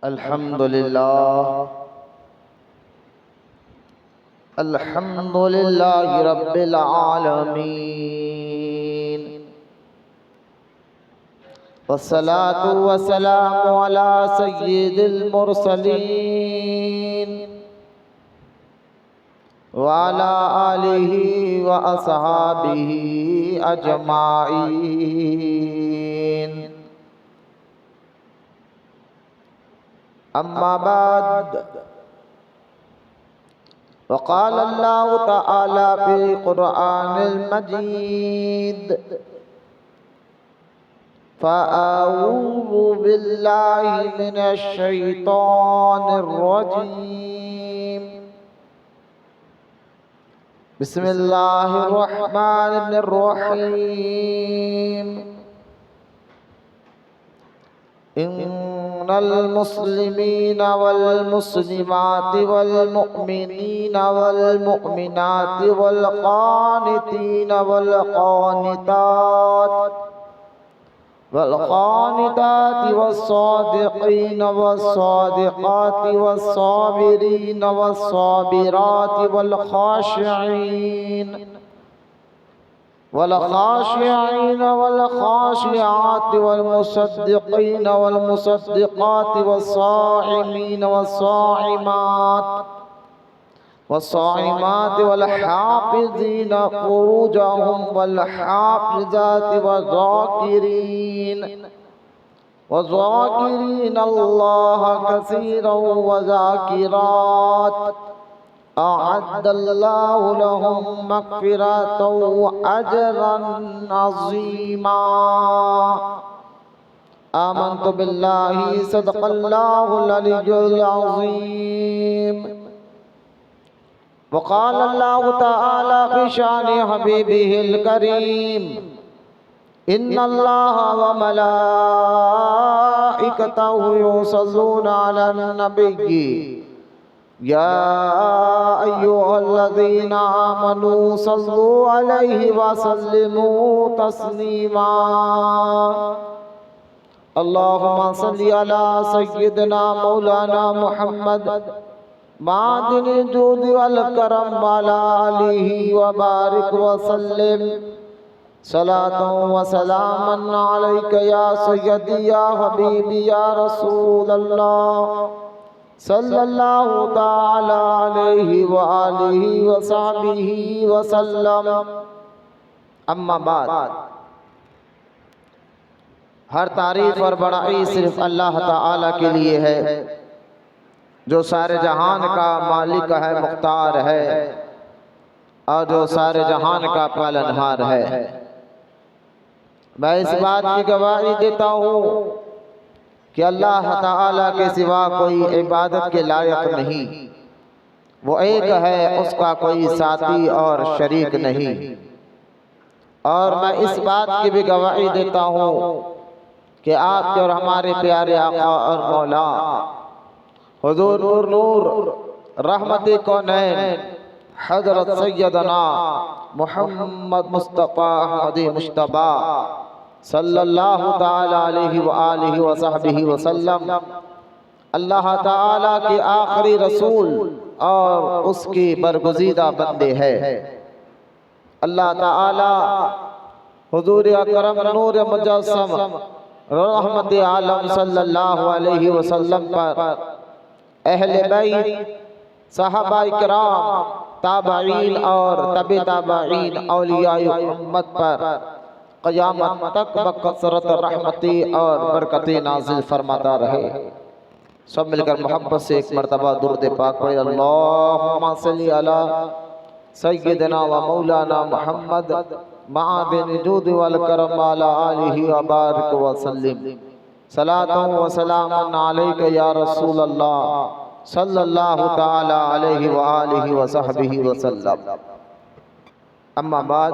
अल्हम्दुलिल्लाहि रब्बिल आलमीन वस्सलातु वस्सलामु अला सय्यिदिल मुरसलीन व अला आलिहि व अस्हाबिहि अजमाइन। अम्मा बाद वक़ाल अल्लाहु तआला फ़िल क़ुरआनिल मजीद फ़अऊज़ु बिल्लाहि मिनश शैतानिर रजीम। बिस्मिल्लाहिर रहमानिर रहीम। इन्नल मुस्लिमीना वल मुस्लिमाति वल मुअमिनीना वल मुअमिनाति वल क़ानितीना वल क़ानितात वल्क़ानिताति वस्सादिक़ीन वस्सादिक़ाति वस्साबिरीन वस्साबिराति वल्खाशिईन वल्खाशिईन वल्खाशिआति वल्मुसद्दिक़ीन वल्मुसद्दिक़ाति वस्साइमीन वस्साइमात वस्साइमाति वल्हाफ़िज़ीन फ़ुरूजहुम वल्हाफ़िज़ाति वज़ाकिरीन अल्लाह कसीरन वज़ाकिरात अअद्दल्लाहु लहुम मग़फ़िरतन व अजरन अज़ीमा। आमन्तु बिल्लाहि सदक़ल्लाहुल अलिय्युल अज़ीम। वक़ाल अल्लाहु तआला फ़ी शानि हबीबिहिल करीम इन्नल्लाहा व मलाइकतहु युसल्लूना अलन नबिय्यि या अय्युहल्लज़ीना आमनू सल्लू अलैहि व सल्लिमू तस्लीमा। अल्लाहुम्मा सल्लि अला सय्यिदिना मौलाना मुहम्मद मादिनिल जूदि वल करम व अला आलिहि व बारिक व सल्लिम सलातन व सलामन अलैका या सय्यदी या हबीबी या रसूलल्लाह सल्लल्लाहु तआला अलैहि व आलिहि व सहबिहि व सल्लम। अम्मा बाद, हर तारीफ और बड़ाई सिर्फ अल्लाह ताला के लिए है जो सारे जहान का मालिक है, मुख्तार है और जो सारे जहान का पालनहार है। मैं इस बात की गवाही देता हूँ कि अल्लाह ताला के सिवा कोई इबादत के लायक नहीं, वो एक है, उसका कोई साथी और शरीक नहीं। और मैं इस बात की भी गवाही देता हूँ कि आपके और हमारे प्यारे आका और मौला हुजूर नूर रहमत कौनैन हज़रत सैयदना मुहम्मद मुस्तफ़ा अहमदी मुश्तबा सल्लल्लाहु ताला अलैहि व आलिहि व सहबिहि व सल्लम अल्लाह ताला के आखिरी रसूल और उसके बरगुज़ीदा बंदे हैं। अल्लाह ताला हुजूर अकरम नूर मुजस्सम रहमत आलम सल्लल्लाहु अलैहि व सल्लम पर, अहले बैत, सहाबा इकराम, ताबईन और तबे ताबईन, औलियाए उम्मत पर क़यामत तक बकसरत रहमती और बरकतें नाज़िल फरमाता रहे। सब मिलकर मोहब्बत से एक मरतबा दुरूद पाक पढ़े। अल्लाहुम्मा सल्लि अला सय्यिदिना व मौलाना मुहम्मद मादिनिल जूदि वल करम व अला आलिहि व बारिक व सल्लिम सलातन व सलामन अलैका या रसूलल्लाह सल्लल्लाहु तआला अलैहि व आलिहि व सहबिहि व सल्लम। अम्मा बाद,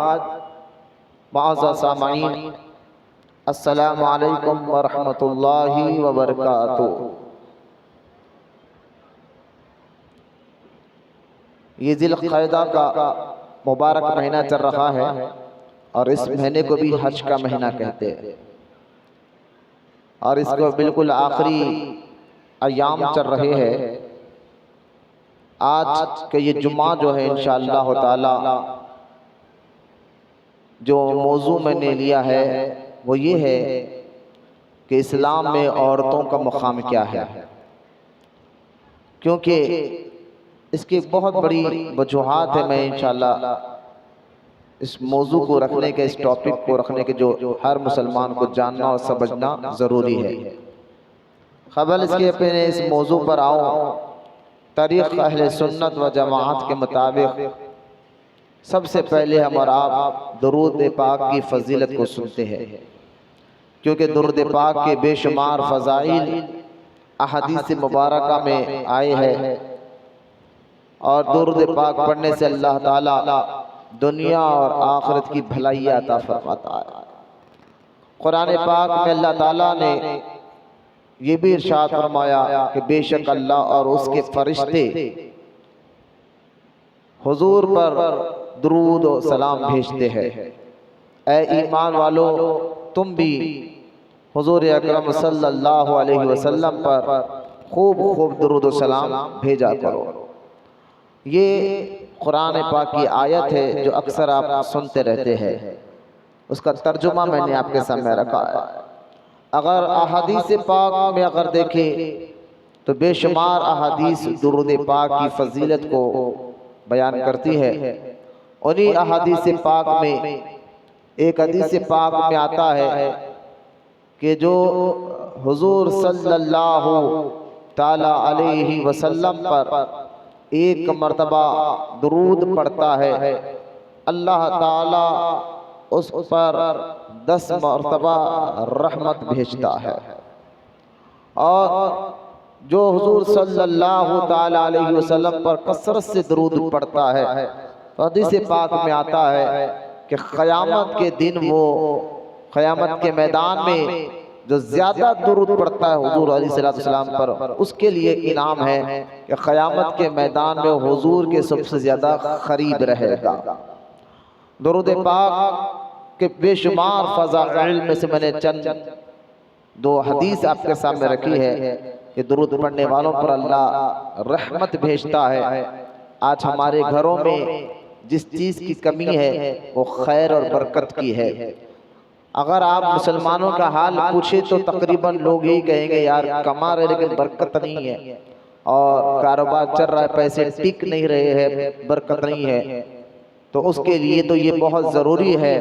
मुअज़्ज़ज़ सामईन, अस्सलामु अलैकुम व रहमतुल्लाहि व बरकातुहू। ये ज़िलक़अदा का मुबारक महीना चल रहा है और इस महीने को भी हज का महीना कहते हैं और इसको बिल्कुल आखिरी अयाम चल रहे हैं। आज के ये जुम्मा जो है इंशाअल्लाह ताला जो मौजू मैंने लिया है वो ये है कि इस्लाम में औरतों का मुकाम क्या है, क्योंकि इसकी बहुत बड़ी वजूहात है। मैं इंशाअल्लाह इस मौजू को रखने के, इस टॉपिक को रखने के जो हर मुसलमान को जानना और समझना ज़रूरी है। ख़बर इसके अपने इस मौजू पर आऊँ, तारीख़ अहले सुन्नत व जमाअत के मुताबिक सबसे पहले हम और आप दुरूद पाक की फजीलत को सुनते हैं, क्योंकि दुरूद पाक के बेशुमार फ़ज़ाइल अहदीस मुबारका में आए हैं और दुरूद पाक पढ़ने से अल्लाह ताला दुनिया और आखिरत की भलाई अता फरमाता है। कुरान पाक में अल्लाह ताला ने ये भी इरशाद फरमाया कि बेशक अल्लाह और उसके फरिश्ते हुजूर पर दुरूद और सलाम भेजते हैं। ए ईमान वालों, तुम भी हुजूर अकरम सल्लल्लाहु अलैहि वसल्लम पर खूब खूब दुरूद और सलाम भेजा करो। ये कुरान पाक की आयत है जो अक्सर आप सुनते रहते हैं। उसका तर्जुमा मैंने आपके सामने रखा है। अगर अहादीस पाक में अगर देखें तो बेशुमार अहादीस दुरूद पाक की फजीलत को बयान करती है। उन्हीं अहादीस पाक में एक हदीस पाक में आता है कि जो हुजूर सल्लल्लाहु ताला अलैहि वसल्लम पर एक मर्तबा दुरूद पढ़ता है, अल्लाह ताला उस पर 10 मर्तबा रहमत भेजता है। और जो हुजूर सल्लल्लाहु ताला अलैहि वसल्लम पर कसरत से दुरूद पढ़ता है, तो हदीस पाक में आता है कि क़यामत के दिन वो क़यामत के मैदान में जो ज़्यादा दुरूद पढ़ता है हुजूर अलैहिस्सलाम पर, उसके लिए इनाम है कि क़यामत के मैदान में हुजूर के सबसे ज़्यादा करीब रहेगा। दुरूद पाक के बेशुमार फ़ज़ाइल में से मैंने चंद 2 हदीस आपके सामने रखी है कि दुरूद पढ़ने वालों पर अल्लाह रहमत भेजता है। आज हमारे घरों में जिस चीज़ की कमी है वो खैर और बरकत की है। अगर आप मुसलमानों का हाल पूछे तो तकरीबन लोग यही कहेंगे यार कमा रहे लेकिन बरकत नहीं है, और कारोबार चल रहा है पैसे टिक नहीं रहे हैं, बरकत नहीं है। तो उसके लिए तो ये बहुत ज़रूरी है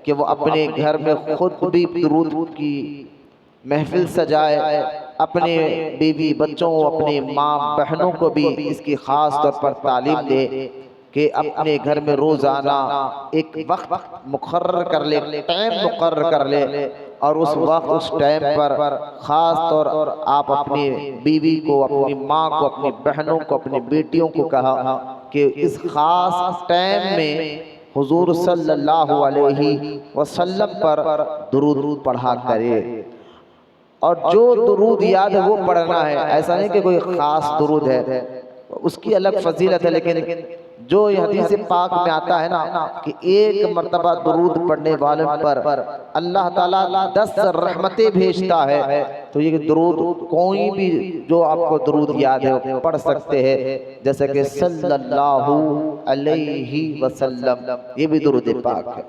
कि वो अपने घर में खुद भी दुरूद की महफिल सजाए, अपने बीवी बच्चों, अपने माँ बहनों को भी इसकी ख़ास तौर पर तालीम दे कि अपने घर में रोज़ाना एक वक्त मुकर्रर कर ले, टाइम मुकर्रर कर ले, और उस वक्त उस टाइम पर ख़ास तौर आप अपनी बीवी को, अपनी माँ को, अपनी बहनों को, अपनी बेटियों को कहा कि इस ख़ास टाइम में हुजूर सल्लल्लाहु अलैहि वसल्लम पर दुरूद पढ़ा करे। और जो दुरूद याद है वो पढ़ना है, ऐसा नहीं कि कोई ख़ास दुरूद है, उसकी अलग फजीलत है। लेकिन जो ये हदीस पाक में आता है ना कि एक मर्तबा दुरूद पढ़ने वाले पर अल्लाह ताला 10 रहमतें भेजता है, तो ये दुरूद कोई भी जो आपको दुरूद याद है पढ़ सकते हैं, जैसे कि सल्लल्लाहु अलैहि वसल्लम, ये भी दुरूद पाक है।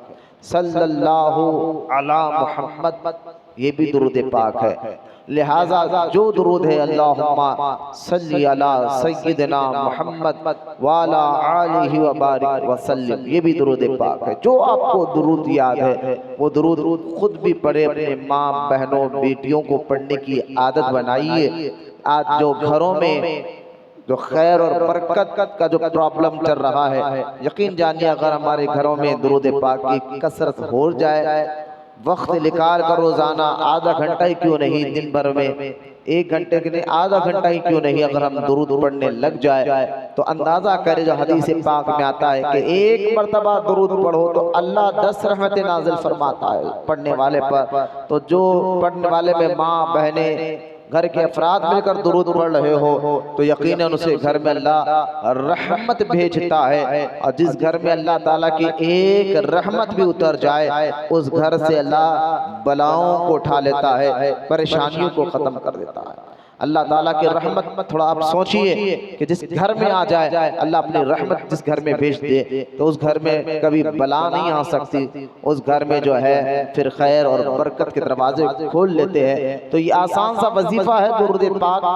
सल्लल्लाहु अला मुहम्मद, ये भी दुरूद पाक है। लिहाजा जो दुरूद है अल्लाहुम्मा सल्ली अला सय्यिदना मुहम्मद वाला आलिहि व बारिक वसल्लम, ये भी दुरूद पाक है। जो आपको दुरूद याद है वो दुरूद खुद भी पढ़े, अपने माँ बहनों बेटियों को पढ़ने की आदत बनाइए। आज जो घरों में जो खैर और बरकत का जो प्रॉब्लम चल रहा है, यकीन जानिए अगर हमारे घरों में दुरूद पाक की कसरत हो जाए, वक्त निकाल कर रोजाना आधा घंटा ही क्यों नहीं, दिन भर में 1 घंटे के नहीं आधा घंटा ही क्यों नहीं, अगर हम दुरूद पढ़ने लग जाए तो अंदाजा करे जो हदीस पाक में आता है कि एक मर्तबा दुरूद पढ़ो तो अल्लाह 10 रहमतें नाजिल फरमाता है पढ़ने वाले पर। तो जो पढ़ने वाले में माँ बहनें घर के अफराद मिलकर दुरूद पढ़ रहे हो तो यकीनन उसे घर में अल्लाह रहमत भेजता है। और जिस घर में अल्लाह ताला की एक रहमत भी उतर जाए, उस घर से अल्लाह बलाओं को उठा लेता है, परेशानियों को ख़त्म कर देता है। अल्लाह ताला की रहमत थोड़ा आप सोचिए कि जिस घर में आ जाए अल्लाह अपनी रहमत जिस घर में भेज दे तो उस घर में कभी बला नहीं आ सकती, उस घर में जो है फिर खैर और बरकत के दरवाजे खोल लेते हैं। तो ये आसान सा वजीफा है दुरूद पाक,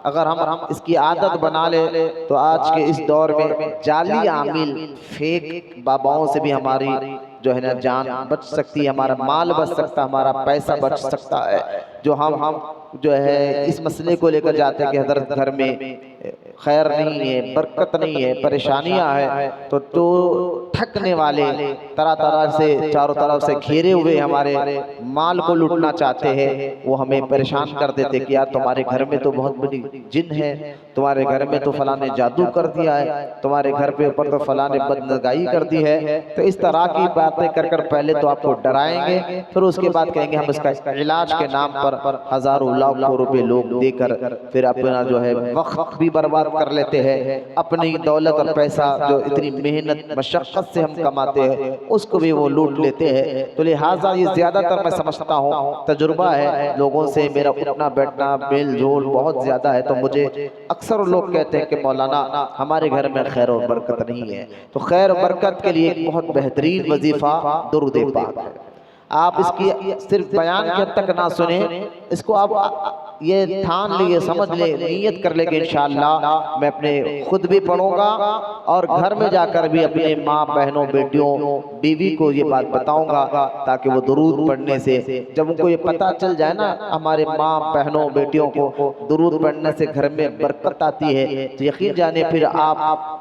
अगर हम इसकी आदत बना ले तो आज के इस दौर में जाली आमिल फेक बाबाओं से भी हमारी जो है ना जान बच सकती है, हमारा माल बच सकता है, हमारा पैसा बच सकता है। जो हम जो है इस मसले को लेकर जाते हैं कि हजरत घर में खैर नहीं है, बरकत नहीं है, परेशानियां है, तो ठगने वाले तरह तरह से चारों तरफ से घेरे हुए हमारे माल को लूटना चाहते हैं। वो हमें परेशान कर देते कि यार तुम्हारे घर में तो बहुत बड़ी जिन है, तुम्हारे घर में तो फलां ने जादू कर दिया है, तुम्हारे घर पे ऊपर तो फलां ने बदनगाही कर दी है। तो इस तरह की बातें कर पहले तो आपको डराएंगे, फिर उसके बाद कहेंगे हम इसका इलाज के नाम पर हजारों लाखों रुपए लोग देकर फिर अपना जो है वक्त भी बर्बाद कर लेते हैं, अपनी दौलत और पैसा जो इतनी मेहनत मशक्कत से हम कमाते हैं उसको भी वो लूट लेते हैं। तो लिहाजा ये ज्यादातर मैं समझता हूँ तजुर्बा है लोगों से, मेरा उठना बैठना मेल जोल बहुत ज्यादा है, तो मुझे अक्सर लोग कहते हैं कि मौलाना हमारे घर में खैर और बरकत नहीं है। तो खैर और बरकत के लिए एक बहुत बेहतरीन वजीफा दुरूद पाक है। आप इसकी सिर्फ बयान के तक ना सुने, इसको आप ये ठान लिए, समझ ले, नियत कर ले कि इंशाअल्लाह मैं अपने खुद भी पढ़ूंगा और घर में जाकर भी अपने माँ बहनों बेटियों बीवी को ये बात बताऊंगा, ताकि वो दुरूद पढ़ने से जब उनको ये पता चल जाए ना हमारे माँ बहनों बेटियों को दुरूद पढ़ने से घर में बरकत आती है, तो यकीन जाने फिर आप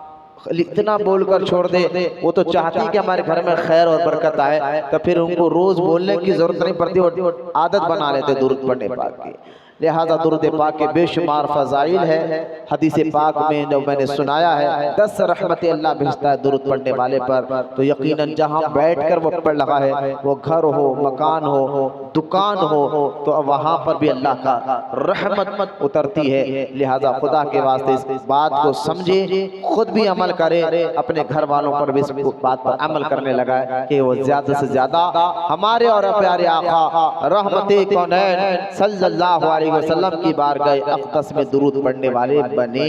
इतना बोलकर छोड़ दे। वो तो चाहती कि हमारे घर में खैर और बरकत आए, तो फिर उनको रोज बोलने की जरूरत नहीं पड़ती, और आदत बना लेते दुरूद पढ़ने पाक की। लिहाजा दुरूद पाक के बेशुमार फजाइल है। हदीस पाक में जो मैंने सुनाया है 10 रहमत अल्लाह भेजता है दुरूद पढ़ने वाले पर, तो यकीनन जहाँ बैठकर वो पढ़ रहा है, वो घर हो, मकान हो, दुकान हो, तो वहाँ पर भी अल्लाह का रहमत उतरती है। लिहाजा खुदा के वास्ते इस बात को समझे, खुद भी अमल करे, अपने घर वालों पर भी इस बात पर अमल करने लगा है कि वो ज्यादा से ज्यादा हमारे और प्यारे आका रहमते कौनैन सल्लल्लाहु अलैहि वसल्लम की बारगाह अक़दस में दुरूद पढ़ने वाले बने।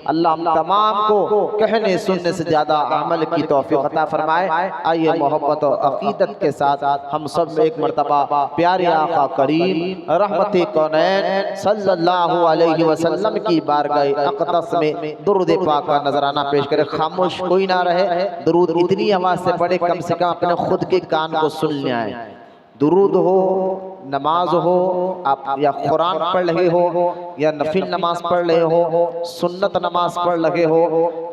अल्लाह हम तमाम को कहने सुनने से ज्यादा अमल की तौफीक अता फरमाए। आइए मोहब्बत और अकीदत के साथ हम सब एक मर्तबा प्यारे आका करीम रहमते कौनैन सल्लल्लाहु अलैहि वसल्लम की बारगाह अक़दस में दुरूद पाक का नजराना पेश करें। खामोश कोई ना रहे, दुरूद इतनी आवाज से पढ़े कम से कम अपने खुद के कान को सुन ले आए। दुरूद हो, नमाज हो, आप या कुरान पढ़ रहे हो या नफिल नमाज पढ़ रहे हो, सुन्नत नमाज पढ़ रहे हो,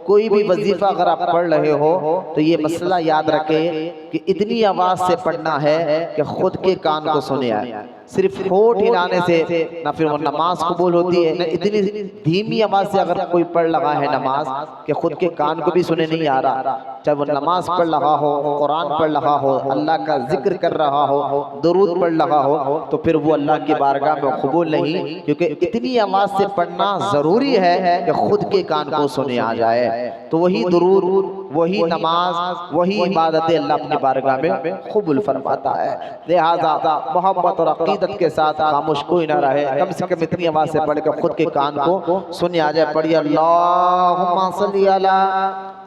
कोई भी वजीफा अगर आप पढ़ रहे हो तो ये मसला याद रखें कि इतनी आवाज से पढ़ना है कि खुद के कान को सुने आए। सिर्फ होठ हिलाने से ना फिर वो नमाज कबूल होती है, ना इतनी धीमी आवाज से अगर कोई पढ़ रहा है नमाज कि खुद के कान को भी सुने नहीं आ रहा, चाहे वो नमाज पढ़ रहा हो, कुरान पढ़ रहा हो, अल्लाह का जिक्र कर रहा हो, दुरूद पढ़ रहा हो, तो फिर वो अल्लाह की बारगाह में कबूल नहीं, क्योंकि इतनी आवाज से पढ़ना जरूरी है कि खुद के कान को सुने आ जाए। तो वही दुरूद, वही नमाज, वही इबादतें अल्लाह अपनी बारगाह में कबूल फरमाता है। लिहाजा मोहब्बत और अकीदत के साथ खामोश कोई ना रहे, कम से कम इतनी आवाज से पढ़ कर खुद के कान को सुने आ जाए। पढ़िए अल्लाहुम्मा सल्ली अला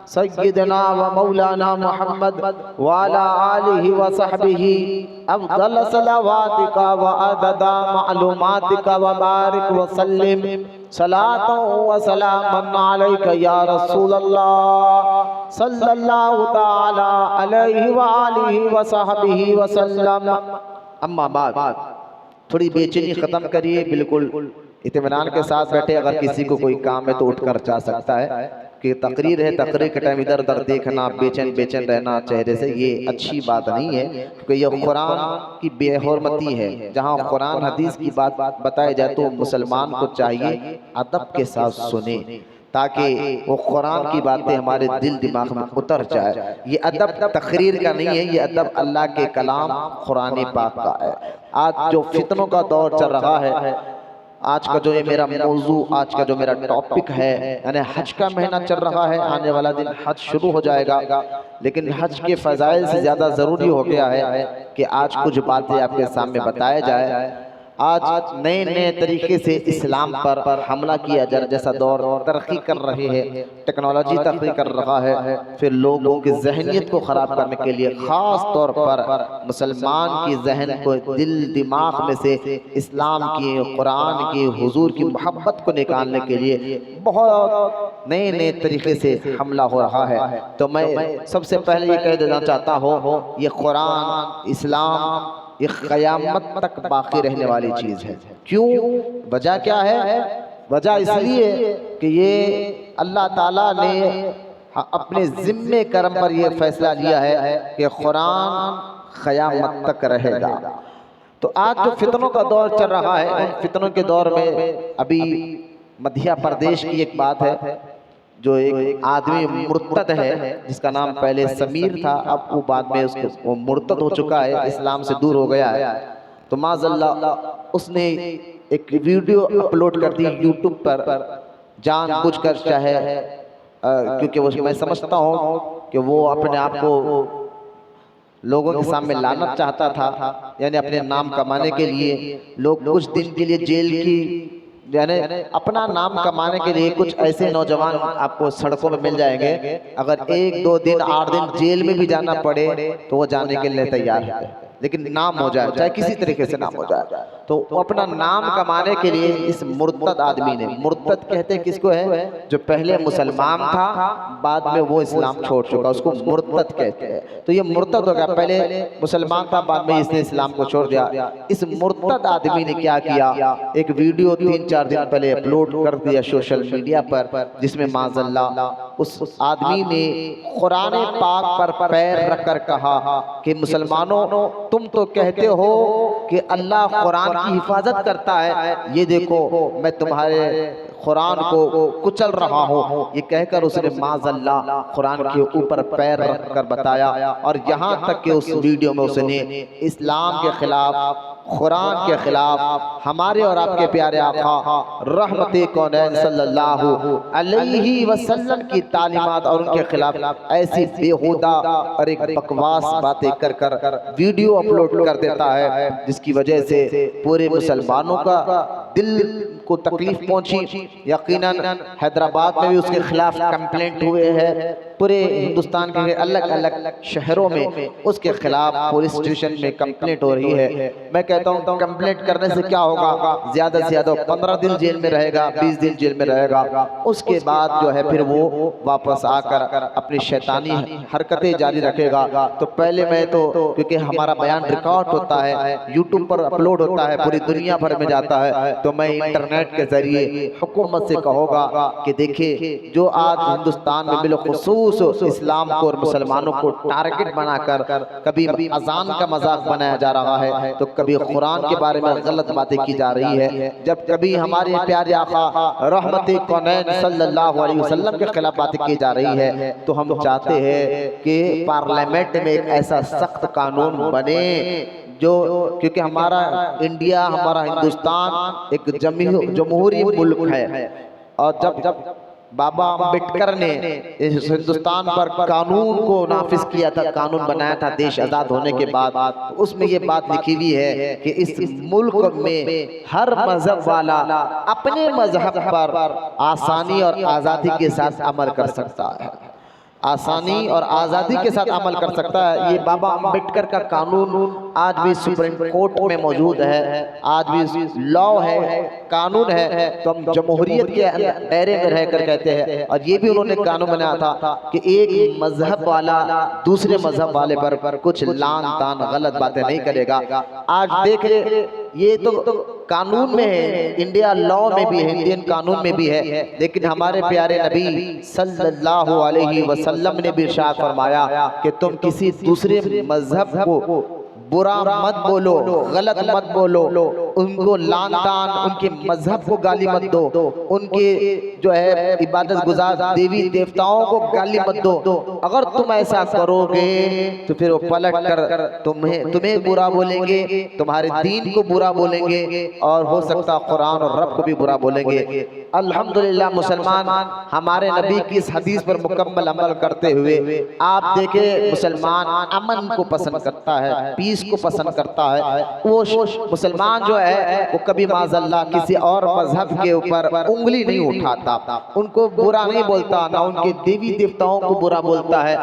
सय्यिदना व मौलाना मुहम्मद व अला आलिहि व सहबिही अफदल सलावातिका व अददा मालूमातिका व बारिक व सल्लिम सलातो व सलामन अलैका या रसूल अल्लाह सल्लल्लाहु तआला अलैहि व आलिहि व सहबिही व सल्लम। अम्मा बाद, थोड़ी बेचैनी खत्म करिए, बिल्कुल इत्मीनान के साथ बैठे। अगर किसी को कोई काम है तो उठकर जा सकता है, कि तकरीर है, तकरीर के टाइम इधर उधर देखना, बेचैन बेचैन रहना चेहरे से, ये अच्छी बात नहीं है, क्योंकि ये कुरान की बेहुरमती है। जहाँ कुरान हदीस की बात बताई जाए तो मुसलमान को चाहिए अदब के साथ सुने, ताकि वो कुरान की बातें हमारे दिल दिमाग में उतर जाए। ये अदब तकरीर का नहीं है, ये अदब अल्लाह के कलाम कुरान पाक का है। आज जो फितनों का दौर चल रहा है, आज का जो ये मेरा मौजू, आज का जो मेरा टॉपिक है, यानी हज का महीना चल रहा है, आने वाला दिन हज शुरू हो जाएगा, लेकिन हज के फजाइल से ज़्यादा ज़रूरी हो गया है कि आज कुछ बातें आपके सामने बताया जाए। आज नए नए तरीके से इस्लाम पर हमला किया जा, जैसा दौर तरक्की कर रहे हैं, टेक्नोलॉजी तरक्की कर रहा है, फिर लोगों की जहनियत को ख़राब करने के लिए ख़ास तौर पर मुसलमान की जहन को, दिल दिमाग में से इस्लाम की, कुरान की, हुजूर की मोहब्बत को निकालने के लिए बहुत नए नए तरीके से हमला हो रहा है। तो मैं सबसे पहले ये कह देना चाहता हूँ, ये कुरान, इस्लाम, ये क़यामत तक बाकी रहने वाली चीज़ है। क्यों? वजह क्या है? वजह इसलिए कि ये अल्लाह ताला ने अपने ज़िम्मे करम पर ये फैसला लिया है कि कुरान क़यामत तक रहेगा। तो आज जो फितनों का दौर चल रहा है, उन फितनों के दौर में अभी मध्य प्रदेश की एक बात है, जो एक आदमी मुर्तद है, जिसका नाम पहले समीर था, अब वो बाद में उसको वो मुर्तद हो चुका है, इस्लाम से दूर हो गया है। तो माज़अल्लाह उसने एक वीडियो अपलोड कर दी यूट्यूब पर, जानबूझकर चाहे, क्योंकि वो मैं समझता हूँ कि वो अपने आप को लोगों के सामने लाना चाहता था, यानी अपने नाम कमाने के लिए। लोग कुछ दिन के लिए जेल की, यानी अपना नाम कमाने के लिए कुछ ऐसे नौजवान आपको सड़कों में मिल जाएंगे, अगर 1, 2 दिन, 8 दिन जेल में भी जाना पड़े तो वो जाने के लिए तैयार है, लेकिन नाम हो जाए, चाहे किसी तरीके से नाम हो जाए। तो अपना नाम कमाने के लिए इस मुर्तद आदमी ने, मुर्तद कहते किसको है? जो पहले मुसलमान था, बाद में वो इस्लाम छोड़ चुका, उसको मुर्तद कहते हैं। तो ये मुर्तद हो गया, पहले मुसलमान था, बाद में इसने इस्लाम को छोड़ दिया। इस मुर्तद आदमी ने क्या किया? एक वीडियो 3-4 दिन पहले अपलोड कर दिया सोशल मीडिया पर, जिसमें माज़अल्लाह उस आदमी ने कुरान पाक पर पैर रखकर कहा कि मुसलमानों, तुम तो कहते हो कि अल्लाह कुरान की हिफाजत करता है, ये देखो मैं तुम्हारे कुरान को कुचल रहा हूँ। ये कहकर उसने माज़अल्लाह कुरान के ऊपर पैर रखकर बताया, और यहाँ तक कि उस वीडियो में उसने इस्लाम के खिलाफ, कुरान के खिलाफ, हमारे और आपके प्यारे आका रहमते कौनैन सल्लल्लाहु अलैहि वसल्लम की तालीमात और उनके खिलाफ ऐसी बेहुदा और एक बकवास बातें कर कर वीडियो अपलोड कर देता है, जिसकी वजह से पूरे मुसलमानों का दिल को तकलीफ पहुंची। यकीनन हैदराबाद में भी उसके खिलाफ कंप्लेंट हुए हैं, पूरे हिंदुस्तान के अलग अलग शहरों में उसके खिलाफ पुलिस स्टेशन में कंप्लेंट हो रही है। मैं कहता हूँ कंप्लेंट करने से क्या होगा? ज़्यादा से ज़्यादा 15 दिन जेल में रहेगा, 20 दिन जेल में रहेगा। उसके बाद जो है फिर वो वापस आकर अपनी शैतानी हरकतें जारी रखेगा। तो पहले मैं तो, क्योंकि हमारा बयान रिकॉर्ड होता है, यूट्यूब पर अपलोड होता है, पूरी दुनिया भर में जाता है, तो मैं इंटरनेट के जरिए हुकूमत से कहूँगा कि देखिए, जो आज हिंदुस्तान में बिलखुसूस इस्लाम को और मुसलमानों को टारगेट बनाकर कभी अजान का मजाक बनाया जा रहा है, तो कभी कुरान के बारे में गलत बातें की जा रही है, जब कभी हमारे प्यारे आका रहमते कौनैन सल्लल्लाहु अलैहि वसल्लम के खिलाफ बातें की जा रही है, तो हम चाहते हैं कि पार्लियामेंट में एक ऐसा सख्त कानून बने जो, क्योंकि हमारा इंडिया, हमारा हिंदुस्तान एक जमहूरी मुल्क है, और जब बाबा अम्बेडकर ने इस हिंदुस्तान पर कानून को नाफिज किया था, कानून बनाया था देश आज़ाद होने के बाद, तो उसमें ये बात लिखी हुई है कि इस मुल्क में हर मजहब वाला अपने मजहब पर आसानी और आज़ादी के साथ अमल कर सकता है, आसानी और आज़ादी के साथ अमल कर सकता है। ये बाबा अम्बेडकर का कानून आज भी सुप्रीम कोर्ट में मौजूद है, आज भी लॉ है, कानून है। तो हम जमहूरियत के दायरे में रहकर कहते हैं, और ये भी उन्होंने कानून बनाया था कि एक मजहब वाला दूसरे मजहब वाले पर कुछ लान तान गलत बातें नहीं करेगा। आज देख ले, ये तो कानून में है, इंडिया लॉ में भी है, इंडियन कानून में भी है, लेकिन हमारे प्यारे नबी सल्लल्लाहु अलैहि वसल्लम ने भी इरशाद फरमाया कि तुम किसी दूसरे मजहब को बुरा मत बोलो, गलत मत बोलो, उनको लान तान, उनके मजहब को गाली मत दो, उनके जो है इबादत गुजार देवी देवताओं को गाली मत दो। अगर तुम ऐसा करोगे तो फिर वो पलट कर तुम्हें बुरा बोलेंगे, तुम्हारे दीन को बुरा बोलेंगे, और हो सकता कुरान और रब को भी बुरा बोलेंगे। अल्हम्दुलिल्लाह मुसलमान हमारे नबी की इस हदीस पर मुकम्मल अमल करते हुए, आप देखें मुसलमान अमन को पसंद करता है, पीस को पसंद करता है। वो मुसलमान जो है है वो कभी माज़अल्लाह किसी और मजहब के ऊपर उंगली नहीं उठाता, उनको बुरा नहीं बोलता, ना उनके देवी देवताओं को बुरा बोलता है,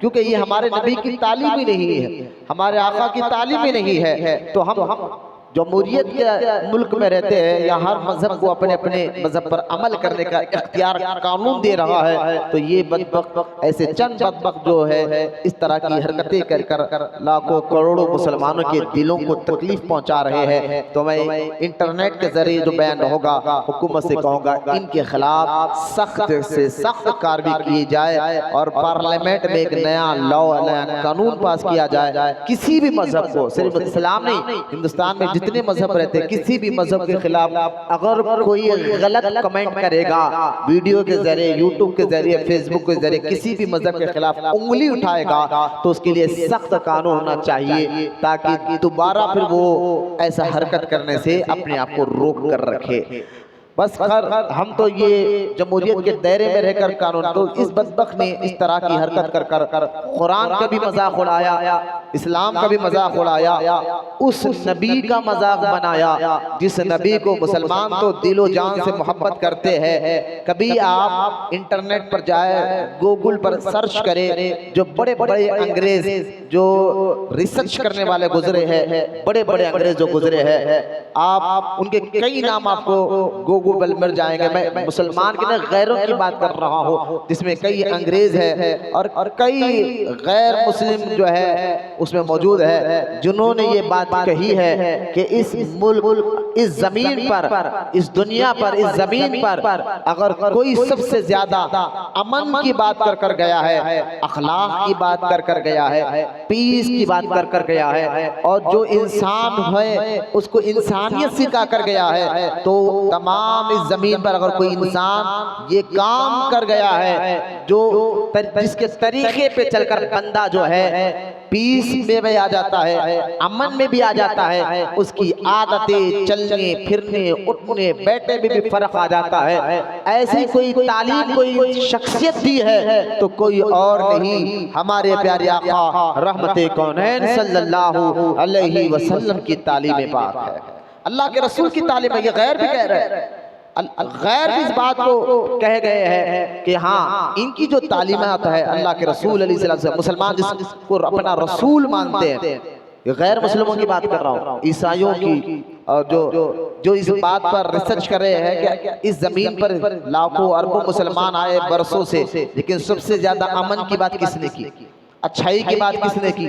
क्योंकि ये हमारे नबी की तालीम ही नहीं है, हमारे आका की तालीम ही नहीं है। तो हम जमहूरियत के मुल्क में रहते हैं या हर मजहब को अपने अपने मजहब पर अमल करने का इख्तियार कानून दे रहा है, तो ये बदबख्त ऐसे चंद बदबख्त जो है इस तरह की हरकतें कर कर लाखों करोड़ों मुसलमानों के दिलों को तकलीफ पहुंचा रहे हैं। तो मैं इंटरनेट के जरिए जो बयान होगा हुकूमत से कहूँगा इनके खिलाफ सख्त से सख्त कार्रवाई की जाए और पार्लियामेंट में एक नया लॉ, नया कानून पास किया जाए। किसी भी मजहब को, सिर्फ इस्लाम नहीं, हिंदुस्तान में जितने मजहब रहते हैं किसी भी मजहब के खिलाफ अगर कोई गलत कमेंट करेगा वीडियो के जरिए, यूट्यूब के जरिए, फेसबुक के जरिए किसी भी मजहब के खिलाफ उंगली उठाएगा तो उसके लिए सख्त कानून होना चाहिए, ताकि दोबारा फिर वो ऐसा हरकत करने से अपने आप को रोक कर रखे। बस खैर हम तो ये जमहूरियत के दायरे में रहकर कानून, तो इस बदबख्त ने इस तरह की हरकत कर कर कुरान का भी मजाक उड़ाया, इस्लाम का भी मजाक उड़ाया, उस नबी का मजाक बनाया जिस नबी को मुसलमान तो दिलो जान से मोहब्बत करते हैं। कभी आप इंटरनेट पर जाए, गूगल पर सर्च करें, जो बड़े बड़े अंग्रेज जो रिसर्च करने वाले गुजरे हैं, बड़े बड़े अंग्रेज जो गुजरे हैं, आप उनके कई नाम आपको गूगल मिल जाएंगे। मैं मुसलमान के गैरों की बात कर रहा हूँ जिसमें कई अंग्रेज है और कई गैर मुस्लिम जो है उसमें मौजूद है, जिन्होंने ये बात कही है कि इस मुल्क, इस जमीन पर, इस दुनिया पर, इस जमीन पर अगर कोई सबसे ज्यादा अमन की बात कर गया है, अखलाक की बात कर गया है, पीस की बात कर गया है, और जो इंसान है उसको इंसानियत सिखा कर गया है, तो तमाम इस जमीन पर अगर कोई इंसान ये काम कर गया है जो जिसके तरीके पे चलकर बंदा जो है पीस में भी आ जाता है, अमन में भी आ जाता है, उसकी आदतें, चलने फिरने, उठने बैठने में भी फर्क आ जाता है। ऐसी कोई तालीम, कोई शख्सियत दी है तो कोई और नहीं, हमारे प्यारे आका रहमते कौनैन सल्लल्लाहु अलैहि वसल्लम की तालीम पाक है, अल्लाह के रसूल की तालीम है। ये गैर भी कह रहे हैं, गैर इस बात को कह गए हैं कि हाँ इनकी जो तालीमात है अल्लाह के रसूल अलैहि सल्लम से, मुसलमान जिसको अपना रसूल मानते हैं, ये गैर मुस्लिमों की बात कर रहा हूँ, ईसाइयों की, और जो इस बात पर रिसर्च कर रहे हैं कि इस जमीन पर लाखों अरबों मुसलमान आए बरसों से, लेकिन सबसे ज्यादा अमन की बात किसने की, अच्छाई की बात किसने की,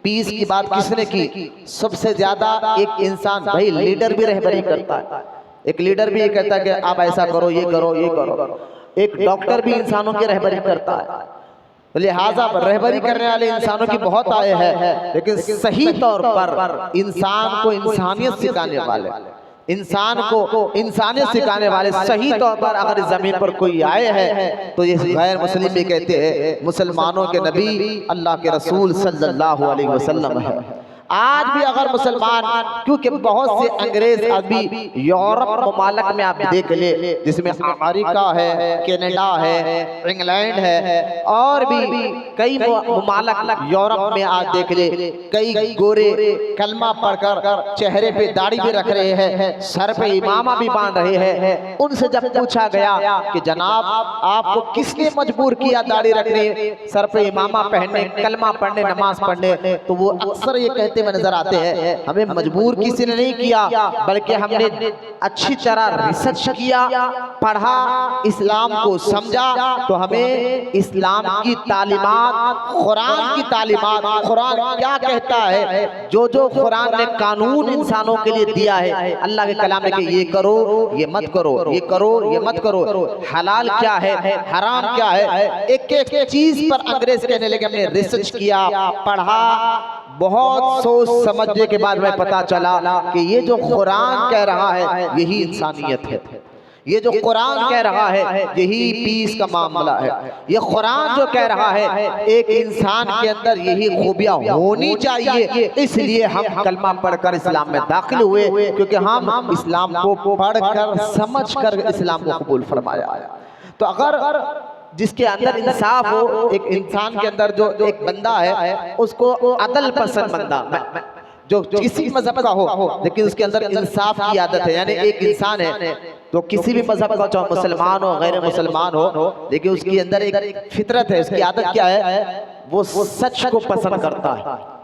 पीस की बात किसने की? सबसे ज्यादा एक इंसान, भाई लीडर भी रहबरी करता है, एक लीडर भी ये कहता है कि आप ऐसा करो, ये करो, ये करो, एक डॉक्टर भी इंसानों की रहबरी करता है। तो लिहाजा रहबरी करने वाले इंसानों की बहुत आए हैं, लेकिन सही तौर पर इंसान को इंसानियत सिखाने वाले, इंसान को इंसानियत सिखाने वाले सही तौर पर अगर इस जमीन पर कोई आए हैं तो ये गैर मुस्लिम भी कहते हैं मुसलमानों के नबी अल्लाह के रसूल सल्लल्लाहु अलैहि वसल्लम है। आज भी अगर मुसलमान, क्योंकि बहुत से अंग्रेज अभी यूरोप ममालिक में आप देख ले, जिसमें अमेरिका है, कनाडा है, इंग्लैंड है, और भी कई ममालिक यूरोप में आज देख ले, कई गोरे कलमा पढ़कर चेहरे पे दाढ़ी भी रख रहे हैं, सर पे इमामा भी बांध रहे हैं। उनसे जब पूछा गया कि जनाब आपको किसने मजबूर किया दाढ़ी रखने, सर पे इमामा पहनने, कलमा पढ़ने, नमाज पढ़ने, तो वो अक्सर ये कहते में नजर आते हैं हमें मजबूर किसी ने नहीं किया, बल्कि हमने अच्छी तरह रिसर्च किया, पढ़ा, इस्लाम को समझा, तो हमें इस्लाम की तालीमात, कुरान की तालीमात, कुरान क्या कहता है, जो जो कुरान ने कानून इंसानों के लिए दिया है, अल्लाह के कलाम में कि ये करो, ये मत करो, ये करो, ये मत करो, हलाल क्या है, हराम क्या है, एक एक चीज पर अंग्रेज कहने लगे हमने रिसर्च किया, पढ़ा, बहुत सोच समझने के बाद में पता चला कि ये जो कुरान कह रहा है यही इंसानियत है, ये जो कुरान कह रहा है यही पीस का मामला है, ये कुरान जो कह रहा है एक इंसान के अंदर यही खूबियां होनी चाहिए। इसलिए हम कलमा पढ़कर इस्लाम में दाखिल हुए, क्योंकि हम इस्लाम को पढ़कर समझकर इस्लाम को कबूल फरमाया। तो अगर जिसके अंदर इंसाफ हो, एक इंसान के अंदर जो एक बंदा है उसको अदल पसंद बंदा, जो किसी मजहब का हो लेकिन उसके अंदर इंसाफ की आदत है, यानी एक इंसान है तो किसी भी मजहब का, चाहे मुसलमान हो गैर मुसलमान हो, लेकिन उसके अंदर एक फितरत है, उसकी आदत क्या है, वो सच को पसंद करता है,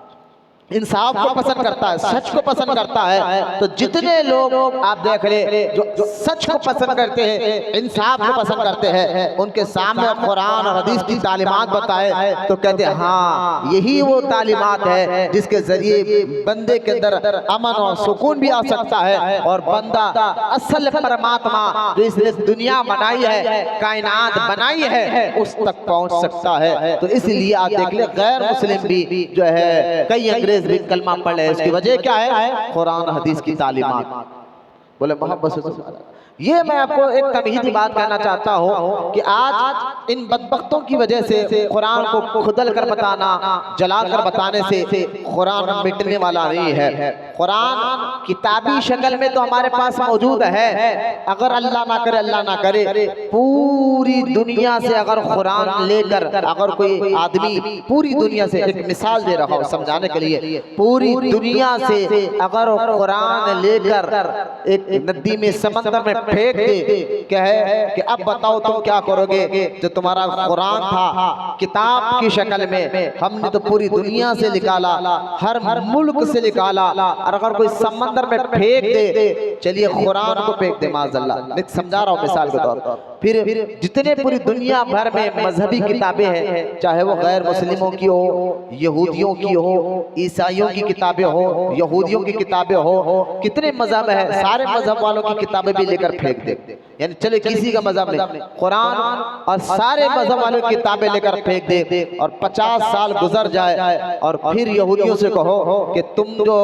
इंसाफ को पसंद करता है, सच को पसंद करता है। तो जितने लोग आप देख ले जो सच को पसंद करते हैं, इंसाफ को पसंद करते हैं, उनके सामने कुरान और हदीस की तालीमात बताए तो कहते हैं हाँ यही वो तालीमात है जिसके जरिए बंदे के अंदर अमन और सुकून भी आ सकता है और बंदा असल परमात्मा जो इसने दुनिया बनाई है, कायनात बनाई है, उस तक पहुंच सकता है। तो इसलिए आप देख ले गैर मुस्लिम भी जो है कई अंग्रेज भी कलमा पढ़ रहे हैं, उसकी वजह क्या है, कुरान हदीस की तालीमात। बोले मोहब्बत से ये मैं आपको एक तमहीदी बात कहना चाहता हूँ कि आज इन बदबख्तों की वजह से कुरान को खुदल कर बताना, जला कर बताने से कुरान मिटने वाला नहीं है। कुरान किताबी शक्ल में तो हमारे पास मौजूद है, अगर अल्लाह ना करे पूरी दुनिया से अगर कुरान लेकर अगर कोई आदमी पूरी दुनिया से, एक मिसाल दे रहा हूँ समझाने के लिए, पूरी दुनिया से अगर कुरान लेकर एक नदी में समंदर में फेंक दे, कहे कि अब बताओ तुम क्या करोगे, जो तुम्हारा कुरान था किताब की शक्ल में, हमने तो पूरी दुनिया से निकाला, हर मुल्क से निकाला, और अगर कोई समंदर में फेंक दे, चलिए कुरान को फेंक दे माज़अल्लाह, समझा रहा हूँ मिसाल के तौर पर, फिर जितने पूरी दुनिया भर में मजहबी किताबें हैं, चाहे वो गैर मुस्लिमों की हो, यहूदियों की हो, ईसाइयों की किताबें हो, यहूदियों की किताबें हो, कितने मजहब है, सारे मजहब वालों की किताबें भी लेकर फेंक दे, यानी चले किसी का मजहब नहीं, कुरान और सारे मजहब वालों की किताबें लेकर फेंक दे, और 50 साल गुजर जाए और फिर यहूदियों से कहो कि तुम जो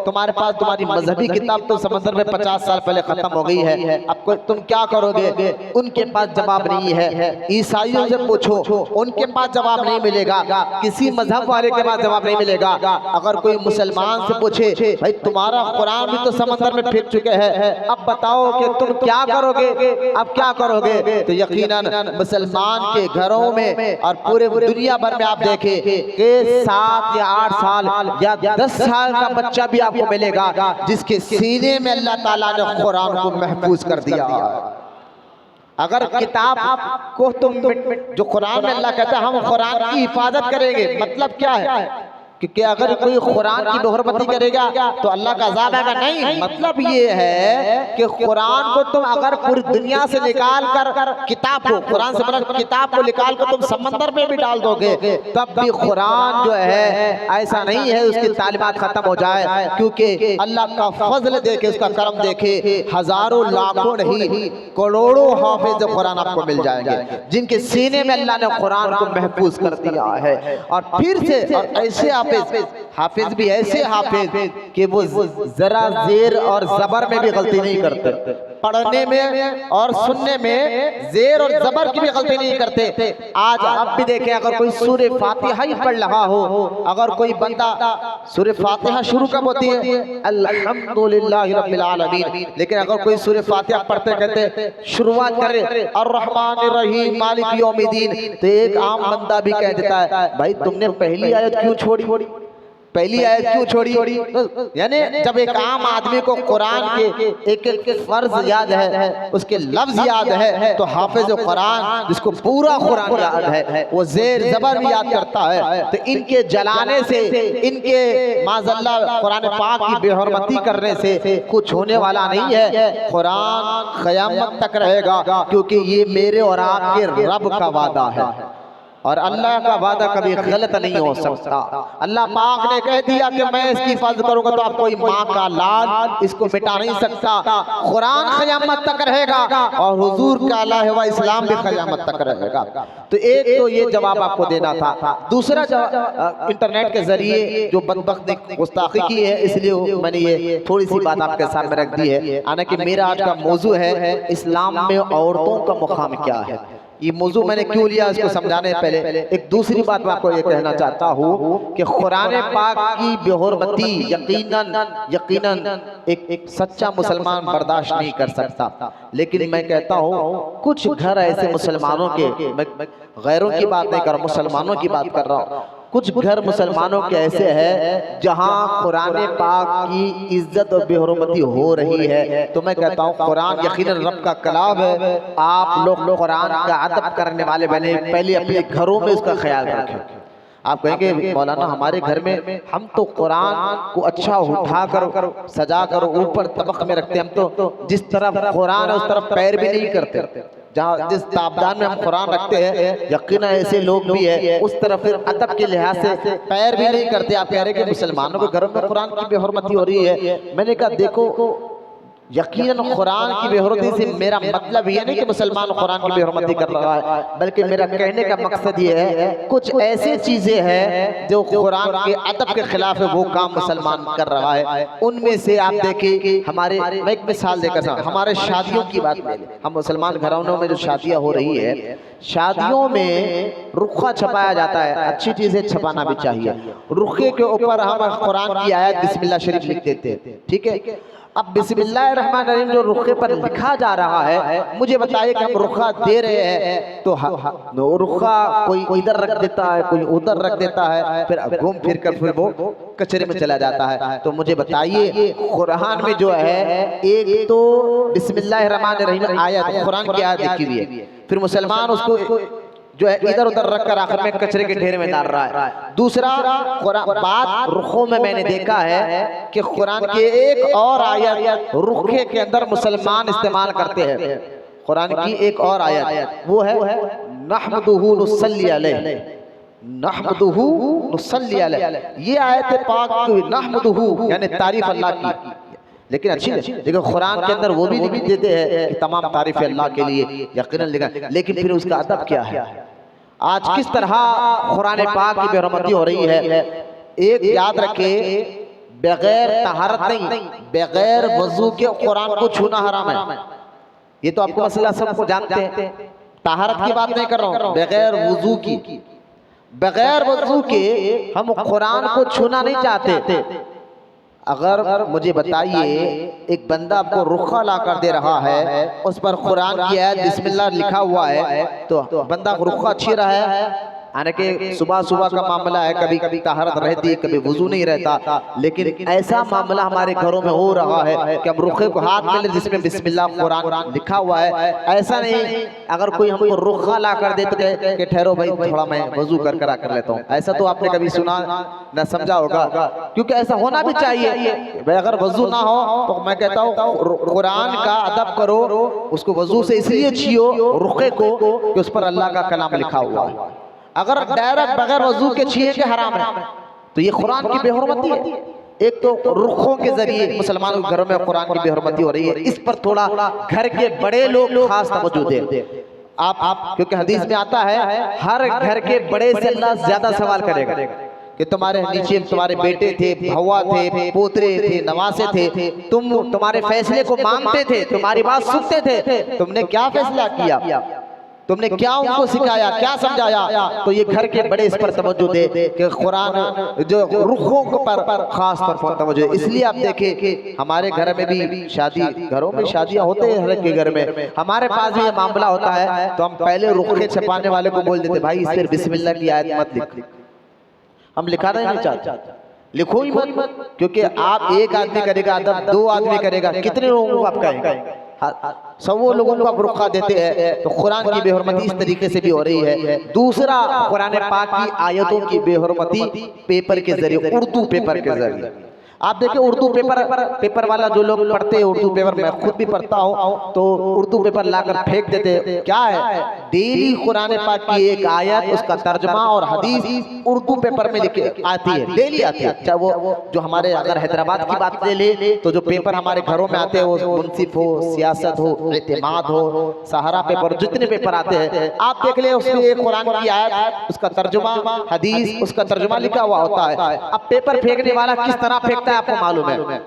तुम्हारे पास तुम्हारी मजहबी किताब तो समंदर में 50 साल पहले खत्म हो गई है, अब तुम क्या करोगे, उनके पास जवाब नहीं है। ईसाइयों से पूछो, उनके पास जवाब नहीं मिलेगा, किसी मजहब वाले के पास जवाब नहीं मिलेगा। अगर कोई मुसलमान से पूछे भाई तुम्हारा कुरान भी तो समंदर में फेंक चुके हैं, अब बताओ कि तुम क्या करोगे, अब क्या करोगे, तो यकीनन मुसलमान के घरों में और पूरे दुनिया भर में आप देखें कि 7 या 8 साल या 10 साल का बच्चा भी आपको मिलेगा जिसके सीने में अल्लाह ताला ने कुरान को महफूज कर दिया। अगर किताब को तुम जो कुरान में अल्लाह कहता है हम कुरान की हिफाजत करेंगे, मतलब क्या है, क्योंकि अगर कोई कुरान की बेहुरमती करेगा तो अल्लाह का अज़ाब आएगा, नहीं, मतलब ये है कि कुरान को तुम अगर पूरी दुनिया से निकाल कर किताब को, कुरान से बना किताब को निकाल कर तुम समंदर में भी डाल दोगे तब भी कुरान जो है ऐसा नहीं है उसकी तालीमात खत्म हो जाए, क्योंकि अल्लाह का फजल देखे, उसका करम देखे, हजारों लाखों नहीं करोड़ों हाफिज कुरान आपको मिल जाएंगे जिनके सीने में अल्लाह ने कुरान को महफूज कर दिया है। और फिर से और ऐसे हाफिज भी ऐसे हाफिज कि वो जरा जेर और जबर में भी गलती नहीं करते, पढ़ने में और सुनने में जेर और जबर की भी गलती नहीं करते। आज आप भी देखें, अगर कोई सूरे फातिहा ही पढ़ रहा हो, अगर कोई बंदा सूरे फातिहा शुरू कब होती है, अल्हम्दुलिल्लाहि रब्बिल आलमीन, लेकिन अगर कोई सूरे फातिहा पढ़ते कहते शुरुआत करे अर्रहमानिर रहीम मालिक यौमिद्दीन, तो एक आम बंदा भी कह देता है भाई तुमने पहली आयत क्यों छोड़ी, पहली आयत क्यों छोड़ी। यानी जब एक आम आदमी को कुरान के एक एक फर्ज याद है, उसके लफ्ज याद है, तो हाफिज कुरान जिसको पूरा कुरान याद है वो जेर जबर भी याद करता है। तो इनके जलाने से, इनके माज़अल्लाह कुरान पाक की बेहुरमती करने से कुछ होने वाला नहीं है। कुरान क़यामत तक रहेगा, क्योंकि ये मेरे और आपके रब का वादा है और अल्लाह का वादा कभी गलत नहीं हो सकता। अल्लाह पाक ने कह दिया कि मैं इसकी हिफाजत करूंगा, तो आप कोई माँ का लाल इसको मिटा नहीं सकता। कुरान क़यामत तक रहेगा और हुजूर का अल्लाह व इस्लाम भी क़यामत तक रहेगा। तो एक तो ये जवाब आपको देना था। दूसरा जवाब, इंटरनेट के जरिए जो बदबख्त ने गुस्ताखी की है, इसलिए मैंने ये थोड़ी सी बात आपके सामने रख दी है। हालांकि मेरा आज का मौजू है इस्लाम में औरतों का मुकाम क्या है। ये मौजू मैंने क्यों लिया इसको समझाने पहले एक दूसरी बात मैं आपको ये कहना चाहता हूँ कि कुरान पाक की बेहुरमती यकीनन एक सच्चा मुसलमान बर्दाश्त नहीं कर सकता। लेकिन मैं कहता हूँ कुछ घर ऐसे मुसलमानों के, मैं गैरों की बात नहीं कर रहा, मुसलमानों की बात कर रहा हूँ, कुछ घर मुसलमानों के ऐसे हैं जहां कुरान पाक की इज्जत और बेहुरमती हो रही है। तो मैं कहता हूं कुरान यकीनन रब का कलाम है। आप लोग कुरान का अदब करने वाले बने, पहले अपने घरों में उसका ख्याल रखें। आप कहेंगे मौलाना हमारे घर में हम तो कुरान को अच्छा उठा कर सजा कर ऊपर तबक में रखते हैं, हम तो जिस तरफ कुरान है उस तरफ पैर भी नहीं करते। जहाँ जिस ताबदान में हम कुरान रखते हैं यकीनन ऐसे लोग भी है उस तरफ फिर अदब के लिहाज से पैर भी नहीं करते। आप कह रहे हैं कि मुसलमानों के घरों में कुरान की बेहुरमती हो रही है। मैंने कहा देखो यकीनन कुरान की बेहुरमती से मेरा मतलब ये नहीं कि मुसलमान कुरान की बेहुरमती कर रहा है, बल्कि मेरा कहने का मकसद ये है कुछ ऐसी चीजें हैं जो कुरान के अदब के खिलाफ है, वो काम मुसलमान कर रहा है। उनमें से आप देखिए हमारे, मैं एक मिसाल देकर हमारे शादियों की बात ले लें। हम मुसलमान घरानों में जो शादियां हो रही है, शादियों में रुखा छपाया जाता है, अच्छी चीजें छपाना भी चाहिए। रुखे के ऊपर हम कुरान की आयत बिस्मिल्लाह शरीफ लिख देते हैं, ठीक है। अब बिस्मिल्लाहिर्रहमानिर्रहीम जो रुखे पर लिखा जा रहा है, मुझे बताइए कि हम रुखा दे रहे हैं तो रुखा कोई इधर रख देता है, कोई उधर रख देता है, फिर घूम फिर कर फिर वो कचरे में चला जाता है। तो मुझे बताइए कुरान में जो है एक तो बिस्मिल्लाहिर्रहमानिर्रहीम आयत कुरान की आयत लिखी हुई है, फिर मुसलमान उसको जो है इधर उधर रख कर आखिर में कचरे के ढेर में डाल रहा है। दूसरा बात रुखों में मैंने देखा है कि कुरान की एक और आयत रुखे के अंदर मुसलमान इस्तेमाल करते हैं। कुरान की एक और आयत वो है नहमदुहु नुसल्ली अलैहि, नहमदुहु नुसल्ली अलैहि। ये आयत पाक नहमदुहु यानी तारीफ अल्लाह की, लेकिन अच्छी है। देखो कुरान के अंदर वो भी लिख देते हैं कि तमाम तारीफ अल्लाह के लिए, यकीनन लिखा, लेकिन फिर उसका अदब क्या है। आज किस तरह कुरान पाक की बेहुरमती हो रही है। एक याद रखे, बगैर तहारत नहीं, बगैर वजू के कुरान को छूना हराम है। ये तो आपको मसला सबको जानते हैं, तहारत की बात नहीं कर रहा हूँ, बगैर वजू की, बगैर वजू के हम कुरान को छूना नहीं चाहते। अगर मुझे बताइए एक बंदा आपको रुखा ला कर दे रहा है, उस पर कुरान की आयत बिस्मिल्लाह लिखा हुआ है, तो बंदा रुखा छीन रहा है। यानी कि सुबह सुबह का मामला है, कभी कभी तहरत रहती है, कभी वजू नहीं रहता, लेकिन ऐसा मामला हमारे घरों में हो रहा है कि हम रुखे को हाथ में ले जिसमें बिस्मिल्लाह कुरान लिखा हुआ है। ऐसा नहीं अगर कोई हमको रुखा ला कर दे तो कि ठहरो भाई थोड़ा मैं वजू कर लेता हूँ, ऐसा तो आपने कभी सुना न समझा होगा, क्योंकि ऐसा होना भी चाहिए। अगर वजू ना हो तो मैं कहता हूँ कुरान का अदब करो, उसको वजू से इसलिए छीयो रुखे को कि उस पर अल्लाह का कलाम लिखा हुआ है। अगर डायरेक्ट बगैर वजू के छीएंगे हराम है, तो ये कुरान की बेहुरमती है। एक तो रुखों के जरिए मुसलमानों के घरों में कुरान की बेहुरमती हो रही है, इस पर थोड़ा घर के बड़े लोग खास तवज्जो दें। आप क्योंकि हदीस में आता है हर घर के बड़े से अल्लाह ज्यादा सवाल करेगा कि तुम्हारे नीचे तुम्हारे बेटे थे, भौवा थे, पोतरे थे, नवासे थे, तुम्हारे फैसले को मानते थे, तुम्हारी बात सुनते थे, तुमने क्या फैसला किया, तुमने क्या उनको सिखाया, क्या समझाया। तो ये घर के बड़े इस पर तवज्जो दे कि कुरान जो रुखों पर खास तौर पर तवज्जो। इसलिए आप देखें कि हमारे घर में भी शादी, घरों में शादियां होते हैं, हर एक के घर में, हमारे पास भी ये मामला होता है, तो हम पहले रुखे छपाने वाले को बोल देते भाई इस पर बिस्मिल्लाह की आयत मत लिख, हम लिखाना ही नहीं चाहते, लिखो ही मत, क्योंकि आप एक आदमी करेगा अदब, दो आदमी करेगा, कितने लोगों को आप कहेंगे, सौ लोगों को आप रुखा देते हैं। तो कुरान की बेहुरमती इस तरीके से भी हो रही है। दूसरा कुरान पाक की आयतों की बेहुरमती पेपर के जरिए, उर्दू पेपर के जरिए। आप देखिए उर्दू पेपर वाला जो लोग पढ़ते हैं, उर्दू पेपर मैं खुद भी पढ़ता हूँ, तो उर्दू पेपर लाकर फेंक देते। क्या है, डेली कुरान पाक की एक आयत, उसका तर्जमा और हदीस उर्दू पेपर में लिखी आती है, डेली आती है। चाहे वो जो हमारे अगर हैदराबाद की बात ले तो जो पेपर हमारे घरों में आते हैं, वो मुंसिफ हो, सियासत हो, एतमाद हो, सहारा पेपर, जितने पेपर आते हैं आप देख ले, उसमें एक कुरान की आयत, उसका तर्जुमा, हदीस, उसका तर्जुमा लिखा हुआ होता है। अब पेपर फेंकने वाला किस तरह फेंकता है आपको मालूम है,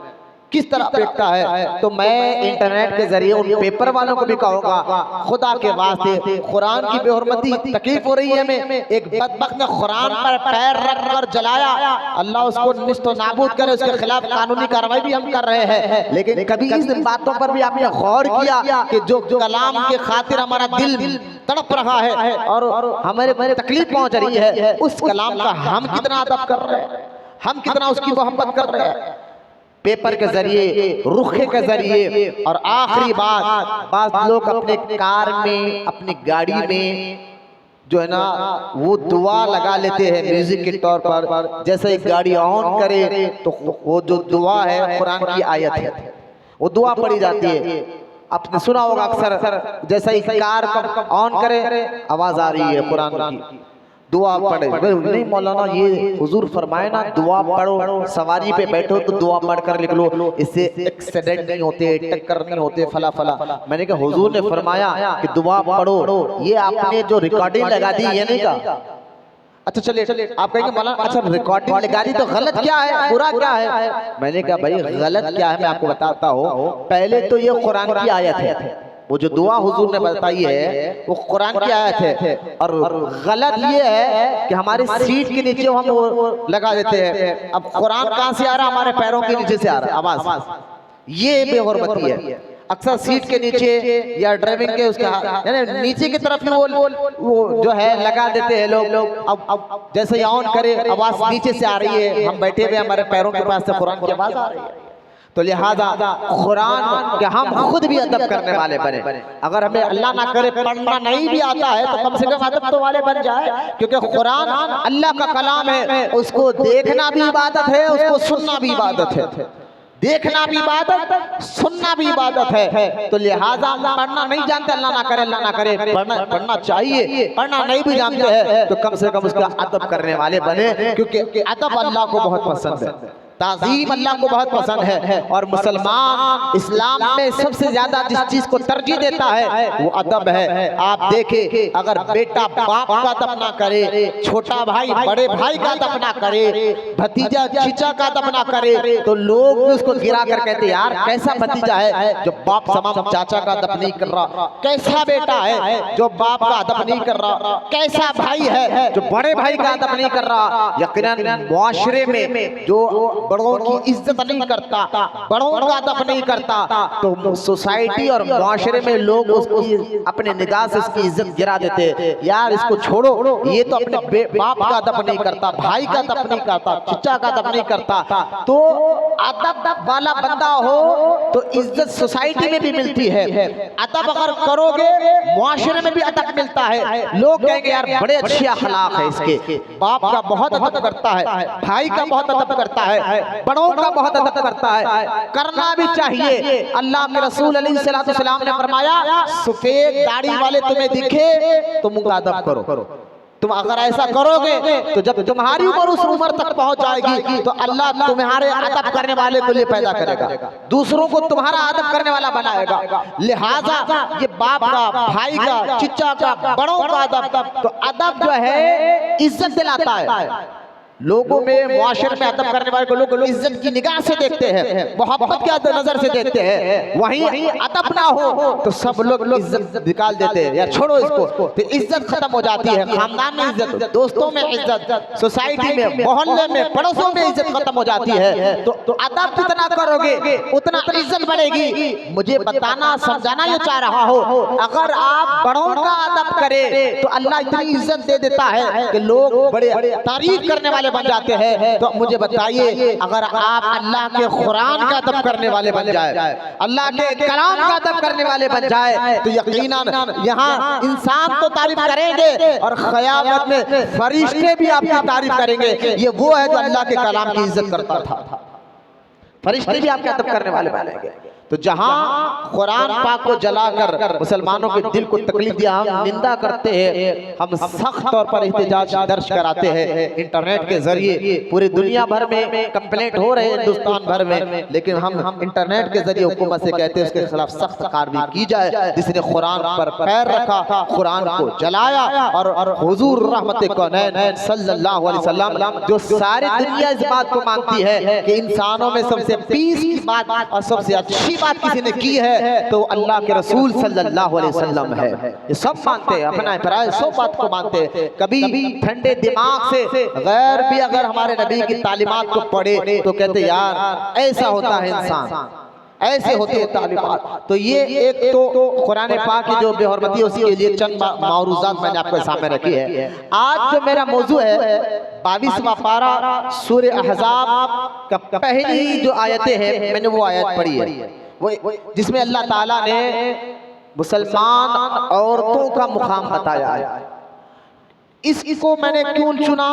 किस तरह फेंकता है। तो मैं इंटरनेट के जरिए उन पेपर वालों को भी कहूँगा, खुदा के वास्ते कुरान की बेहुरमती तकलीफ हो रही है हमें। एक बदबख्त ने कुरान पर पैर रख कर जलाया, अल्लाह उसको निस्तो नाबूद करे, उसके खिलाफ कानूनी कार्रवाई भी हम कर रहे हैं। लेकिन कभी इस बातों पर भी आपने गौर किया कि जो कलाम के खातिर हमारा दिल तड़प रहा है और हमारे तकलीफ पहुंच रही है, उस कलाम का हम कितना अदब कर रहे हैं, हम कितना उसकी मोहब्बत कर रहे हैं। पेपर के जरिए, रुखे के जरिए। और आखिरी बात लोग अपने कार में, अपनी गाड़ी में जो है ना वो दुआ लगा लेते हैं म्यूजिक के तौर पर। जैसे एक गाड़ी ऑन करे तो वो जो दुआ है कुरान की आयत है, वो दुआ पढ़ी जाती है। आपने सुना होगा अक्सर, जैसे ही कार को ऑन करे आवाज आ रही है कुरान की, दुआ पढ़े। नहीं मौलाना, ये हुजूर फरमाए ना दुआ पढ़ो, सवारी पे बैठो तो दुआ पढ़ कर निकलो, इससे एक्सीडेंट नहीं होते, टक्कर नहीं होते, फला फला। मैंने कहा हुजूर ने फरमाया कि दुआ पढ़ो, ये आपने जो रिकॉर्डिंग लगा दी ये नहीं कहा। अच्छा चलिए, आप कहेंगे मौलाना अच्छा रिकॉर्डिंग लगा दी तो गलत क्या है, बुरा क्या है? मैंने कहा भाई गलत क्या है मैं आपको बताता हूँ। पहले तो ये कुरान की आयत है, वो जो दुआ हुजूर ने बताई है वो कुरान की आयत है। और गलत ये है कि हमारी सीट के नीचे हम वो लगा देते हैं। अब कुरान कहाँ से आ रहा है? हमारे पैरों के नीचे से आ रहा है आवाज। ये बेहुरमती है। अक्सर सीट के नीचे या ड्राइविंग के उसके नीचे की तरफ वो जो है लगा देते हैं लोग। अब जैसे ही ऑन करे आवाज नीचे से आ रही है, हम बैठे हुए हमारे पैरों के पास से कुरान की आवाज आ रही है। तो लिहाजा कुरान के हम खुद भी अदब करने वाले बने। अगर हमें अल्लाह ना करे पढ़ना नहीं भी आता है तो कम से कम अदब तो वाले बन जाए, क्योंकि कुरान अल्लाह का कलाम है। उसको देखना भी इबादत है, उसको सुनना भी इबादत है। देखना भी इबादत, सुनना भी इबादत है। तो लिहाजा पढ़ना नहीं जानते, अल्लाह ना करे पढ़ना चाहिए। पढ़ना नहीं भी जानते हैं तो कम से कम उसका अदब करने वाले बने, क्योंकि अदब अल्लाह को बहुत पसंद है, ताज़ीम अल्लाह को बहुत पसंद है। और मुसलमान इस्लाम में सबसे ज्यादा जिस चीज को तरजीह देता है वो अदब है। आप देखें, अगर बेटा बाप का अदब ना करे, छोटा भाई बड़े भाई का अदब ना करे, भतीजा चीचा का अदब ना करे, तो लोग उसको गिरा कर कहते यार कैसा भतीजा है जो बाप समान चाचा का अदब नहीं कर रहा, कैसा बेटा है जो बाप का अदब नहीं कर रहा, कैसा भाई है जो बड़े भाई का अदब नहीं कर रहा। यकीनन मुआशरे में जो बड़ों की इज्जत नहीं करता, बड़ों का अदब नहीं करता, तो सोसाइटी और मुआशरे में लोग उसकी अपने निगाह से उसकी इज्जत गिरा देते। यार इसको छोड़ो, ये तो अपने बाप का अदब नहीं करता, भाई का अदब नहीं करता, चचा का अदब नहीं करता। तो अदब वाला बंदा हो तो इज्जत सोसाइटी में भी मिलती है। अदब अगर करोगे मुआशरे में भी अदब मिलता है। लोग कहेंगे यार बड़े अच्छे अखलाक है इसके, बाप का बहुत अदब करता है, भाई का बहुत अदब करता है, बड़ों का बहुत अदब करता है। करना भी चाहिए। अल्लाह के रसूल अलैहिस्सलाम ने फरमाया सफेद दाढ़ी वाले तुम्हें दिखे तुम उनका अदब करो। तुम अगर ऐसा करोगे तो जब तुम्हारी उम्र उस उम्र तक पहुंच जाएगी तो अल्लाह तुम्हारे अदब करने वाले को लिए पैदा करेगा, दूसरों को तुम्हारा अदब करने वाला बनाएगा। लिहाजा ये बाप का, भाई का, चिच्चा का, बड़ों का अदब, तो अदब जो है इज्जत दिलाता है। लोगों में मुआशरे में अदब करने वाले को लोग इज्जत की निगाह से देखते हैं, मोहब्बत की नजर से देखते हैं। वहीं अदब ना हो तो सब लोग इज्जत निकाल देते हैं, यार छोड़ो इसको, तो इज्जत खत्म हो जाती है। खानदान में इज्जत, दोस्तों में इज्जत, सोसाइटी में, मोहल्ले में, पड़ोसों में इज्जत खत्म हो जाती है। तो अदब जितना करोगे उतना इज्जत बढ़ेगी। मुझे बताना समझाना ये चाह रहा हो, अगर आप बड़ों का अदब करें तो अल्लाह इतनी इज्जत दे देता है कि लोग बड़े तारीफ करने वाले बन जाते हैं। तो मुझे बताइए, अगर आप अल्लाह के कुरान का अदब करने वाले बन जाए, अल्लाह के कलाम का अदब करने वाले बन जाए, तो यकीनन यहाँ इंसान तो तारीफ करेंगे और क़यामत में फरिश्ते भी आपकी तारीफ करेंगे। ये वो है जो अल्लाह के कलाम की इज्जत करता था, फरिश्ते भी आपके अदब करने वाले बनेंगे। तो जहां कुरान पाक को जलाकर मुसलमानों के दिल को तकलीफ दिया, हम निंदा करते हैं, हम सख्त तौर पर एहतजाज दर्ज कराते हैं। इंटरनेट के जरिए पूरी दुनिया भर में कंप्लेंट हो रहे हैं, हिंदुस्तान भर में, लेकिन हम इंटरनेट के जरिए हुकूमत से कहते हैं उसके खिलाफ सख्त कार्रवाई की जाए। जिसने कुरान पर पैर रखा, कुरान को जलाया, और हुजूर रहमत कौनैन सल्लल्लाहु अलैहि वसल्लम जो सारी दुनिया इस बात को मानती है कि इंसानों में सबसे पीस की बात और सबसे अच्छी बात किसी ने की है तो अल्लाह के रसूल सल्लल्लाहु अलैहि वसल्लम है। ये सब मानते हैं, अपना प्राय सब बात को मानते हैं। कभी ठंडे दिमाग से गैर भी अगर हमारे नबी की तालीमात को पढ़े तो कहते यार ऐसा होता है इंसान, ऐसे होते हैं तालीमात। तो ये एक तो कुरान पाक की जो बेहरमती है उसके लिए चंद मारूजात मैंने आपके सामने रखी है। आज जो मेरा मौजू है 22वां पारा सूरह अहज़ाब का पहली जो आयतें हैं, मैंने वो आयत पढ़ी है वो जिसमें अल्लाह ताला ने मुसलमान औरतों का मुकाम बताया है। इसको मैंने क्यों चुना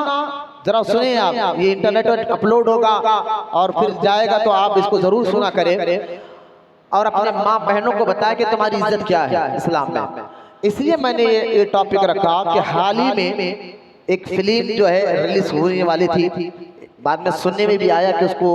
जरा सुने आप। ये इंटरनेट पर अपलोड होगा और फिर जाएगा तो आप इसको जरूर सुना करें और अपने माँ बहनों को बताएं कि तुम्हारी इज्जत क्या है इस्लाम में। इसलिए मैंने ये टॉपिक रखा कि हाल ही में एक फिल्म जो है रिलीज होने वाली थी, बाद में सुनने में भी आया कि उसको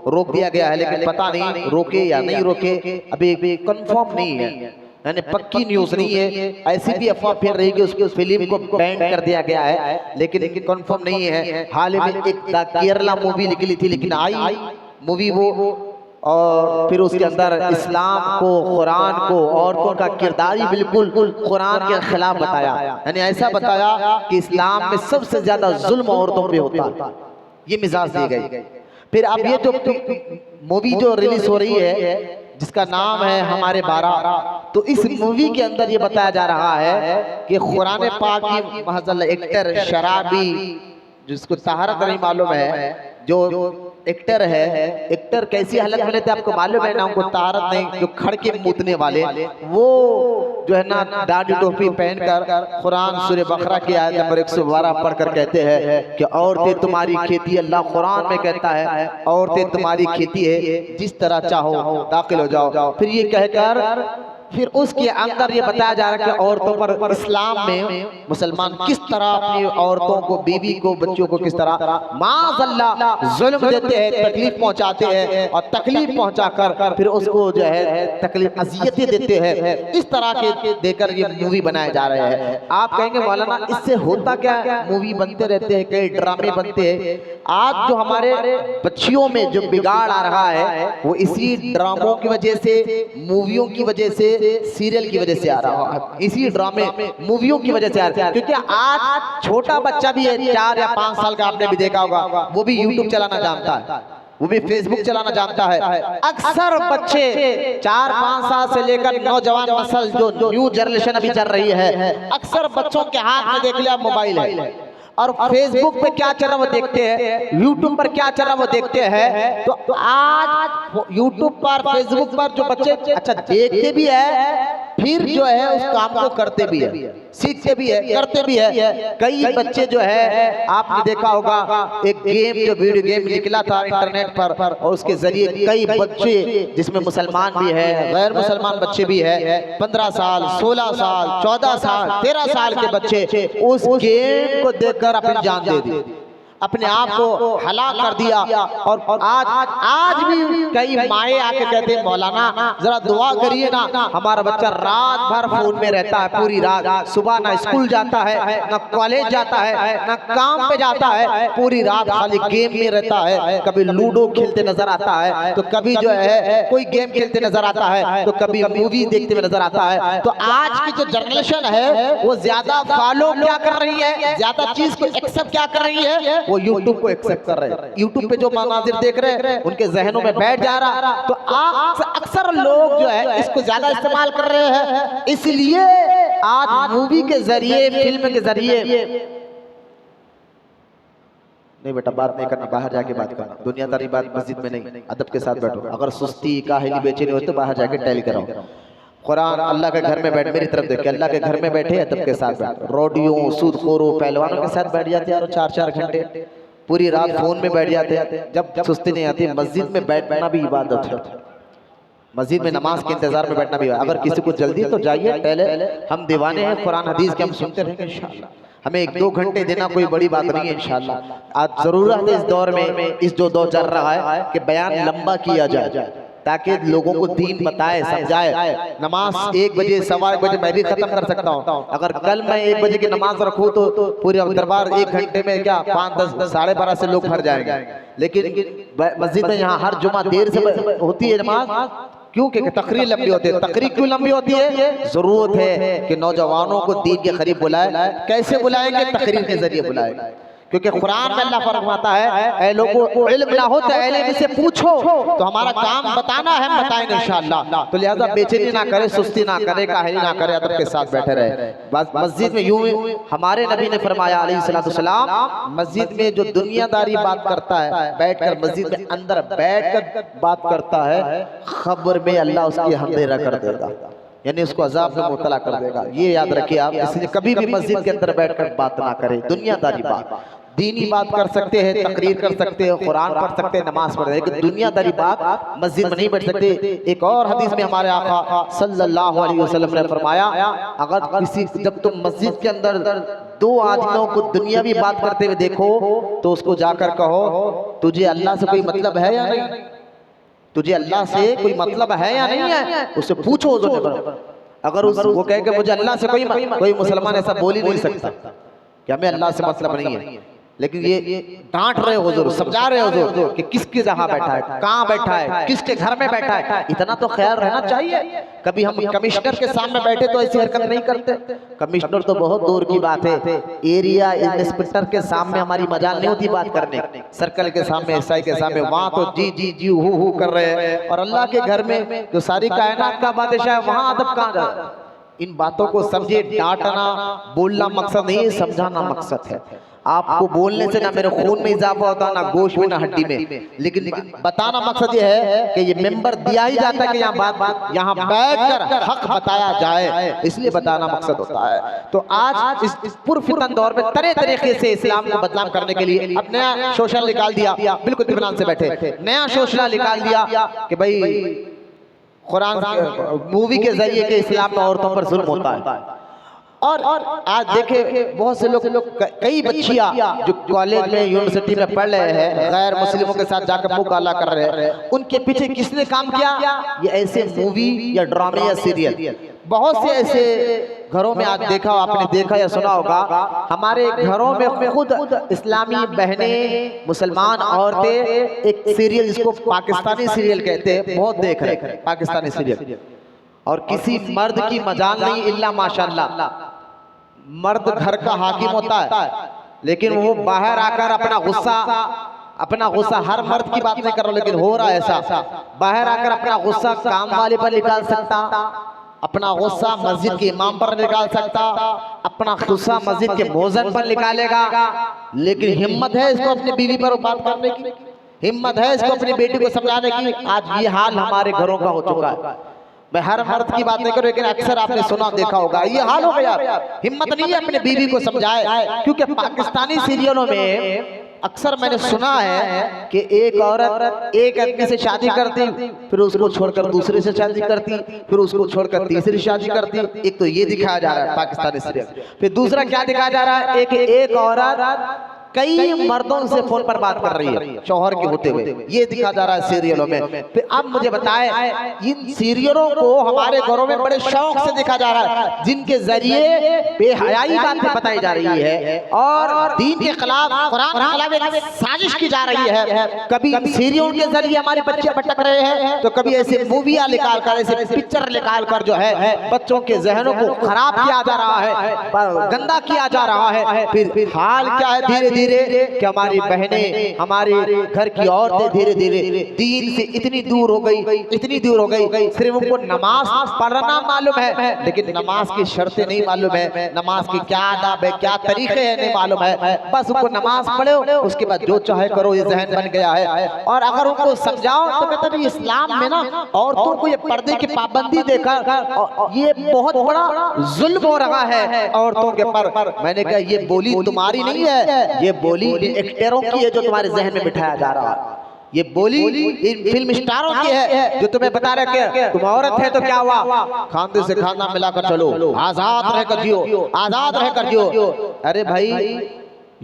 रोक दिया गया है, लेकिन पता नहीं रोके या नहीं रोके, अभी कंफर्म नहीं है, यानी पक्की न्यूज नहीं है। ऐसी भी अफवाह फैल रही कि उसकी उस फिल्म को बैन कर दिया गया है, लेकिन कंफर्म नहीं है। हाल ही में एक द केरला मूवी निकली थी, लेकिन आई मूवी वो, और फिर उसके अंदर इस्लाम को, कुरान को, औरतों का किरदार ही बिल्कुल कुरान के खिलाफ बताया, यानी ऐसा बताया कि इस्लाम में सबसे ज्यादा जुल्म औरतों पे होता है, ये मिजाज दी गई। फिर अब ये जो मूवी जो रिलीज हो रही है जिसका नाम है हमारे 12, तो इस मूवी के अंदर ये बताया जा रहा है कि कुरान पाक की महज़ल्ला एक्टर शराबी, जिसको तहारत नहीं मालूम है, जो एक्टर है, एक्टर कैसी हालत में थे आपको मालूम है ना, उनको तहारत नहीं, जो खड़ के मूतने वाले, वो जो है ना दाढ़ी टोपी पहनकर कुरान सूरह बकरा की आयत नंबर 112 पढ़कर कहते हैं कि औरतें तुम्हारी खेती, अल्लाह कुरान में कहता है औरतें तुम्हारी खेती है, जिस तरह चाहो दाखिल हो जाओ। फिर ये कहकर फिर उसके अंदर ये बताया जा रहा है कि औरतों पर इस्लाम में मुसलमान किस तरह अपनी औरतों को, बीवी को, बच्चों को किस तरह माज़अल्लाह जुल्म देते हैं, तकलीफ पहुंचाते हैं, और तकलीफ पहुंचाकर फिर उसको जो है तकलीफ अजियतें देते हैं। इस तरह के देकर ये मूवी बनाए जा रहे हैं। आप कहेंगे मौलाना इससे होता क्या? मूवी बनते रहते हैं, कई ड्रामे बनते हैं। आज जो हमारे बच्चियों में जो बिगाड़ आ रहा है वो इसी ड्रामों की वजह से, मूवियों की वजह से, सीरियल की वजह से आ रहा है, इसी ड्रामे मूवियों की वजह से आ रहा है। क्योंकि आज छोटा बच्चा भी है, 4 या 5 साल का, आपने भी देखा होगा, वो भी यूट्यूब चलाना जानता है, वो भी फेसबुक चलाना जानता है। अक्सर बच्चे 4-5 साल से लेकर नौजवान नस्ल जो न्यू जनरेशन अभी चल रही है, अक्सर बच्चों के हाथ में देख लिया मोबाइल है, और फेसबुक पे क्या चल रहा वो देखते हैं, यूट्यूब पर क्या चल रहा वो देखते हैं। तो आज यूट्यूब पर, फेसबुक पर जो बच्चे अच्छा देखते भी है, फिर जो है उस काम को करते भी है, सीखते भी है, करते भी है। कई बच्चे जो है आपने देखा होगा, एक गेम जो वीडियो गेम निकला था इंटरनेट पर, और उसके जरिए कई बच्चे, जिसमें मुसलमान भी है, गैर मुसलमान बच्चे भी है, 15 साल, 16 साल, 14 साल, 13 साल के बच्चे उस गेम को देखकर अपनी जान दे दी, अपने आप को हलाक कर दिया। और आज भी कई माए आके कहते हैं मौलाना जरा दुआ करिए ना, हमारा बच्चा रात भर फोन में रहता है, पूरी रात, सुबह ना स्कूल जाता है, ना कॉलेज जाता है, ना काम पे जाता है, पूरी रात खाली गेम में रहता है। कभी लूडो खेलते नजर आता है, तो कभी जो है कोई गेम खेलते नजर आता है, तो कभी मूवी देखते हुए नजर आता है। तो आज की जो जनरेशन है वो ज्यादा फॉलो क्या कर रही है, ज्यादा चीज को एक्सेप्ट क्या कर रही है, वो यूट्यूब को एक्सेप्ट कर रहे हैं। यूट्यूब पे जो मनाजिर देख रहे हैं उनके जहनों में बैठ जा रहा। तो अक्सर लोग जो है इसको ज्यादा इस्तेमाल कर रहे हैं, इसलिए आज मूवी के जरिए, फिल्म के जरिए, नहीं बेटा बात नहीं करना, बाहर जाके बात करना, दुनियादारी बात मस्जिद में नहीं, अदब के साथ बैठो। अगर सुस्ती काहिली बेचैनी हो तो बाहर जाके टहल कराओ। कुरान अल्लाह के घर में बैठ, मेरी तरफ देख के अल्लाह के घर में बैठे अदब के साथ बैठ। रोडियों, सूदखोरों, पहलवानों के साथ बैठ जाते हैं और 4-4 घंटे पूरी रात फोन में बैठ जाते हैं। जब सुस्ती नहीं आती, मस्जिद में बैठना भी इबादत है, मस्जिद में नमाज के इंतजार में बैठना भी है। अगर किसी को जल्दी है तो जाइए, पहले हम दीवाने हैं कुरान हदीस के, हम सुनते रहेंगे इंशाअल्लाह। हमें 1-2 घंटे देना कोई बड़ी बात नहीं है इंशाअल्लाह। आज जरूरत है इस दौर में, इस जो दौर चल रहा है कि बयान लंबा किया जाए ताकि लोगों को दीन बताए, समझाए। नमाज 1 बजे, 1:15 बजे मैं भी खत्म कर सकता हूँ। अगर कल मैं 1 बजे की नमाज रखूँ तो पूरे दरबार 1 घंटे में क्या 5, 10, 12:30 से लोग भर जाएंगे। लेकिन मस्जिद में यहाँ हर जुमा देर से होती है नमाज, क्यों? कि तकरीर लंबी होती है। तकरीर क्यों लंबी होती है? जरूरत है कि नौजवानों को दीन के करीब बुलाए। कैसे बुलाएंगे? तकरीर के जरिए बुलाएंगे। क्योंकि कुरान में अल्लाह फरमाता है, ऐ लोगों को इल्म ना हो तो इल्म से पूछो। तो हमारा काम बताना है, हम बताएंगे इंशाअल्लाह। तो लिहाजा बेचैनी ना करे, सुस्ती ना करे, काहली ना करे, अदब के साथ बैठे रहे। बस मस्जिद में यूं हमारे नबी ने फरमाया अलैहिस्सलाम, मस्जिद में जो दुनियादारी बात करता है, बैठकर मस्जिद में अंदर बैठकर बात करता है, खबर में अल्लाह उसकी अंधेरा कर देगा, यानी उसको अजाब में मुब्तला कर देगा। ये याद रखिए आप। इसलिए कभी भी मस्जिद के अंदर बैठकर बात ना करें। दुनियादारी बात, दीनी बात कर सकते हैं, तकरीर कर सकते हैं, कुरान पढ़ सकते हैं, नमाज पढ़ सकते हैं, लेकिन दुनियादारी बात मस्जिद में नहीं बैठ सकते। एक और हदीस में हमारे आका सल्लल्लाहु अलैहि वसल्लम ने फरमाया, अगर किसी जब तुम मस्जिद के अंदर 2 आदमियों को दुनियावी बात करते हुए देखो तो उसको जाकर कहो, तुझे अल्लाह से कोई मतलब है या नहीं? तुझे अल्लाह से कोई मतलब है या नहीं है? उससे पूछो। अगर वो कहे कि मुझे अल्लाह से कोई मुसलमान ऐसा बोल ही नहीं सकता कि हमें अल्लाह से मतलब नहीं है, लेकिन ये डांट रहे हो हुजूर, समझा रहे हो हुजूर कि किसके जहाँ बैठा है, कहाँ बैठा है, किसके घर में बैठा है, इतना तो ख्याल रहना चाहिए। कभी हम कमिश्नर के सामने बैठे तो ऐसी हरकत नहीं करते। कमिश्नर तो बहुत दूर की बात है, एरिया इंस्पेक्टर के सामने हमारी मजाल नहीं होती बात करने, सर्कल के सामने, एसआई के सामने, वहाँ तो जी जी जी हु कर रहे हैं। और अल्लाह के घर में जो सारी कायनात का बादशाह है, वहाँ अदब कहाँ जाता? इन बातों को समझे। डांटना बोलना मकसद नहीं है, समझाना मकसद है। आपको बोलने से ना मेरे खून में इजाफा होता, ना गोश्त में, ना हड्डी में, लेकिन बताना मकसद ये है कि ये मेंबर दिया ही जाता है कि यहाँ बैठकर हक बताया जाए, इसलिए बताना मकसद होता है। तो आज इस पुरफितन दौर में तरह तरीके से इस्लाम को बदनाम करने के लिए अब नया शोषण निकाल दिया, बिल्कुल इत्मीनान से बैठे, नया शोषण निकाल दिया कि भाई कुरान मूवी के जरिए के इस्लाम में औरतों पर जुल्म होता है। और आज देखे बहुत से लोग, कई बच्चियां जो कॉलेज में, यूनिवर्सिटी में पढ़ रहे हैं, गैर मुस्लिमों के साथ जाकर मुंह काला कर रहे हैं, उनके पीछे किसने काम किया? ये ऐसे मूवी या ड्रामे या सीरियल। बहुत से ऐसे घरों में आज देखा, आपने देखा या सुना होगा, हमारे घरों में खुद इस्लामी बहनें, मुसलमान औरतें एक सीरियल जिसको पाकिस्तानी सीरियल कहते हैं, बहुत देख रहे हैं पाकिस्तानी सीरियल। और किसी मर्द की मजाल नहीं, इल्ला माशाअल्लाह। मर्द घर का हाकिम होता है, लेकिन वो बाहर आकर अपना गुस्सा, हर मर्द की बात नहीं कर रहा, लेकिन हो रहा है ऐसा, बाहर आकर अपना गुस्सा काम वाले पर निकाल सकता, अपना गुस्सा मस्जिद के इमाम पर निकाल सकता, अपना गुस्सा मस्जिद के मौज़िन पर निकालेगा, लेकिन हिम्मत है इसको अपनी बीवी पर बात करने की, हिम्मत है इसको अपनी बेटी को समझाने की। आज ये हाल हमारे घरों का हो चुका है। मैं हर मर्द की बात नहीं करूं, लेकिन अक्सर आपने सुना देखा होगा, ये हाल हो गया। हिम्मत नहीं है अपने बीवी को समझाए, क्योंकि पाकिस्तानी सीरियलों में अक्सर मैंने सुना है कि एक औरत एक आदमी से शादी करती, फिर उसको छोड़कर दूसरे से शादी करती, फिर उसको छोड़कर तीसरी शादी करती। एक तो ये दिखाया जा रहा है पाकिस्तानी सीरियल। फिर दूसरा क्या दिखाया जा रहा है, एक औरत कई मर्दों से फोन पर बात कर रही है शौहर के होते हुए, ये दिखा जा रहा है सीरियलों में। फिर अब मुझे बताएं, इन सीरियलों को हमारे घरों में बड़े शौक से देखा जा रहा है, जिनके जरिए बेहयाई बातें बताई जा रही है और दीन के खिलाफ, कुरान के खिलाफ एक साजिश की जा रही है। कभी सीरियलों के जरिए हमारे बच्चे भटक रहे हैं, तो कभी ऐसे मूवियां निकाल कर, ऐसे पिक्चर निकाल कर जो है बच्चों के जहनों को खराब किया जा रहा है, गंदा किया जा रहा है। फिर हाल क्या है, धीरे धीरे कि हमारी बहनें, हमारे घर की औरतें धीरे धीरे दीन से इतनी दूर हो गई, सिर्फ उनको नमाज पढ़ना मालूम है, लेकिन नमाज की शर्तें नहीं मालूम है, नमाज की क्या आदाब है, क्या तरीके हैं नहीं मालूम है। बस उनको नमाज पढ़ो, उसके बाद जो चाहे करो, ये जहन बन गया है। और अगर उनको समझाओ तो कहते हैं इस्लाम में ना औरतों को ये पर्दे की पाबंदी देकर ये बहुत बड़ा जुल्म हो रहा है औरतों के पर। मैंने कहा ये बोली तुम्हारी नहीं है, ये बोली एक्टरों की है जो तुम्हारे जहन में बिठाया जा रहा है। ये बोली इन फिल्म स्टारों की है जो तुम्हें बता रहे कि तुम औरत है तो क्या हुआ, खाने से खाना मिलाकर चलो, आजाद रहकर जियो, आजाद रहकर जियो। अरे भाई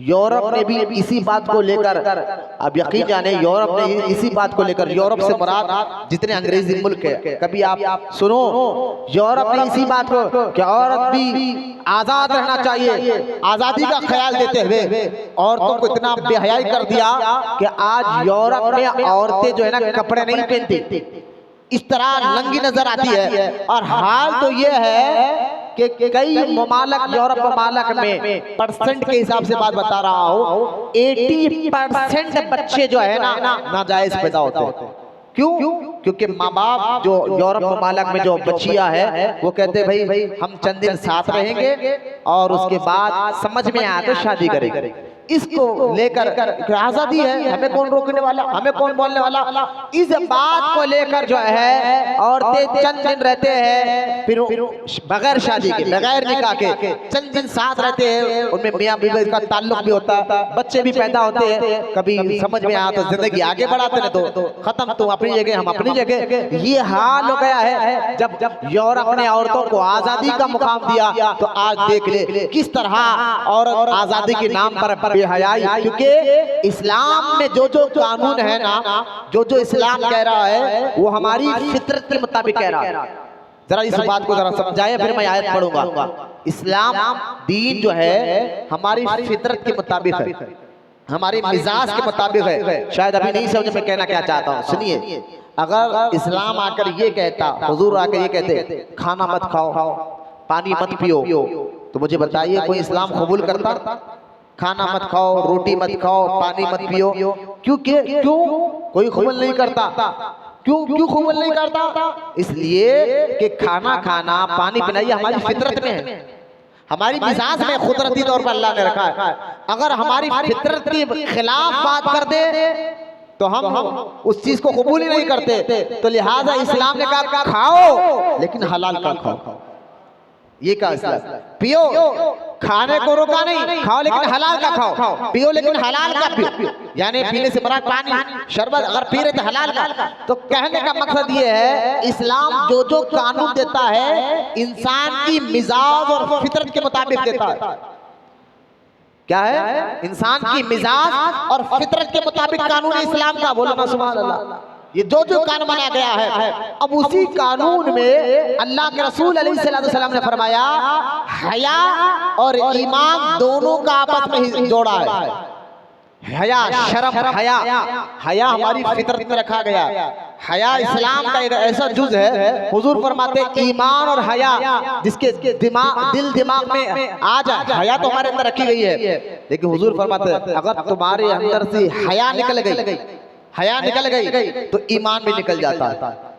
यूरोप ने भी इसी बात को लेकर, अब यकीन जाने यूरोप ने इसी बात को लेकर, यूरोप से मुराद जितने अंग्रेजी मुल्क है, कभी आप सुनो यूरोप ने इसी बात को कि औरत भी आजाद रहना चाहिए, आजादी का ख्याल देते हुए औरतों को इतना बेहयाई कर दिया कि आज यूरोप में औरतें जो है ना कपड़े नहीं पहनती, इस तरह नंगी नजर आती है। और हाल तो ये है कि कई ममालक, यूरोप ममालक में परसेंट के हिसाब से बात बता रहा हूँ, 80% बच्चे जो है ना नाजायज पैदा होते हैं। क्यों? क्योंकि माँ बाप जो यूरोप ममालक में जो बच्चियां है वो कहते भाई हम चंद दिन साथ रहेंगे और उसके बाद समझ में आया तो शादी करेंगे। इसको लेकर आजादी है, हमें कौन रोकने वाला, हमें कौन बोलने वाला, इस बात को लेकर जो है औरतें चंद दिन रहते हैं, फिर बगैर शादी के, बगैर निकाह के चंद दिन साथ रहते हैं, उनमें मियां बीवी का ताल्लुक भी होता है, बच्चे भी पैदा होते हैं, कभी समझ में आया तो जिंदगी आगे बढ़ाते हैं, तो खत्म, तुम अपनी जगह हम अपनी जगह। ये हाल हो गया है। जब यूरोप ने औरतों को आजादी का मुकाम दिया तो आज देख ले किस तरह औरत आजादी के नाम पर बेहयाई, क्योंकि इस्लाम में जो जो कानून है ना, जो जो इस्लाम कह रहा है वो हमारी फितरत के मुताबिक कह रहा है। जरा इस बात को जरा समझाए, फिर मैं आयत पढ़ूंगा। इस्लाम दीन जो है हमारी फितरत के मुताबिक है, हमारे मिजाज के मुताबिक है। शायद अभी नहीं समझ में कहना क्या चाहता हूँ, सुनिए। अगर इस्लाम आकर ये कहता, हुजूर आकर ये कहते खाना मत खाओ, पानी मत पियो, तो मुझे बताइए कोई इस्लाम कबूल करता? खाना मत खाओ, रोटी मत खाओ, पानी मत पियो, क्यों कोई कबूल नहीं करता? क्यों कबूल नहीं करता? इसलिए कि खाना खाना, पानी पीना ये हमारी फितरत में है, हमारी मिजाज में कुदरती तौर पर अल्लाह ने रखा है। अगर हमारी फितरत के खिलाफ बात कर दे तो हम उस चीज को कबूल ही नहीं करते। तो लिहाजा इस्लाम ने कहा खाओ लेकिन हलाल का खाओ। ये कहा इस्लाम, पियो, खाने को रोका नहीं, खाओ लेकिन हलाल का खाओ, पियो लेकिन हलाल का पियो, यानी पीने से बड़ा पानी, शरबत अगर पी रहे तो हलाल का। तो कहने का मकसद ये है इस्लाम जो जो कानून देता है इंसान की मिजाज और फितरत के मुताबिक देता है। क्या है? इंसान की मिजाज और फितरत के मुताबिक कानून इस्लाम का। बोलो ना सुभान अल्लाह। ये जो जो कानून बना गया है, अब उसी कानून में अल्लाह के रसूल अलैहिस्सलाम ने फरमाया हया और ईमान दोनों का आपस में ही जोड़ा है। हया, शर्म, हया हमारी फितरत में रखा गया। हया इस्लाम का एक ऐसा जुज है, हुजूर फरमाते ईमान और हया जिसके दिल दिमाग में आ जाए, हया तो हमारे अंदर रखी गई है, लेकिन हुजूर फरमाते अगर तुम्हारे अंदर से हया निकल गई तो ईमान भी निकल जाता है।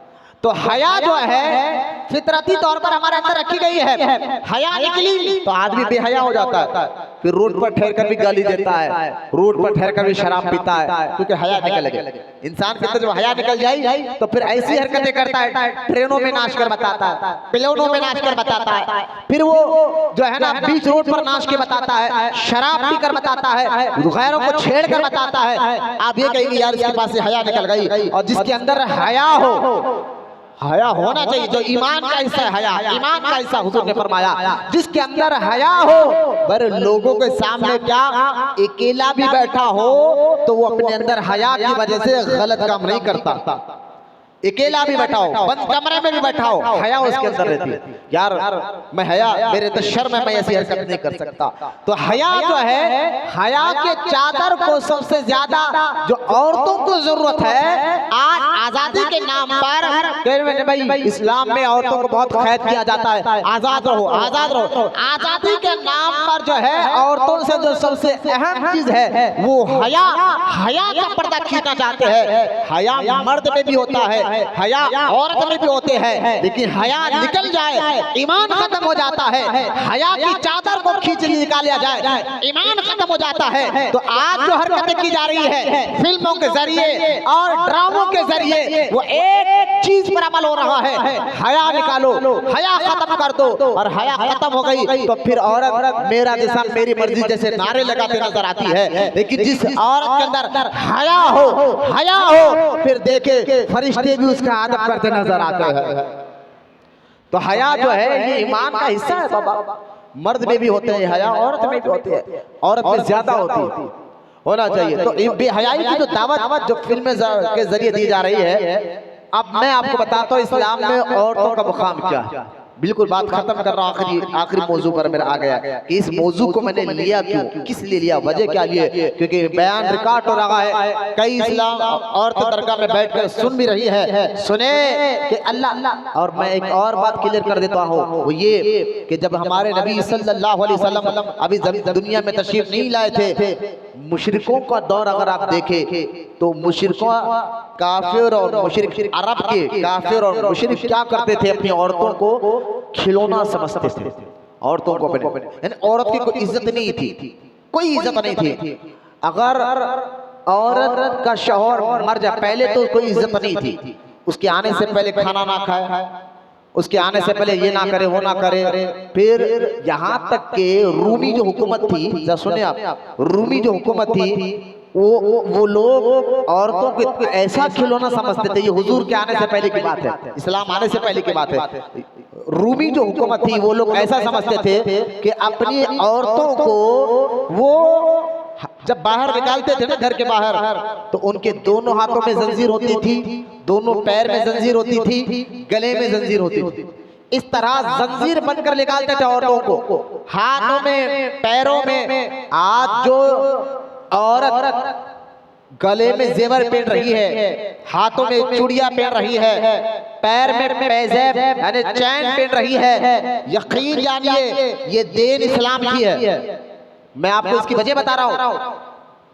तो हया जो है फितरती तौर पर हमारे अंदर रखी गई है। हया निकली तो आदमी बेहया हो जाता है, फिर रोड पर ठहर कर भी गाली देता है, रोड पर ठहर कर भी शराब पीता है, क्योंकि हया निकल गई। इंसान के अंदर जब हया निकल जाए तो फिर ऐसी हरकतें करता है, ट्रेनों में नाच कर बताता है, प्लेनों में नाच कर बताता है, फिर वो जो है ना बीच रोड पर नाच के बताता है, शराब पी कर बताता है, गैरों को छेड़ कर बताता है। आप ये कहेंगे यार इसके पास से हया निकल गई। और जिसके अंदर हया हो, हया होना चाहिए, जो ईमान का हिस्सा है, हया ईमान का हिस्सा, हुजूर ने फरमाया जिसके अंदर हया हो पर लोगों के सामने क्या अकेला भी बैठा हो तो वो अपने अंदर हया की वजह से गलत काम नहीं करता। अकेला भी बैठाओ, बंद कमरे में भी बैठाओ, हया उसके अंदर रहती है। यार मैं हया, मेरे तो शर्म है, मैं ऐसी हरकत नहीं कर सकता। तो हया जो है, हया के चादर को सबसे ज्यादा जो औरतों को जरूरत है आज आजादी के नाम पर, भाई इस्लाम में औरतों को बहुत कैद किया जाता है, आजाद रहो आजाद रहो। आजादी के नाम पर जो है औरतों से जो सबसे अहम चीज है वो हया, हया का पर्दा खींचना चाहते हैं। हया मर्द में भी होता है, हया औरत में भी होते हैं, लेकिन हया निकल जाए ईमान खत्म हो जाता है। हया की चादर को खींच निकाला जाए ईमान खत्म हो जाता है। तो आज जो हरकतें की जा रही है फिल्मों के जरिए और ड्रामों के जरिए, वो एक चीज पर अमल हो रहा है, हया निकालो, हया खत्म कर दो। और हया खत्म हो गई तो फिर औरत मेरा मेरा जैसा मेरी मर्जी जैसे नारे लगाते नजर आती है, लेकिन जिस औरत के अंदर हया हो फिर देखे फरिश्ते भी उसका अदब करते नजर आते हैं। तो हया जो है ये ईमान का हिस्सा है बाबा। मर्द में भी होते हैं हया, औरत में भी होते हैं, औरत में ज्यादा होती है, होना चाहिए। तो बेहयाई की जो दावत जो फिल्म के जरिए दी जा रही है, अब मैं आपको बताता हूँ इस्लाम में औरतों का मुकाम क्या है। बिल्कुल बात खत्म कर रहा हूँ, आखिरी मौजू पर मेरा आ गया कि इस मौजू को मैंने लिया क्यों, किस लिए लिया, वजह क्या लिए, क्योंकि बयान रिकॉर्ड हो रहा है, कई इस्लाम औरतें दरगाह में बैठकर सुन भी रही है। सुने कि अल्लाह, और मैं एक और बात क्लियर कर देता हूँ, वो ये कि जब हमारे नबी सल्लल्लाहु अलैहि वसल्लम अभी दुनिया में तशरीफ नहीं लाए थे, मुशरिकों का दौर अगर आप देखें तो मुशरिकों, काफिर और मुशरिक, अरब के काफिर और मुशरिक क्या करते थे, अपनी औरतों को खिलौना समझते थे। औरतों को अपने औरत की कोई इज्जत नहीं थी, कोई इज्जत नहीं थी। अगर औरत का शौहर मर जाए, पहले तो कोई इज्जत नहीं थी, उसके आने से पहले खाना ना खाए, उसके आने से पहले ये ना करे वो ना करे। फिर यहाँ तक के रूमी जो हुकूमत थी, जरा सुने आप, रूमी जो हुकूमत थी वो लोग औरतों को ऐसा खिलौना समझते थे। ये हुजूर के आने से पहले की बात है, इस्लाम आने से पहले की बात है। रूमी जो हुकूमत थी वो लोग ऐसा समझते थे कि अपनी औरतों को वो जब बाहर निकालते थे ना घर के बाहर, तो उनके दोनों हाथों में जंजीर होती थी, दोनों पैर में जंजीर होती थी, गले में जंजीर होती थी। इस तरह जंजीर बनकर निकालते थे औरतों को, हाथों में, पैरों में। आज जो औरत गले में जेवर पहन रही है, हाथों में चूड़ियां पहन रही है, पैर में पैजेब यानी चैन पहन रही है, यकीन जानिए ये दीन इस्लाम की है। मैं आपको इसकी वजह बता रहा हूं।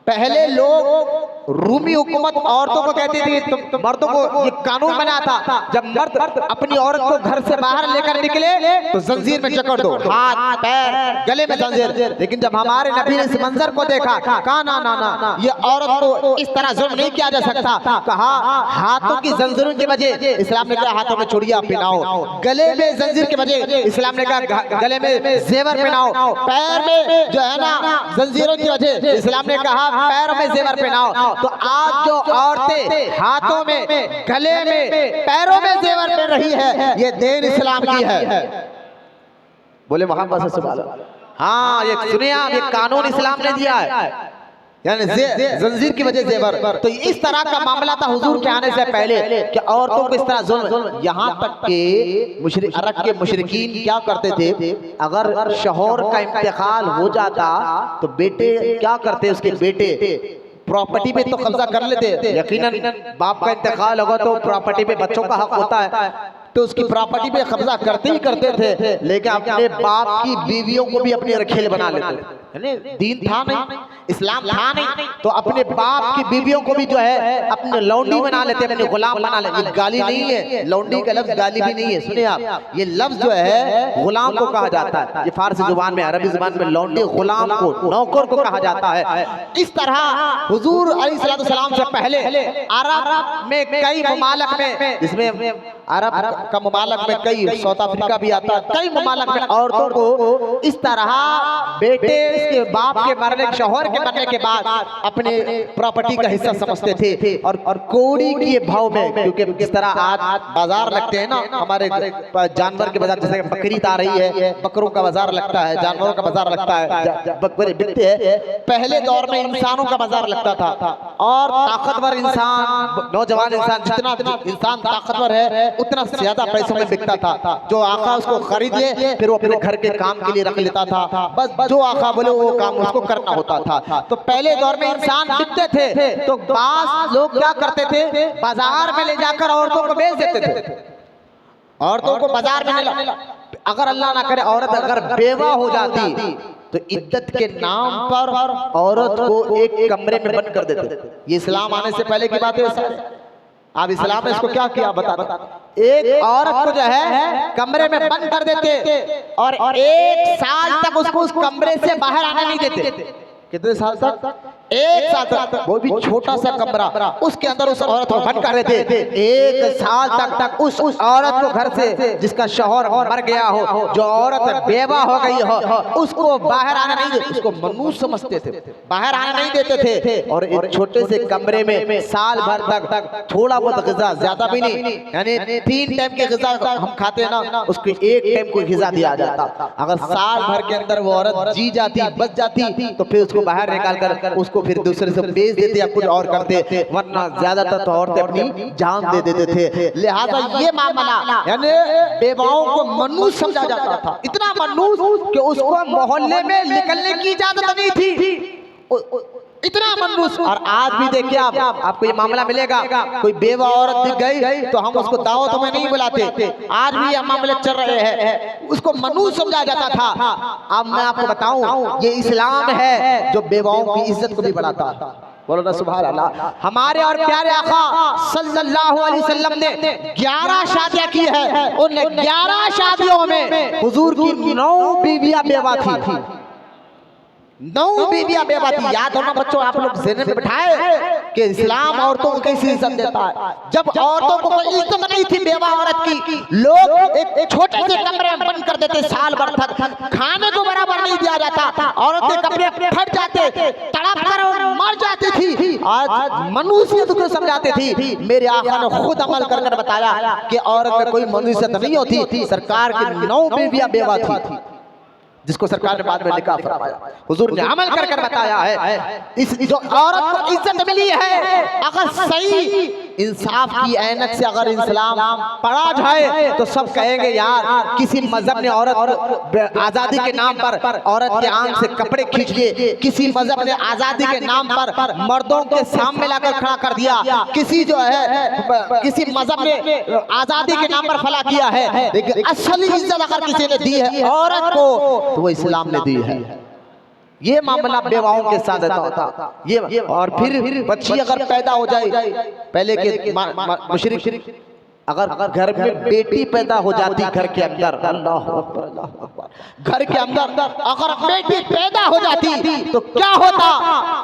पहले लोग रूमी हुकूमत औरतों को कहती थी, तो मर्दों को ये कानून बना था, जब मर्द अपनी औरत को घर से बाहर लेकर निकले तो जंजीर में जकड़ दो, हाथ पैर गले में जंजीर। लेकिन जब हमारे नबी ने इस मंजर को देखा, कहा ना ना ना, ये औरत को इस तरह जुल्म नहीं किया जा सकता। कहा हाथों की जंजीरों की वजह इस्लाम ने कहा हाथों में चूड़ियां पहनाओ, गले में जंजीर की वजह इस्लाम ने कहा गले में जेवर पहनाओ, पैर में जो है ना जंजीरों की वजह इस्लाम ने कहा पैरों में जेवर पहनाओ। तो आज जो औरतें हाथों में, गले में, पैरों में जेवर पहन रही है, ये दीन इस्लाम की है। बोले मोहम्मद सल्लल्लाहु अलैहि वसल्लम। हाँ ये सुनिए आप, ये कानून इस्लाम ने दिया है, यानी जंजीर की वजह जेवर। तो इस तरह का मामला था हुजूर के आने से पहले कि औरतों को इस तरह जुल्म। यहाँ तक के अरब के मुशरिकीन क्या करते थे, अगर शौहर का इंतकाल हो जाता तो बेटे क्या करते, उसके बेटे प्रॉपर्टी पे तो कब्जा कर लेते। यकीनन बाप का इंतकाल होगा तो प्रॉपर्टी पे बच्चों का हक होता है, तो उसकी प्रॉपर्टी पे कब्जा करते ही करते थे, लेकिन अपने बाप की बीवियों को भी अपने रखेल बना लेते थे। दीन था नहीं, इस्लाम था नहीं, तो अपने बाप की बीवियों को भी जो है अपने लौंडी बना लेते, अपने गुलाम बना लेते। ये गाली नहीं है, लौंडी का लफ्ज गाली भी नहीं है। सुनिए आप, ये लफ्ज जो है गुलाम को कहा जाता है। ये फारसी जुबान में, अरबी जुबान में लौंडी गुलाम को, नौकर को कहा जाता है। इस तरह हुजूर अलैहिस्सलाम से पहले अरब में कई ममालिक में, जिसमें अरब का ममालिक में कई, साउथ अफ्रीका भी आता है, कई ममालिक में औरतों को इस तरह बेटे इसके बाप के मरने, शौहर के मरने के बाद अपने प्रॉपर्टी का हिस्सा समझते थे। और कौड़ी के भाव में, क्योंकि जिस तरह आज बाजार लगते हैं ना हमारे जानवर के बाजार, जैसे बकरीद आ रही है, बकरों का बाजार लगता है, जानवरों का बाजार लगता है, बकरे बिकते हैं। पहले दौर में इंसानों का बाजार लगता था, और ताकतवर इंसान, नौजवान इंसान, जितना इंसान ताकतवर है उतना ज्यादा पैसों में बिकता था। जो आका उसको खरीद ले फिर वो अपने घर के काम के लिए रख लेता था, बस जो आका बोले वो काम उसको करना होता था। तो पहले दौर में इंसान बिकते थे, तो बास लोग क्या करते थे, बाजार में ले जाकर औरतों को बेच देते थे। औरतों को बाजार में अगर अल्लाह ना करे औरत अगर बेवा हो जाती तो इद्दत के नाम पर औरत को एक कमरे में बंद कर देते। ये इस्लाम आने से पहले की बात है। अब इस्लाम ने इसको क्या किया बता। एक औरत को जो है कमरे में बंद कर देते और 1 साल तक उसको उस कमरे से बाहर आने नहीं देते। कितने साल तक? एक साथ, वो भी छोटा सा कमरा, उसके अंदर उस औरत को बंद कर रहे थे। एक साल तक उस औरत को घर से, जिसका शौहर मर गया हो, जो औरत बेवा हो गई हो, उसको बाहर आना नहीं देते, उसको मनुष्य समझते थे, बाहर आना नहीं देते थे। और एक छोटे से कमरे में साल भर तक थोड़ा बहुत ग़िज़ा, ज्यादा भी नहीं, यानी 3 टाइम के ग़िज़ा हम खाते हैं ना, उसको 1 टाइम को ग़िज़ा दिया जाता। अगर साल भर के अंदर वो औरत जी जाती, बच जाती, तो फिर उसको बाहर निकाल कर उसको फिर दूसरे से बेच देते या कुछ और करते, वरना ज्यादातर तो औरतें अपनी जान दे देते थे। लिहाजा ये मामला, यानी बेवाओं को मन्नूस समझा जाता था, इतना मन्नूस कि उसको मोहल्ले में निकलने की इजाजत नहीं थी, इतना मन्नूस। और आज भी देखिए आपको ये मामला मिलेगा, कोई बेवा औरत दिख गई तो हम उसको दावत में नहीं बुलाते, आज भी ये मामले चल रहे हैं, उसको मन्नूस समझा जाता था। अब मैं आपको बताऊं, ये इस्लाम है जो बेवाओं की इज्जत को भी बढ़ाता है। बोलो ना सुभान अल्लाह। हमारे और प्यारे आका सल्लल्लाहु अलैहि वसल्लम ने 11 शादियां की है, उन 11 शादियों में हुजूर की 9 बीवियां बेवा थी, 9 बीवियां बेवा थी। याद होना बच्चों, आप लोग ज़हन में बिठाए कि इस्लाम औरतों को कैसी इज्जत देता है। जब औरतों को कोई इज्जत नहीं थी बेवा औरत की, लोग एक छोटे से कमरे में बंद कर देते साल भर तक, खाने को बराबर नहीं दिया जाता, औरत के कपड़े फट जाते, तड़प कर मर जाती थी। आज मनुष्यत को समझाते थी। मेरे आका ने खुद अमल कर बताया कि औरत में कोई मनुष्यत नहीं होती। सरकार की 9 बीवियां बेवा थी, जिसको सरकार ने बाद में निकाह फरमाया। हुजूर ने अमल कर बताया है, इस जो औरत को इज्जत मिली है, अगर सही इंसाफ की ऐनक से अगर इस्लाम पढ़ा जाए तो सब कहेंगे यार किसी मजहब ने औरत आजादी के नाम पर औरत के आंख से कपड़े खींच लिए, किसी मजहब ने आजादी के नाम पर मर्दों के सामने लाकर खड़ा कर दिया, किसी जो है किसी मजहब ने आजादी के नाम पर फला किया है, लेकिन असली इज्जत अगर किसी ने दी है औरत को तो वो इस्लाम ने दी है। ये मामला बेवाओं के साथ होता ये। और फिर बच्ची अगर पैदा हो जाए, पहले के मुशरिक अगर घर में बेटी पैदा हो जाती, घर के अंदर, अल्लाह अकबर अल्लाह अकबर, घर के अंदर अगर बेटी पैदा हो जाती तो क्या होता,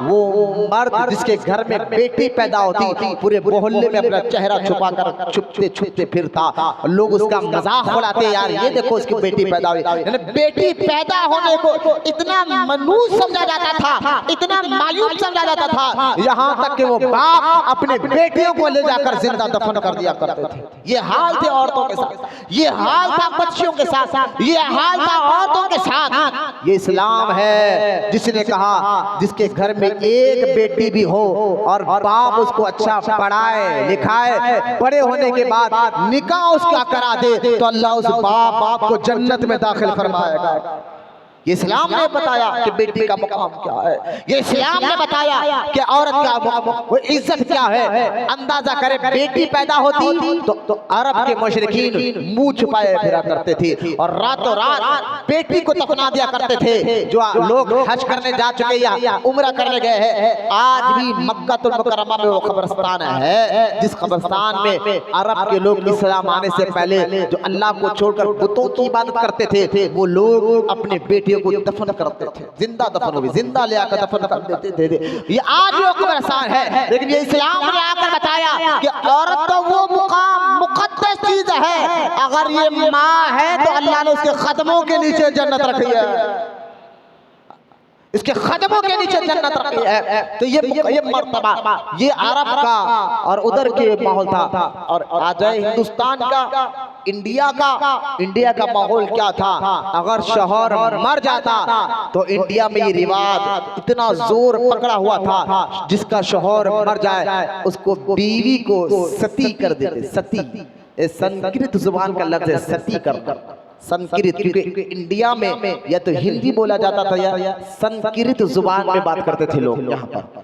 वो मर्द जिसके घर में बेटी पैदा होती पूरे मोहल्ले में अपना चेहरा छुपाकर छुपते छुपते फिरता, लोग उसका मजाक उड़ाते, यार ये देखो उसकी बेटी पैदा हुई। यानी बेटी पैदा होने को इतना मनुष्य समझा जाता था, इतना मायूस समझा जाता था, यहाँ तक कि वो बाप अपने बेटियों को ले जाकर जिंदा दफन कर दिया करते थे। ये हाल थे औरतों के साथ, ये हाल था बच्चियों के साथ, ये हाल था औरतों के साथ। ये इस्लाम है जिसने कहा जिसके घर में एक बेटी भी हो और बाप उसको अच्छा पढ़ाए लिखाए, बड़े होने के बाद निकाह उसका करा दे तो अल्लाह उस बाप को जन्नत में दाखिल फरमाएगा। ये इस्लाम ने बताया कि बेटी का मुकाम क्या है, ये इस्लाम ने बताया कि औरत का इज्जत क्या है। अंदाजा करें बेटी पैदा होती तो अरब के मुशरिकीन मुंह छुपाए फिरा करते थे और रातों रात बेटी को दफना दिया करते थे। जो लोग हज करने जा चुके या उम्रा करने गए हैं, आज भी मक्कातुल मुकर्रमा में वो कब्रिस्तान है जिस कब्रिस्तान में अरब के लोग इस्लाम आने से पहले जो अल्लाह को छोड़कर बुतों की इबादत करते थे, वो लोग अपने बेटियों को दफन करते थे, जिंदा दफन होगी, जिंदा ले आकर दफन कर देते थे। ये आज भी कब्रिस्तान है, लेकिन ये इस्लाम ने आकर बताया कि औरत तो वो मुकाम मुकद्दस चीज है, अगर ये माँ है तो अल्लाह ने उसके कदमों के नीचे जन्नत रखी है, इसके कदमों के नीचे जन्नत रखी है। तो ये मर्तबा ये अरब का और उधर के माहौल था। और आ जाए हिंदुस्तान का, इंडिया का माहौल क्या था। अगर शौहर मर जाता तो इंडिया में ये रिवाज इतना जोर पकड़ा हुआ था, जिसका शौहर मर जाए उसको बीवी को सती कर देते। सती संस्कृत जुबान का लफ्ज है, सती कर संस्कृत, क्योंकि इंडिया में या तो हिंदी बोला जाता था या संस्कृत जुबान में बात करते थे लोग यहाँ पर।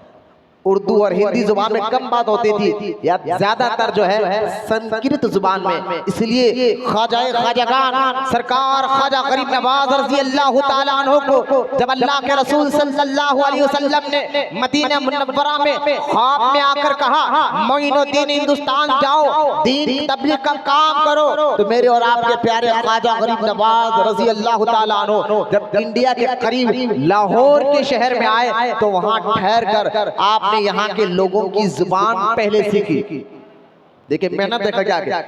उर्दू और हिंदी जुबान में कम बात होती थी, या ज्यादातर जो है संस्कृत जुबान में। इसलिए ख्वाजा ख्वाजागान सरकार ख्वाजा गरीब नवाज रज़ी अल्लाह ताला अन्हु को जब अल्लाह के रसूल सल्लल्लाहु अलैहि वसल्लम ने मदीना मुनव्वरा में ख्वाब में आकर कहा, मोइनुद्दीन हिंदुस्तान जाओ, दीन की तबलीग का काम करो, तो मेरे और आपके प्यारे ख्वाजा गरीब नवाज रज़ी अल्लाह ताला अन्हु जब इंडिया के करीब लाहौर के शहर में आए तो वहां ठहर कर आप यहाँ के लोगों की जुबान पहले सीखी। देखिए मेहनत देखा क्या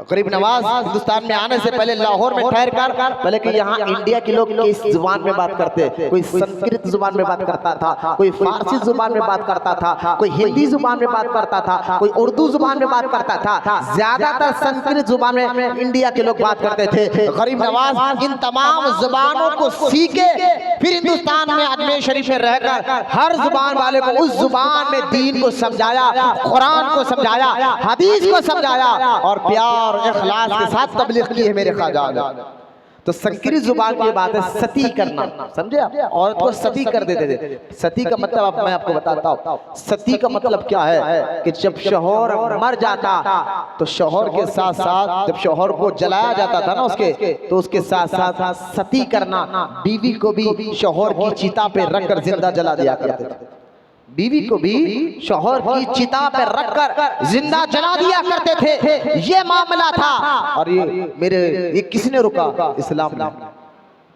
गरीब नवाज हिंदुस्तान में आने से पहले लाहौर में ठहर कर पहले कि यहाँ इंडिया के लोग किस जुबान में बात करते, कोई संस्कृत जुबान में बात करता था, कोई फारसी जुबान में बात करता था, कोई हिंदी जुबान में बात करता था, कोई उर्दू जुबान में बात करता था, ज्यादातर संस्कृत जुबान में इंडिया के लोग बात करते थे। गरीब नवाज इन तमाम जुबानों को सीखे, फिर हिंदुस्तान में अजमेर शरीफ में रहकर हर जुबान वाले को उस जुबान में दीन को समझाया, कुरान को समझाया, हदीस को समझाया और प्यार और इखलास के साथ तबलीग की है मेरे ख्वाजा ने। तो संस्कृत जुबान की बात है सती करना, समझे आप? औरत को सती कर देते थे। सती का मतलब मैं आपको बताता हूँ। सती का मतलब क्या है कि जब शौहर मर जाता तो शौहर के साथ साथ जब शौहर को जलाया जाता था ना उसके, तो उसके साथ साथ सती करना, बीवी को भी शौहर की चिता पे रखकर जिंदा जला दिया करते थे। बीवी को भी शौहर की चिता पर रखकर जिंदा जला दिया करते थे, ये मामला था। और ये किसने रुका? इस्लाम ने।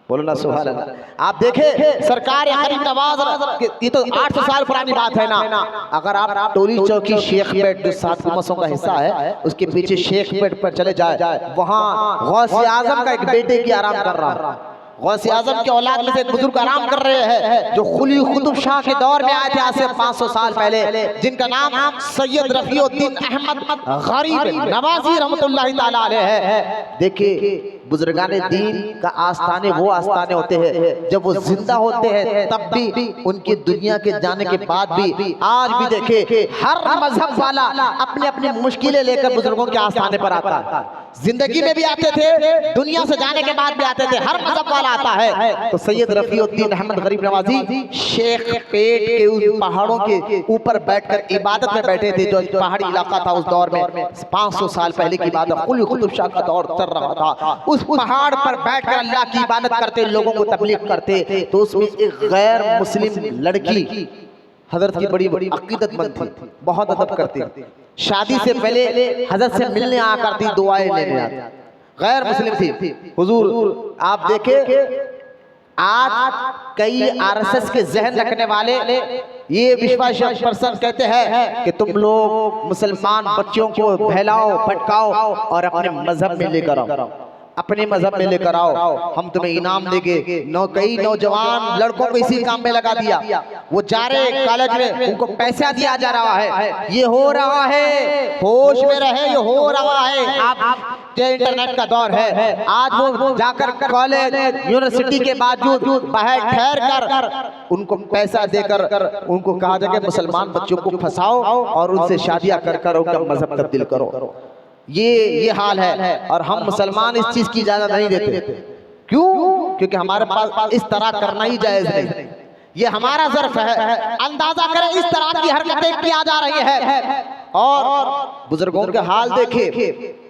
बोलो ना सुभान अल्लाह। आप देखे सरकार गरीब नवाज, ये तो 800 साल पुरानी बात है ना। अगर आप टोली चौकी शेख पेट जो 7 कुमसों का हिस्सा है उसके पीछे शेख पेट पर चले जाए, वहाँ गौसे आजम का एक बेटे की आराम कर रहा, गौसे आजम के औलाद में से एक बुजुर्ग आराम कर रहे हैं जो कुली कुतुब शाह के दौर में आए थे आज से 500 साल पहले, जिनका नाम सैयद रफीउद्दीन अहमद गरीब नवाजी रहमतुल्लाहि ताला अलैह है। देखिए बुजुर्गाने दीन का आस्थाने वो आस्थाने होते हैं जब वो जिंदा होते हैं, तब भी उनकी दुनिया के जाने के बाद भी आज भी देखे हर मजहब वाला अपने अपने मुश्किलें लेकर बुजुर्गों के आस्थाने पर आता है। जिंदगी में भी आते थे, दुनिया से जाने के बाद भी आते थे, हर मजहब वाला आता है। तो सैयद रफीउद्दीन अहमद गरीब नवाजी शेख पेट के उन पहाड़ों के ऊपर बैठकर इबादत में बैठे थे, जो पहाड़ी इलाका था उस दौर में 500 साल पहले की बात है, कुली कुतुब शाह का दौर चल रहा था। उस पहाड़ पर बैठकर अल्लाह की इबादत करते, लोगों को तबलीग करते, तो उसमें एक गैर मुस्लिम लड़की हजरत की बड़ी बड़ी अकीदतमंद थी, बहुत अदब करती, शादी से पहले हजरत से मिलने आ करती, दुआएं लेने आती, गैर मुस्लिम थी। हुजूर आप देखे आज कई आरएसएस के जहन रखने वाले ये विश्वास पर्सन कहते हैं कि तुम लोग मुसलमान बच्चों को बहलाओ भटकाओ और अपने मजहब में लेकर आओ, अपने मजहब में लेकर आओ, हम तुम्हें इनाम देंगे। कई नौजवान लड़कों को इसी काम में लगा दिया, वो जा रहे कॉलेज में, उनको पैसा दिया जा रहा है, ये हो रहा है, होश में रहे, ये हो रहा है। आप इंटरनेट का दौर है, आज वो जाकर कॉलेज यूनिवर्सिटी के बावजूद बाहर ठहर कर उनको पैसा देकर उनको कहा जाए कि मुसलमान बच्चों को फंसाओ और उनसे शादियां कर उनका मजहब तब्दील करो। ये हाल है और हम मुसलमान इस चीज की इजाजत नहीं देते। क्यों? क्योंकि हमारे पास इस तरह करना ही जायज नहीं, ये हमारा ज़र्फ है। अंदाजा करें इस तरह की हरकतें किया जा रही है। और बुजुर्गों के हाल देखे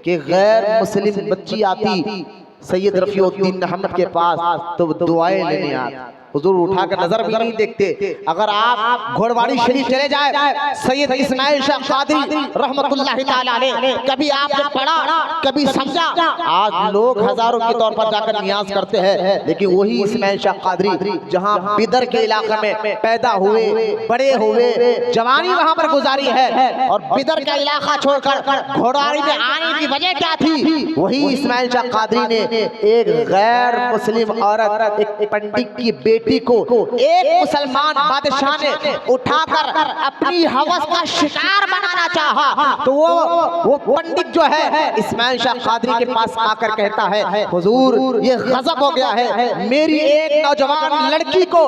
कि गैर मुस्लिम बच्ची आती सैयद रफीउद्दीन अहमद के पास तो दुआएं लेने आती, हुजूर उठाकर नजर भी नहीं देखते। अगर आप घोड़वाड़ी शरीफ चले जाए, सैयद इस्माइल शाह कादरी रहमतुल्लाहि ताला अलैह, कभी आपने पढ़ा कभी समझा? आज लोग हजारों के तौर पर जाकर नियाज करते हैं, लेकिन वही इस्माइल शाह कादरी जहां बिदर के इलाके में पैदा हुए, बड़े हुए, जवानी वहां पर गुजारी है, और बिदर का इलाका छोड़कर घोड़वाड़ी में आने की वजह क्या थी? वही इस्माइल शाह कादरी ने एक गैर मुस्लिम औरत, एक पंडित की बेटी को एक मुसलमान बादशाह ने उठाकर अपनी हवस का शिकार बनाना चाहा, तो वो पंडित जो है इस्माइल शाह कादरी के पास आकर कहता है, हुजूर ये गजब हो गया है, मेरी एक नौजवान लड़की को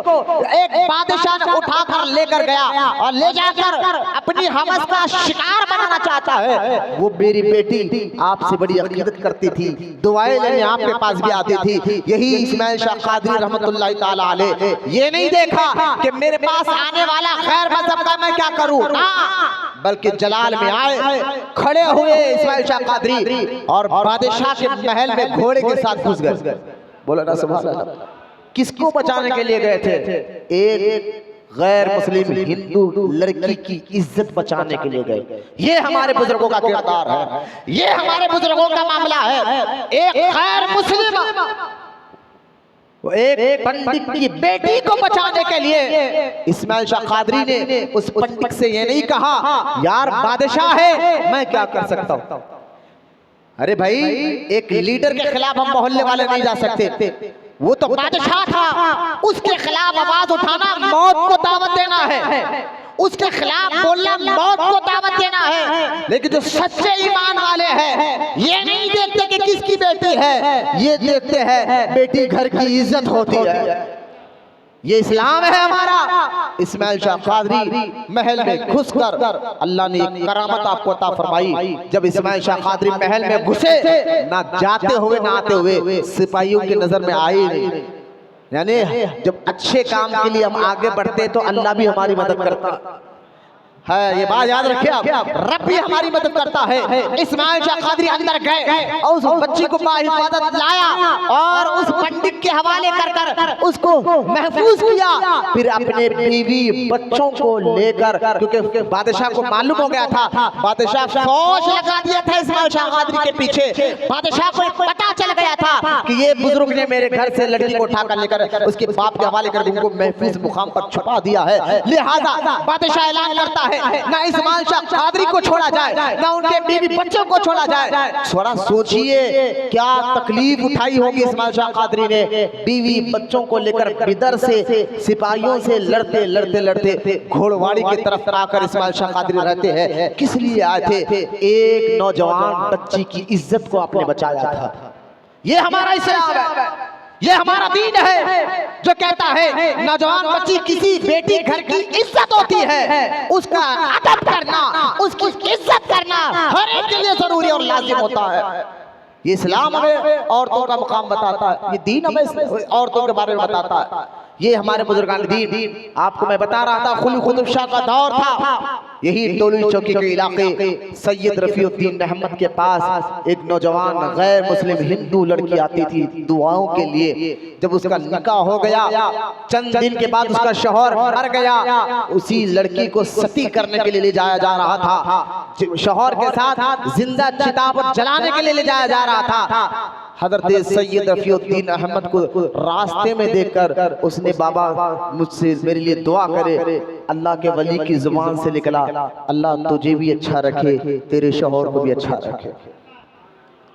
एक बादशाह ने उठाकर लेकर गया और ले जाकर अपनी हवस का शिकार बनाना चाहता है। वो मेरी बेटी आपसे बड़ी अकीदत करती थी, दुआएं लेने आपके पास भी आती थी। यही इस्माइल शाह कादरी रहमतुल्लाहि ताला अलैह है। ये नहीं देखा कि मेरे पास आने वाला खैर मजहब का मैं क्या करूं, बल्कि जलाल में आए, खड़े हुए इस्माइल शाह कादरी और बादशाह के महल में घोड़े के साथ घुस गए। बोला ना सुभान अल्लाह। किसको बचाने के लिए गए थे? एक गैर मुस्लिम हिंदू लड़की की इज्जत बचाने के लिए गए। ये हमारे बुजुर्गों का किरदार है, ये हमारे बुजुर्गों का मामला है। एक गैर मुस्लिम एक पंडित की बेटी को बचाने के लिए इस्माइल शाह कादरी ने उस पंडित से ये नहीं कहा यार बादशाह है मैं क्या कर सकता हूं। अरे भाई, एक लीडर के खिलाफ हम मोहल्ले वाले नहीं जा सकते, वो तो बादशाह था, उसके खिलाफ आवाज उठाना मौत को दावत देना है, उसके खिलाफ बोलना मौत को दावत देना है। लेकिन जो सच्चे ईमान वाले हैं ये नहीं देखते कि किसकी बेटी है, ये देखते हैं बेटी घर की इज्जत होती है। ये इस्लाम है हमारा। इस्माइल शाह कादरी महल में घुसकर अल्लाह ने एक करामत आपको अता फरमाई। जब इस्माइल शाह कादरी महल में घुसे, ना जाते हुए ना आते हुए सिपाहियों की नजर में आए नहीं। यानी जब अच्छे काम के लिए हम आगे बढ़ते तो अल्लाह भी हमारी मदद करता है। ये बात याद रखिए आप, रब भी हमारी मदद करता है। इस्माइल शाह कादरी अंदर गए और उस बच्ची को बाहिफाजत लाया और उस पंडित के हवाले कर उसको महफूज किया। फिर अपने बीवी बच्चों को लेकर, क्योंकि बादशाह को मालूम हो गया था, बादशाह फौज लगा दिया था इस्माइल शाह कादरी के पीछे। बादशाह को पता चल गया था कि ये बुजुर्ग ने मेरे घर से लड़की को उठाकर लेकर उसके बाप के हवाले कर उनको महफूज मुकाम पर छुपा दिया है। लिहाजा बादशाह ऐलान करता है ना इस्माइल शाह कादरी को छोड़ा जाए, ना उनके बीवी बच्चों को छोड़ा जाए। थोड़ा सोचिए क्या तकलीफ उठाई होगी इस्माइल शाह कादरी ने। बीवी बच्चों को लेकर बिदर से सिपाहियों से लड़ते लड़ते लड़ते घोड़वाड़ी की तरफ आकर इस्माइल शाह कादरी रहते हैं। किस लिए आए थे? एक नौजवान बच्ची की इज्जत को आपने बचाया था। ये हमारा इस्लाम है, ये हमारा दीन है जो कहता है नौजवान बच्ची किसी बेटी घर की इज्जत होती है, उसका अदब करना, उसकी इज्जत करना हर एक के लिए जरूरी और लाजिम होता है। ये इस्लाम हमें औरतों का मुकाम बताता है, ये दीन हमें औरतों के बारे में बताता है। ये हमारे बुजुर्गान दीन। आपको मैं बता रहा था खुली कुतुब शाह का दौर था। यही टोली चौकी के इलाके सैयद रफीउद्दीन अहमद के पास एक नौजवान गैर मुस्लिम हिंदू लड़की आती थी दुआओं के लिए। जब उसका निकाह हो गया, चंद दिन के बाद उसका शौहर मर गया, उसी लड़की को सती करने के लिए ले जाया जा रहा था। शौहर के साथ जिंदा चिता पर जलाने के लिए ले जाया जा रहा था। हजरत सैयद रफीउद्दीन अहमद को रास्ते में देखकर उसने बाबा मुझसे मेरे लिए दुआ करे। अल्लाह के वली की जुबान से निकला अल्लाह तुझे भी अच्छा रखे, तेरे शौहर को भी अच्छा रखे।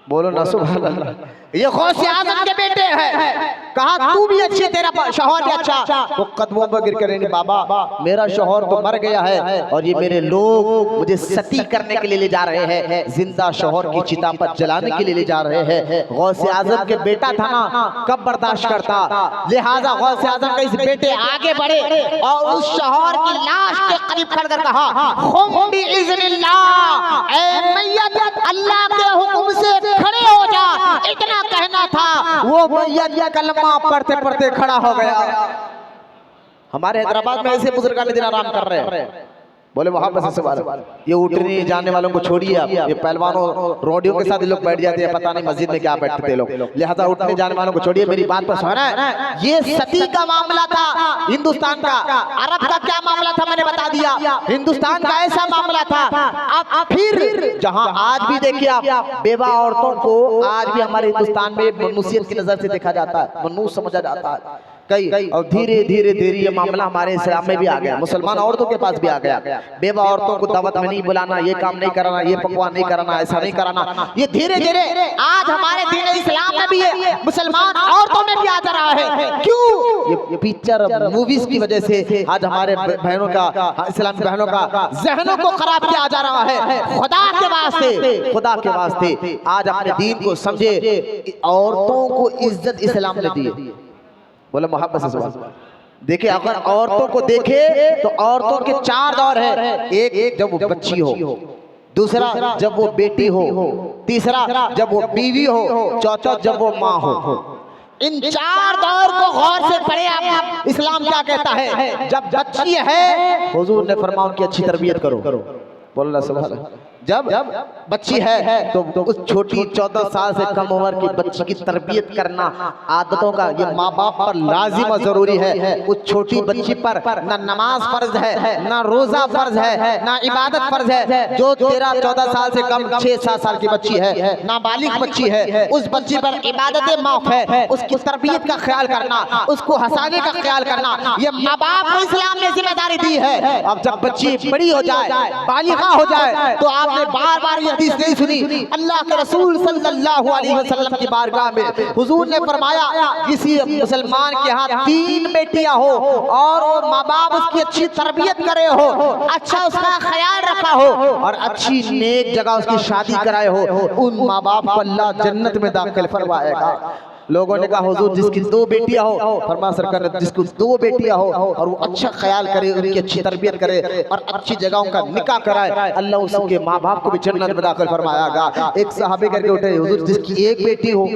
बोलो ना सुभान अल्लाह। ये गौसे आजम के बेटे हैं, कहा तू भी अच्छी, तेरा शौहर भी अच्छा। वो कदमों पर गिर कर बाबा मेरा शौहर तो मर गया है और ये मेरे लोग मुझे सती करने के लिए ले जा रहे हैं, जिंदा शौहर की चिता पर जलाने के लिए ले जा रहे हैं। गौसे आजम के बेटा था ना, कब बर्दाश्त करता। लिहाजा गौसे आजम का इस बेटे आगे बढ़े और उस शौहर की लाश के करीब खड़कर कहा अल्लाह के हुक्म से खड़े हो जा। इतना कहना था, वो मैया कलमा पढ़ते पढ़ते खड़ा हो गया। हमारे हैदराबाद में ऐसे बुजुर्गान दिन आराम कर रहे हैं। बोले वहां पर से ये उठने जाने वालों को छोड़िए आप, ये पहलवानों रोडियों के साथ लोग बैठ जाते हैं, पता नहीं मस्जिद में क्या बैठते थे लोग। लिहाजा उठने जाने वालों को छोड़िए, मेरी बात पर सुना है। ये सती का मामला था हिंदुस्तान का, अरब का क्या मामला था मैंने बता दिया, हिंदुस्तान का ऐसा मामला था। अब फिर जहां आज भी देखिए आप बेवा औरतों को आज भी हमारे हिंदुस्तान में मनुष्यत की नजर से देखा जाता है, मनुष्य समझा जाता है कई, और धीरे धीरे धीरे ये मामला हमारे इस्लाम में भी आ गया, मुसलमान औरतों के पास भी आ गया। बेवा औरतों को दावत में नहीं बुलाना, ये काम नहीं कराना, ये पकवान नहीं कराना, ऐसा नहीं कराना, ये धीरे धीरे आज हमारे दीन इस्लाम में भी है, मुसलमान औरतों में भी आ जा रहा है। क्यों? ये पिक्चर मूवीज की वजह से आज हमारे बहनों का, इस्लामी बहनों का जहनों को खराब किया जा रहा है। खुदा के वास्ते, खुदा के वास्ते आज अपने दीन को समझे, औरतों को इज्जत इस्लाम ने दी है। बोले मोहब्बत से सुभान। देखिए अगर औरतों को देखे तो औरतों के चार दौर है। एक जब वो बच्ची हो, दूसरा जब वो बेटी हो, तीसरा जब वो बीवी हो, चौथा जब वो माँ हो। इन 4 दौर को गौर से पढ़े आप। इस्लाम क्या कहता है? जब बच्ची है हुजूर ने फरमाया उनकी अच्छी तरबियत करो। बोलना सुभान अल्लाह। जब बच्ची है तो उस छोटी 14 साल से कम उम्र की बच्ची की तरबियत करना, आदतों का, ये माँ बाप पर लाजिम और जरूरी है। उस छोटी बच्ची पर ना नमाज फर्ज है, ना रोजा फर्ज है, ना इबादत फर्ज है। जो 13-14 साल से कम 6-7 साल की बच्ची है, नाबालिग बच्ची है, उस बच्ची पर इबादतें माफ है। उसकी तरबियत का ख्याल करना, उसको हंसाने का ख्याल करना, ये माँ बाप को इस्लाम ने जिम्मेदारी दी है। अब जब बच्ची बड़ी हो जाए, बालिगा हो जाए, तो आपने बार-बार ये हदीस नहीं सुनी? अल्लाह के रसूल सल्लल्लाहु अलैहि वसल्लम की बारगाह में हुजूर ने फरमाया किसी मुसलमान के यहाँ 3 बेटियां हो और वो माँ बाप उसकी अच्छी तरबियत करे हो, अच्छा उसका ख्याल रखा हो और अच्छी नेक जगह उसकी शादी कराए हो, उन माँ बाप को अल्लाह जन्नत में दाखिल फरमाएगा। लोगों ने कहा हुजूर जिसकी 2 बेटियां हो, फरमाया सरकार ने जिसकी 2 बेटियां हो और वो अच्छा ख्याल करे, उनकी अच्छी तरबियत करे और अच्छी जगहों का निकाह कराए, अल्लाह उसके माँ बाप को भी जन्नत में दाखिल फरमाएगा। एक सहाबी करके उठे, हुजूर जिसकी 1 बेटी हो,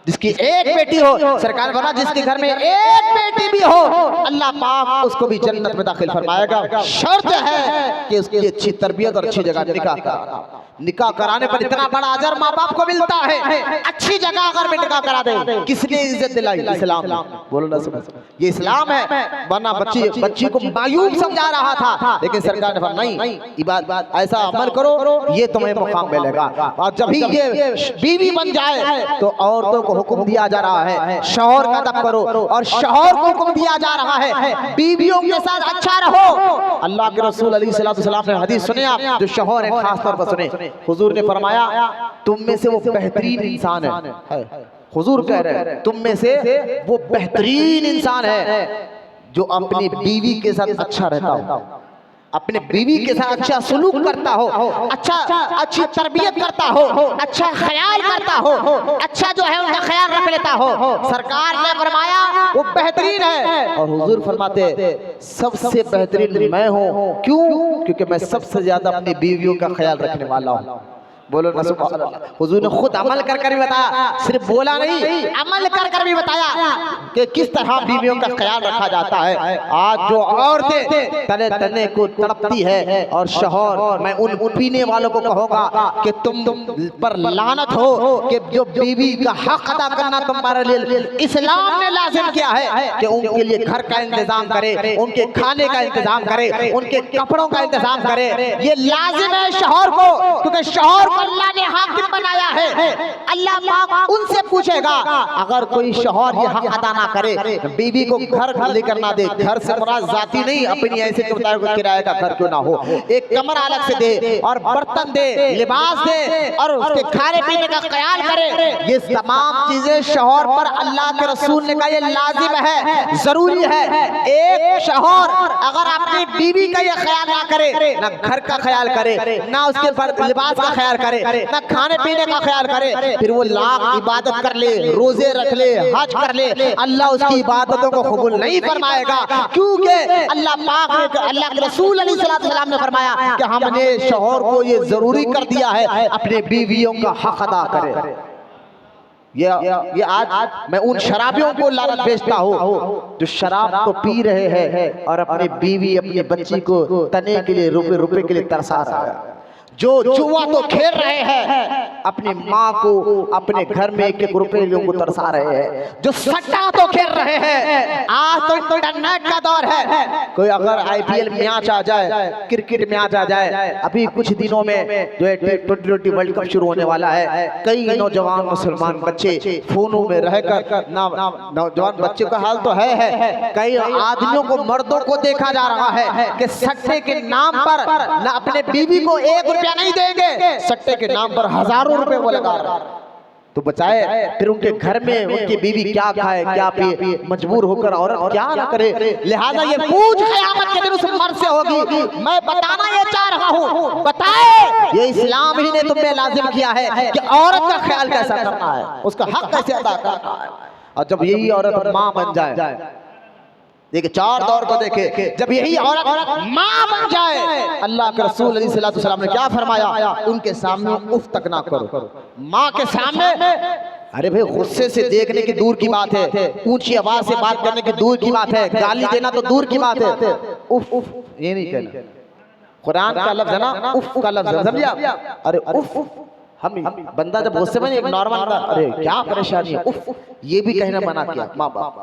जिसकी 1 बेटी हो, सरकार बना जिसके घर में 1 बेटी भी हो, अल्लाह पाक उसको भी जन्नत में दाखिल फरमाएगा। शर्त है कि उसकी अच्छी तरबियत और अच्छी जगह निकाह कराना। निकाह कराने पर इतना बड़ा अजर माँ बाप को मिलता है। अच्छी जगह अगर में निकाह करा दे, किसने इज्जत दिलाई? इस्लाम। बोलो ना सुनो, ये इस्लाम है। वरना बच्ची को मायूब समझा रहा था, लेकिन सरकार ने फरमाया नहीं, इबादत ऐसा अमल करो ये तुम्हें मुकाम मिलेगा। और जब ही ये बीवी बन जाए तो औरतों को हुक्म दिया जा रहा है शौहर का अदब करो, और शौहर को हुक्म दिया जा रहा है बीवियों के साथ अच्छा रहो। अल्लाह के रसूल अलैहिस्सलातु वस्सलाम ने हदीस सुने आप, जो शौहर है खास तौर पर सुने। हुजूर ने फरमाया तुम में से वो बेहतरीन इंसान है। हुजूर कह रहे हैं तुम में से वो बेहतरीन इंसान है जो अपनी बीवी के साथ अच्छा रहता हो, अपने बीवी के साथ अच्छा सलूक करता हो, अच्छी तरबियत करता हो, अच्छा ख्याल करता हो, अच्छा जो है उनका ख्याल रख लेता हो। सरकार ने फरमाया वो बेहतरीन है। और हुजूर फरमाते सबसे बेहतरीन मैं हूँ। क्यों? क्योंकि मैं सबसे ज्यादा अपनी बीवियों का ख्याल रखने वाला हूँ। बोलो ना सुभान अल्लाह। हुजूर ने खुद अमल कर कर भी बताया, सिर्फ बोला नहीं, अमल कर कर भी बताया कि किस तरह बीवियों का ख्याल रखा जाता है। आज जो औरतें तने तने को तड़पती है और शौहर, मैं उन पीने वालों को कहूँगा कि तुम पर लानत हो कि जो बीवी का हक अदा करना तुम्हारे लिए इस्लाम ने लाजिम किया है कि उनके लिए घर का इंतजाम करे, उनके खाने का इंतजाम करे, उनके कपड़ों का इंतजाम करे। ये लाजिम है शौहर को, क्योंकि शौहर अल्लाह ने हाकिम बनाया है। अल्लाह पाक उनसे पूछेगा अगर कोई शौहर ये हक अदा ना करे, बीवी को घर लेकर ना दे, घर से मुराद जाती नहीं, अपनी ऐसे के मुताबिक किराए का घर क्यों ना हो, एक कमरा अलग से दे और बर्तन दे, लिबास दे और उसके खाने पीने का ख्याल करे। ये तमाम चीजें शौहर पर अल्लाह के रसूल ने कहा ये लाजिम है, जरूरी है। एक शौहर अगर अपनी बीवी का ये ख्याल ना करे, ना घर का ख्याल करे, ना उसके लिबास का ख्याल करे, ना खाने पीने का ख्याल करे, फिर वो लाख इबादत कर ले, रोजे रख ले, हज कर ले, अल्लाह उसकी इबादतों को कबूल नहीं फरमाएगा। क्योंकि अल्लाह पाक, अल्लाह के रसूल अलैहिस्सलातु वस्सलाम ने फरमाया कि हमने शौहर को ये जरूरी कर दिया है अपने बीवियों का हक अदा करे। ये आज मैं उन शराबियों को लानत भेजता हूँ जो शराब तो पी रहे हैं और अपनी बीवी अपनी बच्ची को तने के लिए रुपए के लिए तरसा रहा है, जो जुआ तो खेल रहे हैं, अपनी माँ को अपने घर में 1-1 रुपए लोगों को तरसा रहे हैं, जो सट्टा तो खेल रहे हैं। आज तो इंटरनेट का दौर है, कोई अगर IPL मैच आ जाए, क्रिकेट मैच आ जाए, अभी कुछ दिनों में जो है T20 वर्ल्ड कप शुरू होने वाला है, कई नौजवान मुसलमान बच्चे फोनों में रहकर, नौजवान बच्चों का हाल तो है, कई आदमियों को, मर्दों को देखा जा रहा है कि सट्टे के नाम पर न अपने बीवी को 1 रुपया नहीं देंगे, सट्टे के नाम पर हजारों रुपए वो लगा रहा है। तो बचाए फिर उनके घर में उनकी बीवी क्या खाए क्या पिए, मजबूर होकर औरत क्या ना करे। लिहाजा ये पूछ क़यामत के दिन उस मर्द से होगी। मैं बताना ये चाह रहा हूँ, बताए ये इस्लाम ही ने तुम्हें लाजिम किया है कि औरत का ख्याल कैसा करना है, उसका हक कैसे अदा करना है। और जब यही औरत माँ बन जाए, देखिए 4 दौर को देखे, जब यही औरत माँ बन जाए, अल्लाह के रसूल अलैहिस्सलातु वस्सलाम ने क्या फरमाया, उनके सामने उफ तक ना करो। माँ के सामने अरे भाई गुस्से से देखने की दूर की बात है, ऊंची आवाज से बात करने की दूर की बात है, गाली देना तो दूर की बात है। उफ उफ ये नहीं कहना, कुरान का लफ्ज है ना, उफ का लफ्ज है, समझिए। अरे उफ हम बंदा जब गुस्से में एक नॉर्मल, अरे क्या परेशानी है, उफ ये भी कहना मना किया, माँ बाप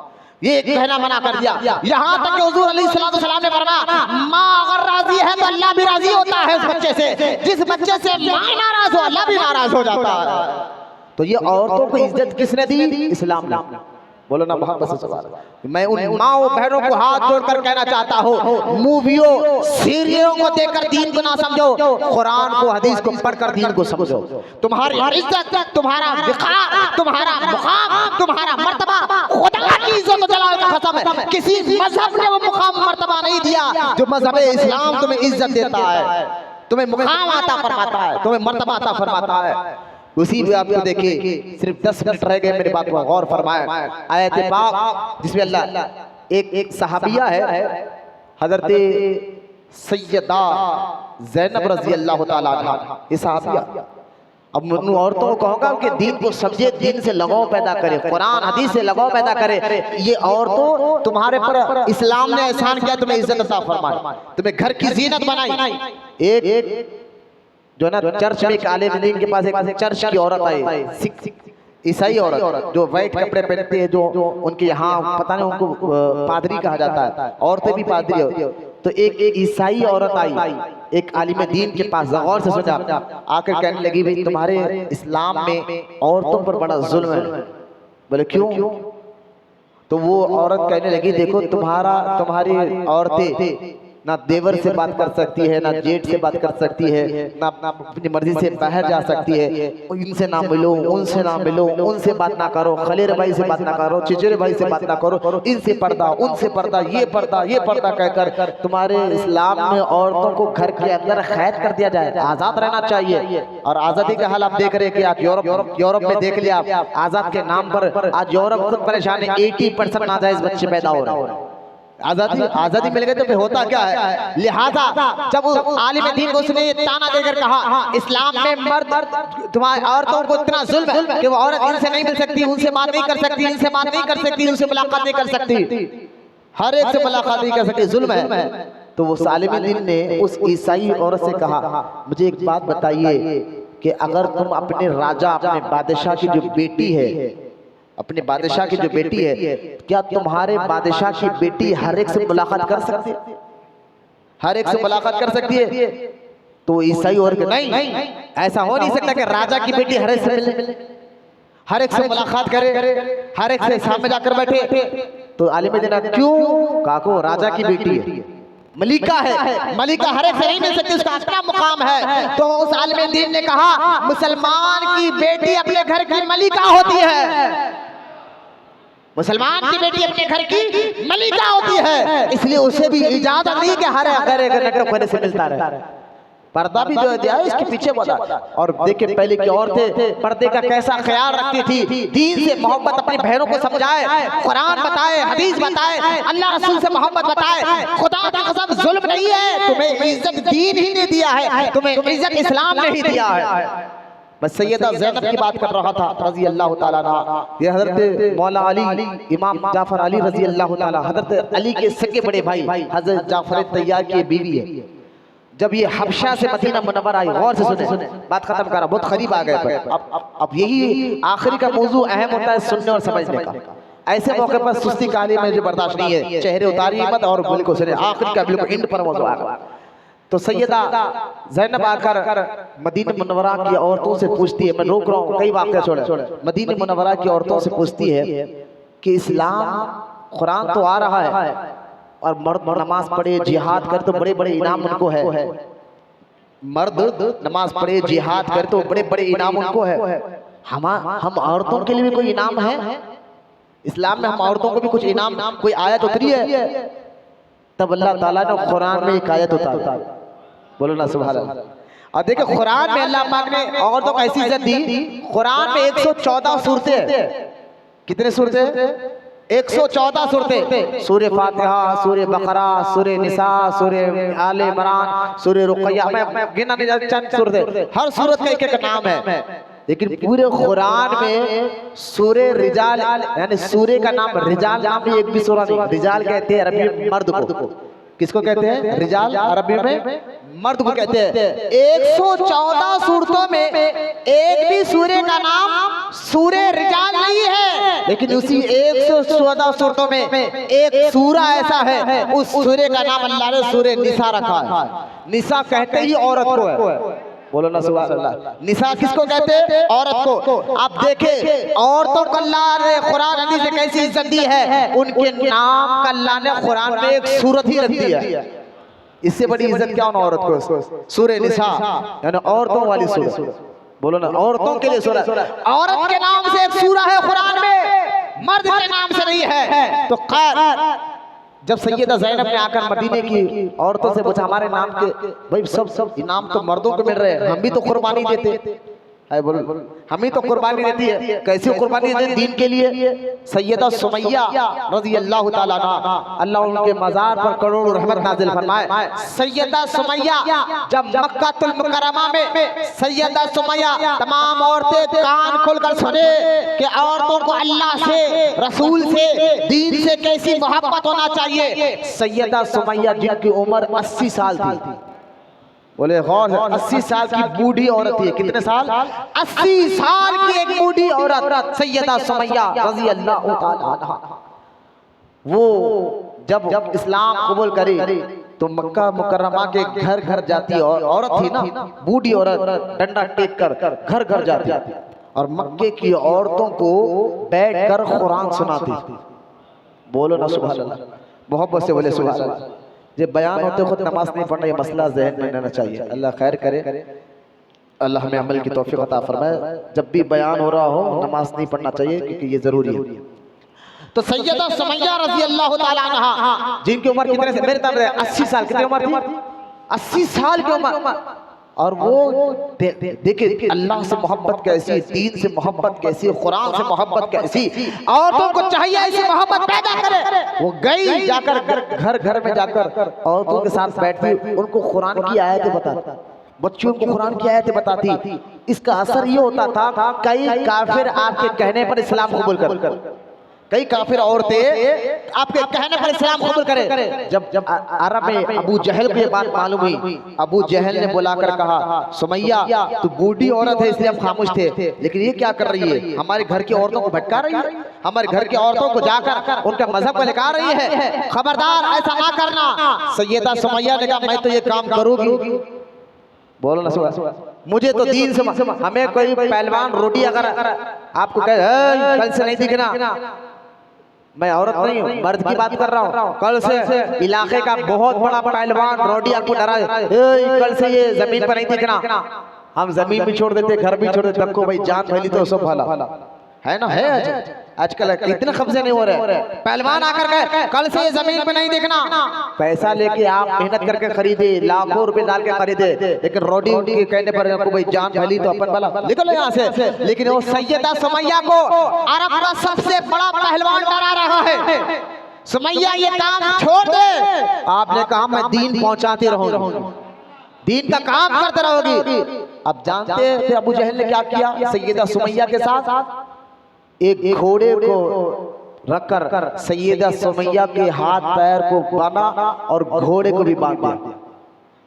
ये कहना मना कर दिया। यहाँ तक कि हुजूर अलैहिस्सलाम ने फरमाया माँ अगर राजी है तो अल्लाह भी राजी होता है उस बच्चे से, जिस बच्चे से माँ नाराज हो अल्लाह भी नाराज हो जाता है। तो ये औरतों को इज्जत किसने दी? इस्लाम ने। बोलो ना मोहब्बत से सुभान अल्लाह। मैं उन माओ बहनों को हाथ जोड़कर कहना चाहता हूँ, मूवियों सीरियलों को देखकर दीन को ना समझो, कुरान को हदीस को पढ़कर दीन को समझो। तुम्हारी इज्जत, तुम्हारा विकार, तुम्हारा मुकाम, तुम्हारा मर्तबा खुदा की इज्जत जलाल का कसम है, किसी मजहब ने वो मुकाम मर्तबा नहीं दिया जो मजहब इस्लाम तुम्हें इज्जत देता है, तुम्हें मुकाम आता फरमाता है, तुम्हें मर्तबा आता फरमाता है। उसी भी आपको देखिए, सिर्फ 10 मिनट रह गए, मेरी बात को गौर फरमाएं। आयत पाक जिसमें अल्लाह एक सहाबिया है हजरत सैयदा ज़ैनब रजी अल्लाह ताला अन्हा, ये सहाबिया। अब मैं औरतों को कहूँगा कि दीन को समझे, दीन से लगाव पैदा करे, कुरान हदीस से लगाव पैदा करे। ये औरतों तुम्हारे पर इस्लाम ने एहसान किया, तुम्हें इज्जत अता फरमाई, तुम्हें घर की जीनत बनाई। एक जो ना चर्च में एक आलिम दीन के पास एक चर्च की औरत आई, ईसाई औरत जो व्हाइट कपड़े पहनती है, जो उनके यहाँ पता नहीं उनको पादरी कहा जाता है, औरतें भी पादरी होती है। तो एक ईसाई औरत आई एक आलिम दीन के पास, गौर से सुना, आकर कहने लगी भाई तुम्हारे इस्लाम में औरतों पर बड़ा जुल्म है। बोले क्यों? तो वो औरत कहने लगी देखो तुम्हारी औरतें ना देवर से बात कर सकती है, ना जेठ से बात कर सकती है, ना अपनी मर्जी से बाहर जा सकती है, इनसे ना मिलो, उनसे ना मिलो, उनसे बात ना करो, खलीर भाई से बात ना करो, चिचरे भाई से बात ना करो, इनसे पर्दा, उनसे पर्दा, ये पर्दा कहकर तुम्हारे इस्लाम में औरतों को घर के अंदर कैद कर दिया जाए। आजाद रहना चाहिए। और आजादी का हाल आप देख रहे हैं कि आज यूरोप में देख लिया, आजाद के नाम पर आज यूरोप खुद परेशान है, 80% नाजायज बच्चे पैदा हो रहे हैं। आजादी मिल गई तो फिर होता क्या है? लिहाजा जब आलिम दीन को उसने ताना देकर कहा इस्लाम में मर्द तुम्हारी औरतों को इतना जुल्म है कि वो औरत इनसे नहीं मिल सकती, उनसे बात नहीं कर सकती, इनसे बात नहीं कर सकती, उनसे मुलाकात नहीं कर सकती, हर एक से मुलाकात नहीं कर सकती, जुल्म है। तो वो आलिम दीन ने उस ईसाई औरत से कहा मुझे एक बात बताइए कि अगर तुम अपने राजा, अपने बादशाह की जो बेटी है, अपने बादशाह की जो बेटी है, क्या तुम्हारे बादशाह की बेटी हर एक से मुलाकात कर सकती है? हर एक से मुलाकात कर सकती है? तो ईसाई और नहीं, ऐसा हो नहीं सकता कि राजा की बेटी हर एक से मिले, हर एक से मुलाकात करे, हर एक से सामने जाकर बैठे। तो आलिम दीन क्यों? काको राजा की बेटी है, मलिका है, मलिका हर एक से नहीं मिल सकती, उसका अपना मुकाम है। तो उस आलिम दीन ने कहा मुसलमान की बेटी अपने घर की मलिका होती है, मुसलमान की बेटी अपने घर की मलिका होती है, इसलिए उसे भी इजाजत नहीं कि हर घर से मिलता रहे। पर्दा भी जो दिया है इसके पीछे बोला। और देखिए पहले की औरतें पर्दे का कैसा ख्याल रखती थी, दीन से मोहब्बत अपनी बहनों को समझाए, कुरान बताए, हदीस बताए, अल्लाह रसूल से मोहब्बत बताए। खुदा की कसम जुल्म नहीं है, तुम्हें इज्जत दीन ही ने दिया है, तुम्हें इज्जत इस्लाम ने ही दिया है। बस सैयदा ज़ैनब की बात कर रहा था रजी अल्लाह ताला अन्हा। ये हजरत मौला अली, इमाम जाफर अली रजी अल्लाह ताला, हजरत अली के सगे बड़े भाई हजरत जाफर तैयार की बीवी है। जब ये हबशा से मदीना मुनव्वरा आई, गौर से सुने, बात खत्म करा, बहुत करीब आ गए। अब यही आखिरी का मौजू अहम होता है सुनने और समझने का। ऐसे मौके पर सुस्ती कहानी में जो बर्दाश्त नहीं है, चेहरे उतारिए मत और बिल्कुल सुने, आखिरी का बिल्कुल एंड पर मौजू आ गया। तो सैयदा ज़ैनब आकर मदीना मुनव्वरा की औरतों से पूछती है, मैं रोक रहा हूँ कई वाक़या छोड़े, मदीना मुनव्वरा की औरतों से पूछती है कि इस्लाम कुरान तो आ रहा है और मर्द नमाज पढ़े जिहाद करे तो बड़े बड़े इनाम उनको है, मर्द नमाज पढ़े जिहाद करे तो बड़े बड़े इनाम उनको है, हम औरतों के लिए भी कोई इनाम है? इस्लाम में हम औरतों को भी कुछ इनाम, कोई आयत उतरी है? तब अल्लाह ताला ने कुरान में एक आयत उतारी, बोलो ना सुभान अल्लाह। और देखिए कुरान में अल्लाह पाक ने औरतों को ऐसी इज्जत दी, कुरान में 114 सूरतें, कितने सूरतें? 114 सूरतें, सूरह फातिहा, सूरह बकरा, सूरह निसा, सूरह आले इमरान, सूरह रुकैया, मैं गिना नहीं जाता, चंद सूरतें, हर सूरत का एक एक नाम है। लेकिन पूरे कुरान में सूरे रिजाल यानी सूरे का नाम रिजाल नाम भी एक भी सूरा नहीं। रिजाल कहते हैं अरबी में मर्द को, किसको कहते हैं? रिजाल अरबी में मर्द को कहते हैं। 114 सूरतों में एक भी सूरे का नाम सूरे रिजाल नहीं है, लेकिन उसी 114 सूरतों में एक सूरा ऐसा है, उस सूरे का नाम अल्लाह ने सूरे निसा रखा है। निसा कहते ही औरत को है, बोलो ना सुभान अल्लाह। निसा किसको कहते हैं? औरत को। आप देखें औरतों को अल्लाह ने कुरान हदीस से कैसी इज्जत दी है, उनके नाम का अल्लाह ने कुरान में एक सूरत ही रख दी है। इससे बड़ी इज्जत क्या होना औरत को? सूरे निसा यानी औरतों वाली सूरत, बोलो ना, औरतों के लिए सूरत। औरत के नाम से एक सूरा है कुरान में, मर्द के नाम से नहीं है। तो खैर जब सैयदा ज़ैनब ने आकर मदीने की औरतों से पूछा, हमारे नाम के भाई सब इनाम तो मर्दों को मिल रहे हैं, हम भी तो कुर्बानी देते है, बोलो हम ही तो कुर्बानी देती है। कैसी कुर्बानी देती? दीन के लिए। सैयदा सुमैया रज़ी अल्लाह ताला अन्हा, अल्लाह उनके मज़ार पर करोड़ों रहमत नाज़िल फरमाए। सैयदा सुमैया जब मक्कातुल मुकर्रमा में सैयदा सुमैया तमाम औरतें कान खोलकर सुने कि औरतों को अल्लाह से, रसूल से, दीन से कैसी मोहब्बत होना चाहिए। सैयदा सुमैया जिनकी उम्र 80 साल थी, बोले गौर है, 80 साल की बूढ़ी औरत थी। कितने साल? 80 साल की एक बूढ़ी औरत सैयदा सुमैया रज़ी अल्लाह ताला अन्हा, वो जब इस्लाम कबूल करी तो मक्का मुकर्रमा के घर घर जाती, और औरत थी ना, बूढ़ी औरत, डंडा टेक कर घर घर जाती और मक्के की औरतों को बैठ कर कुरान सुनाती। बोलो ना सुभान अल्लाह, मोहब्बत से बोले सुभान अल्लाह। जब बयान होते खुद नमाज नहीं पढ़ना, ये मसला ज़हन में रहना चाहिए। अल्लाह खैर करे, अल्लाह हमें अमल की तौफीक अता फरमाए। जब भी बयान हो रहा हो नमाज नहीं पढ़ना चाहिए, क्योंकि ये जरूरी है। तो सैयदा सुमैया रज़ी अल्लाह ताला अन्हा जिनकी उम्र कितने से मेरे तब 80 साल, कितनी उम्र थी? 80 साल की उम्र। और वो देखिए अल्लाह से मोहब्बत कैसी, दीन से मोहब्बत कैसी, कुरान से मोहब्बत कैसी, औरतों को चाहिए ऐसी मोहब्बत पैदा करे। वो गई जाकर घर घर में जाकर औरतों के साथ बैठती, उनको कुरान की आयतें बताती, बच्चों को कुरान की आयतें बताती। इसका असर ये होता था, कई काफिर आपके कहने पर इस्लाम कबूल कर, कई काफिर औरतें आपके कहने पर इस्लाम कबूल करे। जब अरब में अबू जहल को ये बात मालूम हुई, अबू जहल ने बुलाकर कहा, सुमैया तू बूढ़ी औरत है इसलिए हम खामोश थे, लेकिन ये क्या कर रही है? हमारे घर की औरतों को भटका रही है, हमारे घर की औरतों को जाकर उनका मजहब को लेकर रही है, खबरदार ऐसा ना करना। सैयदा सुमैया ने कहा, मैं तो ये काम करूंगी। बोलो ना सुबह, मुझे तो दीन से, हमें कोई पहलवान रोटी अगर आपको कहे कल से नहीं दिखना, मैं औरत नहीं हूँ, मर्द की बात कर रहा हूँ, कल से इलाके का बहुत बड़ा पहलवान रोटी आपको डराए, कल से ये जमीन पर नहीं दिखना, हम जमीन भी छोड़ देते, घर भी छोड़ देते, सबको भाई जान फैली तो सब भला है ना। है आजकल कितने कब्जे नहीं हो रहे, पहलवान आकर के कल से ये जमीन पे नहीं देखना। पैसा लेके आप मेहनत करके खरीदे, लाखों रुपए डाल के खरीदे, लेकिन रोटी उनके कहने पर आपको भाई जान फैली तो अपन भला निकलो यहाँ से। लेकिन वो सैयदा सुमैया को अरब का सबसे बड़ा पहलवान डरा रहा है, सुमैया ये काम छोड़ दे। आपने कहा मैं दीन पहुंचाती रहूंगी, दीन का काम करते रहोगी। अब जानते थे अबू जहल ने क्या किया सैयदा सुमैया के साथ? एक घोड़े को रखकर सैयदा सुमैया के हाथ पैर को बांधा और घोड़े को भी बांध दिया,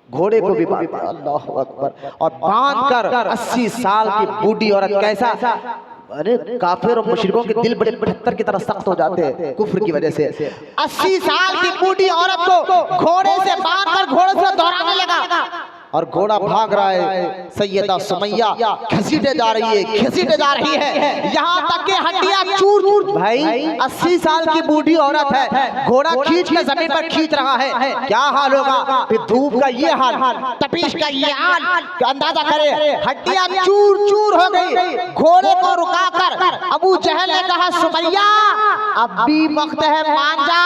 घोड़े को भी बांध दिया, अल्लाह अकबर। और बांधकर 80 साल की बूढ़ी औरत, कैसा, अरे काफिर और मुशरिकों के दिल बड़े पत्थर की तरह सख्त हो जाते हैं कुफ्र की वजह से। 80 साल की बूढ़ी औरत को घोड़े से बांधकर घोड़े से दौड़ाने लगा और घोड़ा भाग रहा है, सैयदा सुमैया घसीटे जा रही है, घसीटे जा रही है, यहाँ तक कि हड्डियां चूर चूर। भाई 80 साल की बूढ़ी औरत है, घोड़ा खींच के जमीन पर खींच रहा है, क्या हाल होगा? फिर धूप का ये हाल, तपीश का ये हाल, अंदाजा करे, हड्डियां चूर चूर हो गई। घोड़े को रुकाकर अबू जहल ने कहा, सुमैया अब भी वक्त है, मान जा,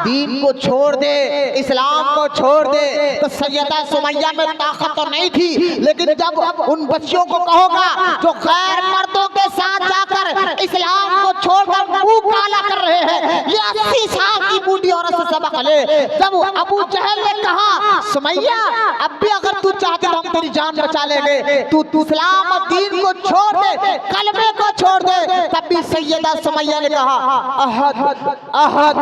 दीन को छोड़ दे, इस्लाम को छोड़ दे। तो सैयदा सुमैया में अंदर ताकत तो नहीं थी, लेकिन जब उन बच्चियों को कहोगा जो गैर मर्दों के साथ जाकर इस्लाम को छोड़कर मुंह काला कर रहे हैं, ये 80 साल की बूढ़ी औरत से सबक ले। जब अबू जहल ने कहा सुमैया अब भी अगर तू चाहते तो हम तेरी जान बचा लेंगे, तू इस्लाम और दीन को छोड़ दे, कलमे को छोड़ दे, तब भी सैयदा सुमैया ने कहा अहद अहद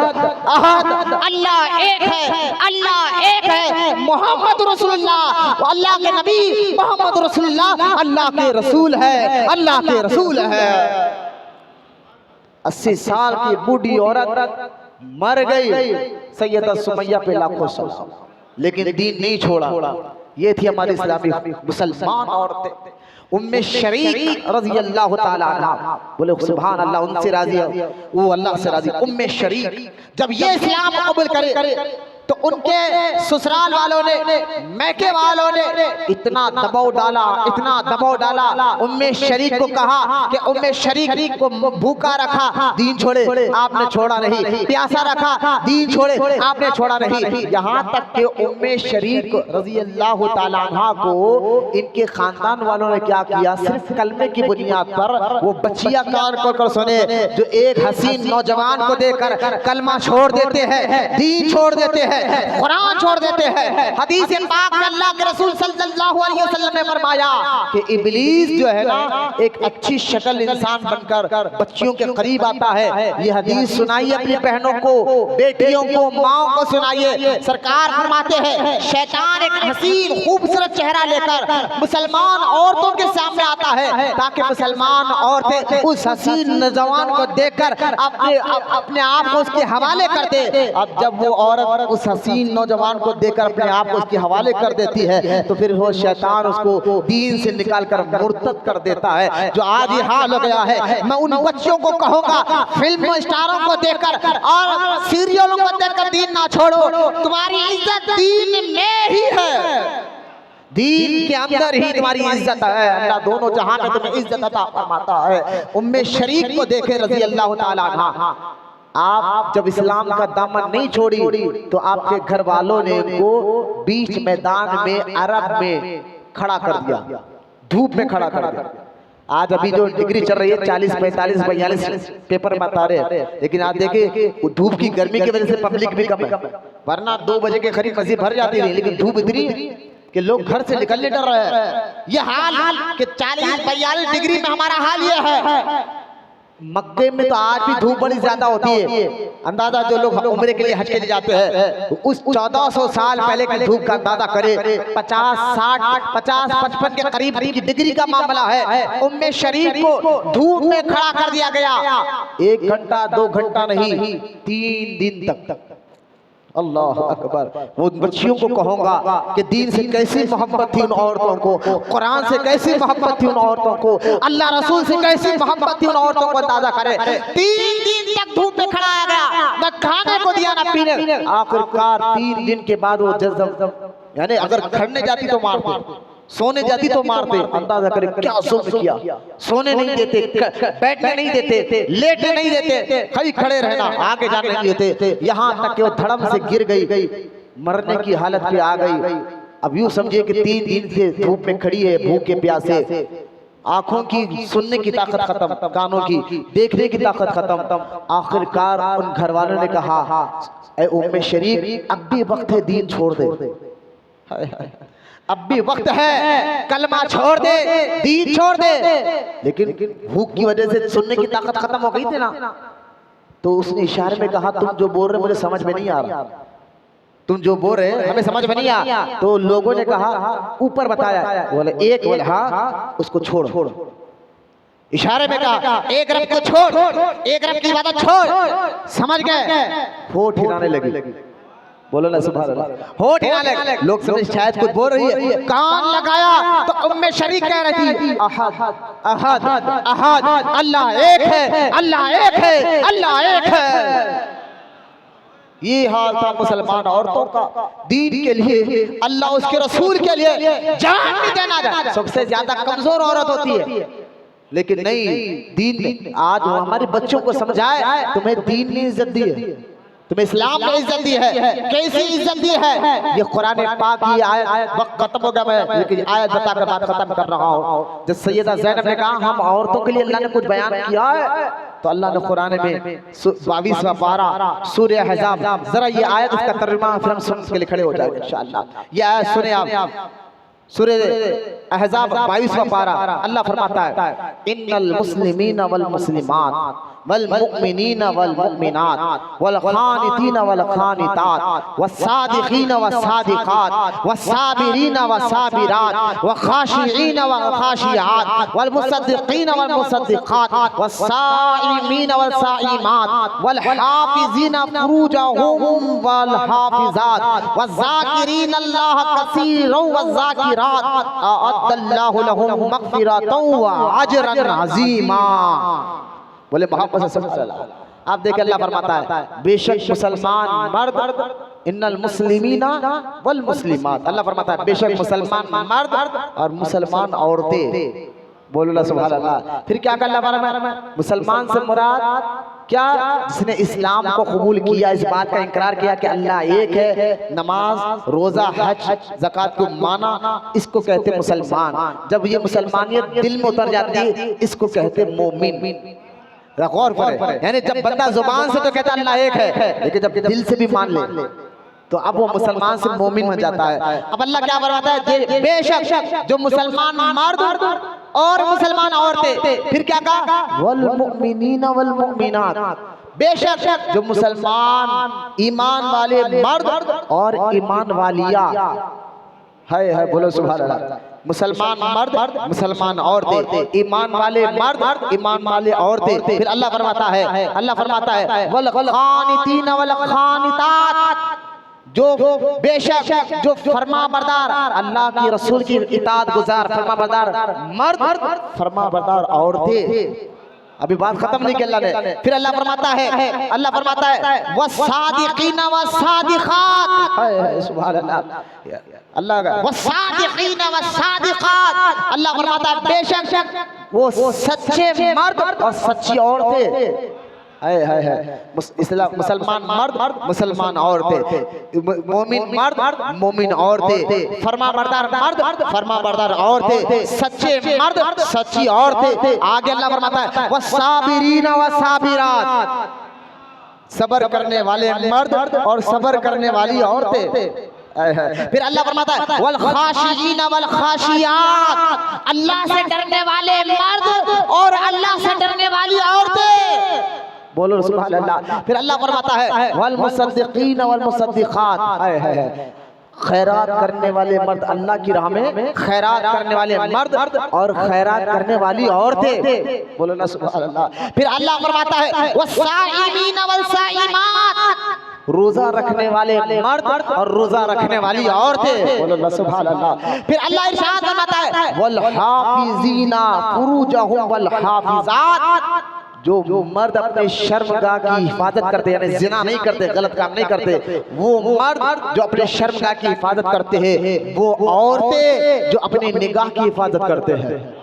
अहद, अल्लाह एक है, अल्लाह एक है, मोहम्मद रसूलुल्लाह, अल्लाह के नबी मोहम्मद रसूलुल्लाह अल्लाह के रसूल है, अल्लाह के रसूल है। 80 साल की बूढ़ी औरत मर गई, सैयदा सुमैया पे लाखों सलाम, लेकिन दीन नहीं छोड़ा। ये थी हमारी इस्लामी मुसलमान औरतें। उम्मे शरीक रज़ी अल्लाह ताला अन्हा, बोले सुभान अल्लाह, उनसे राजी है, वो अल्लाह से राजी। उम्मे शरीक जब ये इस्लाम कबूल करे तो उनके ससुराल वालों ने, मैके वालों ने इतना दबाव डाला, इतना दबाव डाला। उम्मे शरीक को कहा कि उम्मे शरीक को भूखा रखा, दीन छोड़े, आपने छोड़ा नहीं, प्यासा रखा, दीन छोड़े, आपने छोड़ा नहीं। यहाँ तक कि उम्मे शरीक रज़ी अल्लाह ताला अन्हा को इनके खानदान वालों ने क्या किया, सिर्फ कलमे की बुनियाद पर वो बच्चियां कान कर सुने जो एक हसीन नौजवान को देकर कलमा छोड़ देते हैं, दीन छोड़ देते हैं, कुरान छोड़ देते हैं। हदीस पाक में अल्लाह के रसूल सल्लल्लाहु अलैहि वसल्लम ने फरमाया कि इब्लीस जो है ना एक अच्छी शक्ल इंसान बनकर बच्चियों के करीब आता है। ये हदीस सुनाइए अपनी बहनों को, बेटियों को, माओ को सुनाइए। सरकार फरमाते हैं शैतान एक हसीन खूबसूरत चेहरा लेकर मुसलमान औरतों के सामने आता है ताकि मुसलमान औरतें उस हसीन नौजवान को देखकर अपने आप को उसके हवाले कर दे। अब जब वो औरत उस हसीन नौजवान को देखकर अपने आप को उसके हवाले कर देती है तो फिर वो शैतान उसको दीन से निकालकर मुर्तद कर देता है, जो आज ये हाल हो गया है। मैं उन बच्चों को कहूँगा फिल्म स्टारों को देखकर और सीरियलों को देखकर दीन ना छोड़ो, तुम्हारी इज्जत दीन में ही है, दीन के अंदर ही तुम्हारी इज्जत है। अल्लाह दोनों जहां में तुम्हें इज्जत अता फरमाता है। उम्मे शरीक को देखे रज़ी अल्लाह ताला अन्हा, आप जब इस्लाम का दामन नहीं छोड़ी तो आपके घर वालों ने उनको बीच मैदान में अरब में खड़ा कर दिया, धूप में खड़ा कर दिया। आज अभी जो डिग्री चल रही है 40, 45, 42 पेपर में बता रहे, लेकिन आप देखिए धूप की गर्मी की वजह से पब्लिक भी कम है, वरना 2 बजे के करीब मस्जिद भर जाती है, लेकिन धूप इतनी कि लोग घर से निकलने डर रहे हैं। ये हाल कि 40-42 डिग्री में हमारा हाल ये है। मक्के में तो आज भी धूप बड़ी ज्यादा होती है। अंदाजा जो लोग उम्रे के लिए हज के जाते हैं उस 1400 साल पहले की धूप का अंदाजा करे, 50, 60, 50, 55 के करीब की डिग्री का मामला है। उम्मे शरीक को धूप में खड़ा कर दिया गया, 1 घंटा 2 घंटा नहीं, 3 दिन तक। अल्लाह अकबर। वो बच्चियों को कहूँगा कि दीन से कैसी मोहब्बत थी उन औरतों को, कुरान से कैसी मोहब्बत थी उन औरतों को, अल्लाह रसूल से कैसी मोहब्बत थी उन औरतों को अंदाजा करें। 3 दिन तक धूप में खड़ाया गया, न खाने को दिया न पीने। आखिरकार 3 दिन के बाद वो जब यानी अगर खड़ने जाती तो मारते, सोने जाती तो मारते। अंदाजा करें क्या जुल्म किया, सोने नहीं देते, बैठने नहीं देते, लेटने नहीं देते, खाली खड़े रहना, आगे जाने नहीं देते। यहाँ तक कि वो धड़म से गिर गई, मरने की हालत पे आ गई। अब यूं समझिए कि 3 दिन से धूप में खड़ी है, भूखे प्यासे, आंखों की सुनने की ताकत खत्म, कानों की देखने की ताकत खत्म। आखिरकार उन घर वालों ने कहा ऐ उम्मे शरीक अब भी वक्त है दीन छोड़ दे, अब भी वक्त है कलमा छोड़ दे, दीन छोड़ दे। लेकिन भूख की वजह से सुनने की ताकत खत्म हो गई थी ना, तो उसने इशारे में कहा तुम जो बोल रहे मुझे समझ में नहीं आ रहा, तुम जो बोल रहे हमें समझ में नहीं आ। तो लोगों ने कहा ऊपर बताया, बोले एक बोले हाँ उसको छोड़, इशारे में कहा एक रब को छोड़, एक रब की इबादत छोड़, समझ गए। होठ हिलाने लगी, बोलो ना सुभान अल्लाह, होठ हिलाने लगे। लोग समझ शायद कुछ बोल रही है, कान लगाया तो उम्मे शरीक कह रही थी अहद अहद अहद, अल्लाह एक है, अल्लाह एक है, अल्लाह एक है। ये हाल था मुसलमान औरतों का, दीन के लिए, अल्लाह उसके रसूल के लिए जान भी देना जाए। सबसे ज्यादा कमजोर औरत होती है, लेकिन नहीं, दीन आज हमारे बच्चों को समझाए तुम्हें दीन ने इज्जत दी है, तुम्हें इस्लाम ने इज्जत दी है, कैसी इज्जत दी है? ये कुरान पाक की आयत, वक्त खत्म हो गया, मैं लेकिन आयत बताकर बात खत्म कर रहा हूँ। जब सैयदा ज़ैनब ने कहा हम औरतों के लिए अल्लाह ने कुछ बयान किया है, तो अल्लाह ने कुरान में 22वां पारा सूरह अहज़ाब, जरा ये आयत इसका तर्जुमा फिर हम सुन के लिए खड़े हो जाएंगे इंशाअल्लाह। ये आयत सुने आप, सूरह अहज़ाब 22वां पारा। अल्लाह फरमाता है इन्नल मुस्लिमीन वल मुस्लिमात वल मुमिनीन वल मुमिनात वल खानितीन वल खानितात वस्सादिकीन वस्सादिकात वस्साबिरीन वस्साबिरात वखाशिईन वखाशियात वल मुसद्दिकीन वल मुसद्दिकात वस्साइमीन वल साइमात वल हाफिजीन फुरूजहुम वल हाफिजात वज़ाकिरीन अल्लाह कसीरन वज़ाकिरात अअद्दल्लाहु लहुम मग़फ़िरतन व अजरन अज़ीमा। बोले मोहम्मद सल्लल्लाहु अलैहि वसल्लम। आप देखिए अल्लाह फरमाता है बेशक मुसलमान मर्द, इन्नल मुस्लिमीना वल मुस्लिमात, अल्लाह फरमाता है बेशक मुसलमान मर्द और मुसलमान औरतें। बोलो ना सुभान अल्लाह। फिर क्या अल्लाह फरमाया? मुसलमान से मुराद क्या? जिसने इस्लाम को कबूल किया, इस बात का इकरार किया कि अल्लाह एक है, नमाज रोजा हज ज़कात को माना, इसको कहते मुसलमान। जब ये मुसलमानियत दिल में उतर जाती है इसको कहते मोमिन। गौर करें, यानी जब बंदा जुबान से तो कहता अल्लाह एक है, लेकिन जब दिल से भी मान ले तो अब वो मुसलमान से मोमिन बन जाता है। अब अल्लाह क्या फरमाता है? बेशक जो मुसलमान मर्द और मुसलमान औरतें, फिर क्या कहा? वल मुमिनीन वल मुमिनात, बेशक जो मुसलमान ईमान वाले मर्द और ईमान वालिया है। बोलो सुभान अल्लाह। मुसलमान मर्द, मुसलमान औरतें, ईमान वाले मर्द, ईमान वाले औरतें। फिर अल्लाह फरमाता है वल खानितीन वल खानितात, जो बेशक जो फरमा बरदार अल्लाह की रसूल की इताअत गुजार फरमा बरदार मर्द, फरमा बरदार औरतें। अभी बात खत्म नहीं की अल्लाह ने। फिर अल्लाह फरमाता है वस्सादिकीन वस्सादिकात, सुभान अल्लाह। अल्लाह का वस्सादिकीन वस्सादिकात, अल्लाह फरमाता है बेशक वो सच्चे मर्द और सच्ची औरतें। मुसलमान मर्द, मुसलमान औरतें, मोमिन मर्द, मोमिन औरतें, फरमा बरदार मर्द, फरमा बरदार औरतें, सच्चे मर्द, सच्ची औरतें। आगे अल्लाह फरमाता है वस्साबिरीन वस्साबिरात, सब्र करने वाले मर्द और सब्र करने वाली औरतें। फिर अल्लाह फरमाता है वल खाशिईन वल खाशियात, अल्लाह से डरने वाले मर्द और अल्लाह से डरने वाली औरतें। बोलो सुभान अल्लाह। फिर अल्लाह फरमाता है वल मुसद्दिकीन वल मुसद्दिकात, खैरात करने वाले मर्द, अल्लाह की राह में खैरात करने वाले मर्द और खैरात करने वाली औरतें। बोलो ना सुभान अल्लाह। फिर अल्लाह फरमाता है वस्साइमीन वल साइमात, रोजा रखने वाले मर्द और रोजा रखने वाली औरतें। बोलो ना सुभान अल्लाह। फिर अल्लाह इरशाद फरमाता है वल हाफिजीना फुरूजहुम वल हाफिजात, जो मर्द अपने शर्मगाह की हिफाजत करते हैं, यानी जिना नहीं करते, गलत काम नहीं करते, वो मर्द जो अपने शर्मगाह की हिफाजत करते हैं, वो औरतें जो अपनी निगाह की हिफाजत करते हैं।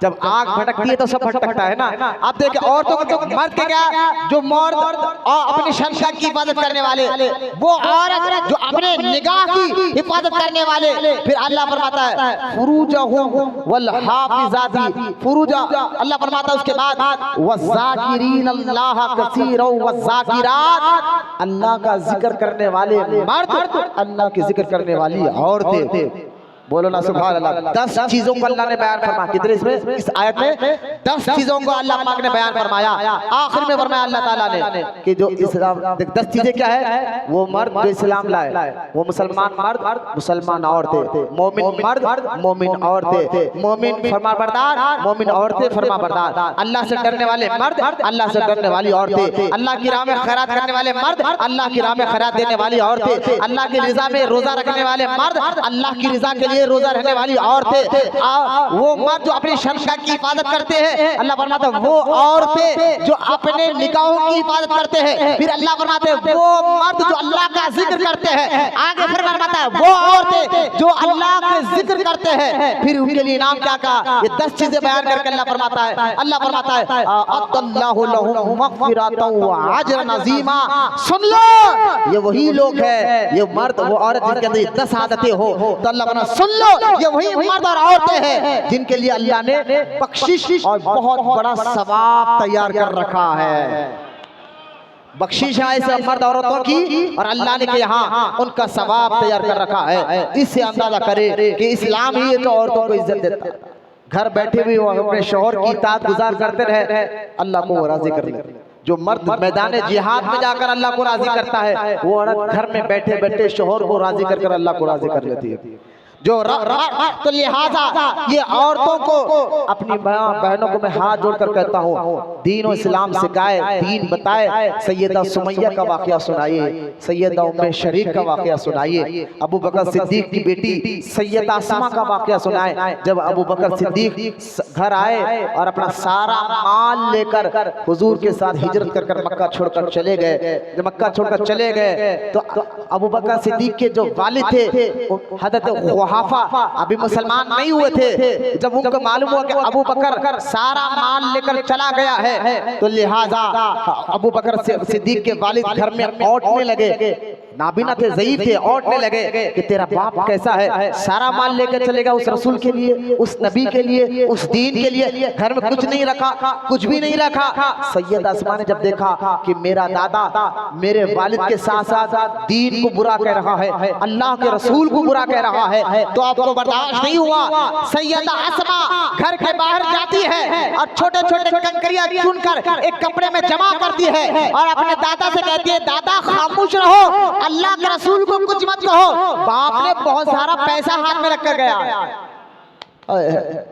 जब आग भटकती है तो सब भटकता है ना। आप देखिए औरतों को, मर्द के क्या, जो मर्द और अपनी शर्मगाह की हिफाजत करने वाले, वो औरत जो अपने निगाह की हिफाजत करने वाले। फिर अल्लाह फरमाता है फुरूजहुम वल हाफिजाती, फुरूजा अल्लाह फरमाता है उसके बाद वज़ाकिरीन अल्लाह कसीरन वज़ाकिरात, अल्लाह का जिक्र करने वाले मर्द, अल्लाह के जिक्र करने वाली औरतें। बोलो ना सुभान अल्लाह। 10 चीजों को अल्लाह ने बयान फरमाया। कितने इसमें, इस आयत में 10 चीजों को अल्लाह पाक ने बयान फरमाया। आखिर में फरमाया अल्लाह ताला ने कि जो इस्लाम, 10 चीजें क्या है? वो मर्द जो इस्लाम लाए, वो मुसलमान मर्द, मुसलमान औरतें, मोमिन मर्द, मोमिन औरतें, मोमिन फरमाबरदार, मोमिन औरतें फरमाबरदार, अल्लाह से डरने वाले मर्द, अल्लाह से डरने वाली औरतें, अल्लाह की राह में खैरात करने वाले मर्द, अल्लाह की राह में खैरात देने वाली औरतें, अल्लाह की रिजा में रोजा रखने वाले मर्द, अल्लाह की रिजा के लिए बेरोजा रहने वाली औरतें, वो मर्द जो अपनी शर्म की हिफाजत करते हैं, अल्लाह फरमाता है वो औरतें जो अपने निकाहों की हिफाजत करते हैं, फिर अल्लाह फरमाते हैं वो मर्द जो अल्लाह का जिक्र करते हैं, आगे फिर फरमाता है वो औरतें जो अल्लाह के जिक्र करते हैं, फिर उनके लिए इनाम क्या कहा, ये 10 चीजें बयान करके अल्लाह फरमाता है, अल्लाह फरमाता है अल्लाहु लहुम मग़फ़िरतन व अजरन अज़ीमा। सुन लो, ये वही लोग हैं, ये मर्द वो औरत जिनके अंदर 10 आदतें हो, तो अल्लाह फरमाता है सुन लो, ये वही मर्द और औरतें हैं जिनके लिए अल्लाह ने बख्शिश और बहुत बड़ा सवाब तैयार कर रखा है। बख्शिश है ऐसे मर्द औरतों की, और अल्लाह ने यहाँ उनका सवाब तैयार कर रखा है। इससे अंदाजा करे कि इस्लाम ही तो औरतों को इज्जत देता है। घर बैठे भी वो अपने शौहर की इताअत गुजार करते रहे, अल्लाह को राजी कर ले। जो मर्द मैदान जिहाद में जाकर अल्लाह को राजी करता है, वो औरत घर में बैठे बैठे शौहर को राजी कर अल्लाह को राजी कर लेती है। जो तो लिहाजा ये औरतों को, अपनी बहनों को मैं हाथ जोड़कर कहता हूँ, दीन और इस्लाम सिखाए, दीन बताए। सैयदा सुमैया का वाकया सुनाइए, सैयदा उम्मे शरीक का वाकया सुनाइए, अबू बकर सिद्दीक की बेटी सैयदा अस्मा का वाकया सुनाए। जब अबू बकर सिद्दीक घर आए और अपना सारा माल लेकर हुजूर के साथ हिजरत कर मक्का छोड़कर चले गए, जब मक्का छोड़कर चले गए तो अबू बकर सिद्दीक के जो वालिद थे हज़रत अभी मुसलमान नहीं हुए थे। जब उनको मालूम हुआ कि अबू बकर सारा माल लेकर चला गया है, तो लिहाजा अबू बकर सिद्दीक के वालिद घर में औटने लगे, नाबीना थे, ज़ईफ थे, औटने लगे कि तेरा बाप कैसा है, सारा माल लेकर चलेगा उस रसूल के लिए, उस नबी के लिए, उस दीन के लिए, घर में कुछ नहीं रखा, कुछ भी नहीं रखा। सैयदा अस्मा ने जब देखा कि मेरा दादा मेरे वालिद के साथ साथ दीन को बुरा कह रहा है, अल्लाह के रसूल को बुरा कह रहा है, तो आपको बर्दाश्त नहीं हुआ। सैयदा अस्मा घर के बाहर जाती है और छोटे छोटे कंकरियां चुनकर एक कपड़े में जमा करती है और अपने दादा से कहती है, दादा खामोश रहो, अल्लाह के रसूल को कुछ मत कहो। बाप ने बहुत सारा पैसा हाथ में रखकर गया,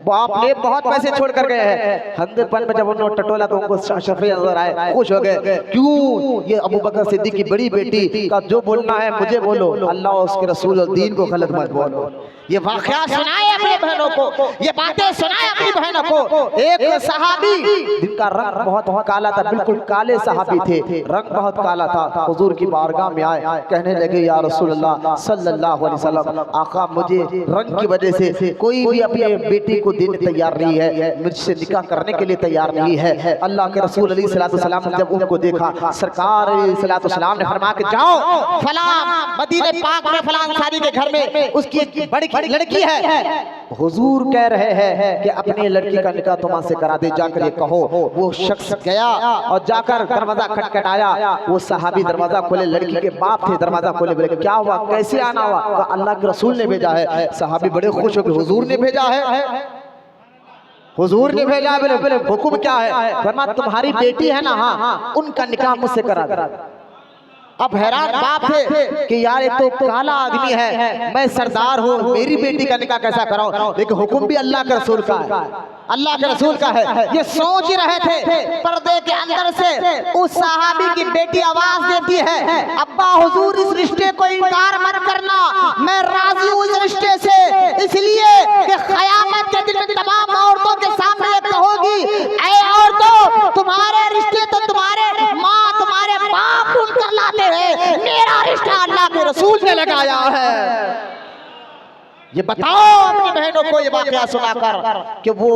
बाप ने बहुत पैसे छोड़ कर गए हैं। हंदरपन में जब उन्होंने टटोला तो उनको शफी नजर आए, खुश हो गए। क्यों? ये अबू बकर सिद्दीक की बड़ी बेटी का जो बोलना है मुझे बोलो, अल्लाह और उसके रसूल और दीन को गलत मत बोलो। ये वाकया सुनाए अपनी बहनों को, ये बातें सुनाए अपनी बहनों को। एक सहाबी जिनका रंग बहुत काला था, बिल्कुल काले सहाबी थे, रंग बहुत काला था, हुजूर की बारगाह में आए, कहने लगे या रसूलल्लाह सल्लल्लाहु अलैहि वसल्लम, आका मुझे रंग की वजह से कोई भी अपनी बेटी को देने तैयार नहीं है, मुझसे निकाह करने के लिए तैयार नहीं है। अल्लाह के रसूल अलैहिस्सलातु वस्सलाम ने जब उनको देखा, सरकार अलैहिस्सलातु वस्सलाम ने फरमाया कि जाओ फलां मदीने पाक में फलां अंसारी के घर में उसकी एक बड़ी लड़की है। हुजूर कह रहे हैं कि अपनी लड़की का निकाह तुम से करा दे, जाकर ये कहो। वो शख्स गया और जाकर दरवाजा खटखटाया, वो सहाबी दरवाजा खोले, लड़की के बाप थे, दरवाजा खोले, बोले क्या हुआ, कैसे आना हुआ? तो अल्लाह के रसूल ने भेजा है। सहाबी बड़े खुश हो गए, हुजूर ने भेजा है, हुजूर ने भेजा है। बोले हुक्म क्या है? फरमाया तुम्हारी बेटी है ना, हाँ, उनका निकाह मुझसे करा दे। अब हैरान बाप थे कि यार ये तो काला आदमी है, मैं सरदार हूँ, मेरी बेटी का निकाह कैसा कराऊं? लेकिन हुक्म भी अल्लाह के रसूल का है, अल्लाह के रसूल का है। ये सोच ही रहे थे, पर्दे के अंदर से उस सहाबी की बेटी आवाज देती है, अब्बा हुजूर इस रिश्ते को इनकार मत करना, मैं राजी हूँ इस रिश्ते से, इसलिए कि क़यामत के दिन में तमाम औरतों के सामने कहोगी, ऐ औरतों तुम्हारे रिश्ते तो तुम्हारे माँ तुम्हारे बाप उनकर लाते हैं, मेरा रिश्ता अल्लाह के रसूल ने लगाया है। ये बताओ अपनी बहनों को ये वाकया सुनाकर कि वो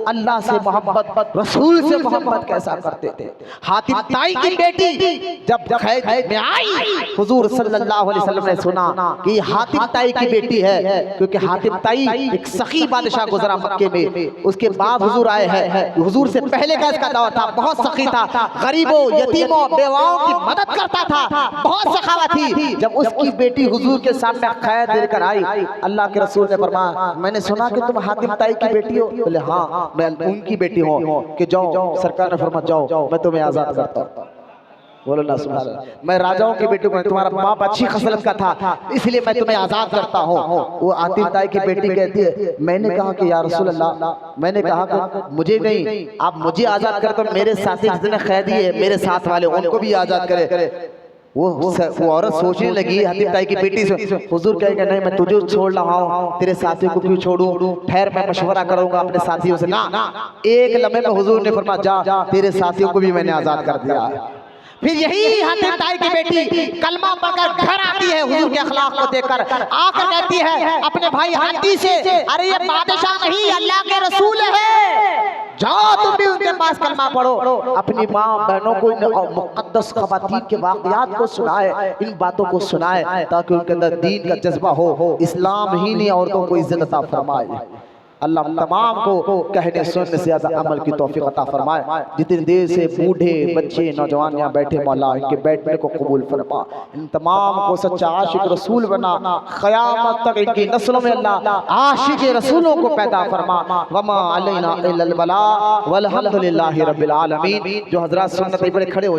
अल्लाह से मोहब्बत, रसूल से मोहब्बत कैसा करते थे। हातिम ताई की बेटी जब कैद में आई, हुजूर सल्लल्लाहु अलैहि वसल्लम ने सुना कि हातिम ताई की बेटी है, क्योंकि हातिम ताई एक सखी बादशाह गुजरा मक्के में, उसके बाद हुजूर आए हैं। हुजूर से पहले का इसका दौर था, बहुत सखी था, गरीबों यतीमों बेवाओं की मदद करता था, बहुत सखावत थी। जब उसकी बेटी हुजूर के सामने कैद लेकर आई, अल्लाह के रसूल ने फरमाया मैंने सुना कि तुम हातिम ताई की बेटी हो। बोले हाँ मैं उनकी बेटी हूँ। कि जाओ, सरकार ने फरमाया जाओ मैं तुम्हें आजाद करता हूँ। बोलो ना सुभान अल्लाह, मैं राजाओं की बेटी हूँ, तुम्हारा बाप अच्छी खसलत का था, इसलिए मैं तुम्हें आजाद करता हूँ। वो हातिम ताई की बेटी कहती है मैंने कहा कि या रसूल अल्लाह, मैंने कहा कि मुझे नहीं, आप मुझे आजाद कर, तो मेरे साथी जितने कैदी है मेरे साथ वाले उनको भी आजाद करे। वो औरत सोचने लगी हतीब ताई की बेटी से, हुजूर कहेगा नहीं मैं तुझे छोड़ रहा हूँ, तेरे साथियों को क्यों छोड़ूं, ठहर मैं मशवरा करूंगा अपने साथियों से। ना, एक लम्हे में हुजूर ने फरमाया जा तेरे साथियों को भी मैंने आजाद कर दिया। फिर यही हतीब ताई की बेटी कलमा पढ़कर घर आती है, हुजूर के अखलाक को देखकर आकर कहती है अपने भाई हादी से, अरे ये बादशाह नहीं अल्लाह के रसूल है, जाओ तुम भी उनके पास कलमा पढ़ो। अपनी माँ बहनों को इन मुक़द्दस ख़वातीन के वाक़यात को सुनाए, इन बातों को सुनाए ताकि उनके अंदर दीन का जज्बा हो, इस्लाम ही नहीं औरतों को इज्जत अता फरमाए। अल्लाह तमाम को कहने सुनने से ज़्यादा अमल की तौफीक अता फरमाए। जितनी देर से बूढ़े बच्चे नौजवान यहाँ बैठे मौला इनके बैठने को कबूल फरमा, इन तमाम को सच्चा आशिक रसूल बना, क़यामत तक इनकी नस्लों में अल्लाह आशिक रसूलों को पैदा फरमा। वमा अलैना इल्लल बलाग वल्हम्दुलिल्लाहि रब्बिल आलमीन। जो हज़रात सुन्नत पे खड़े हो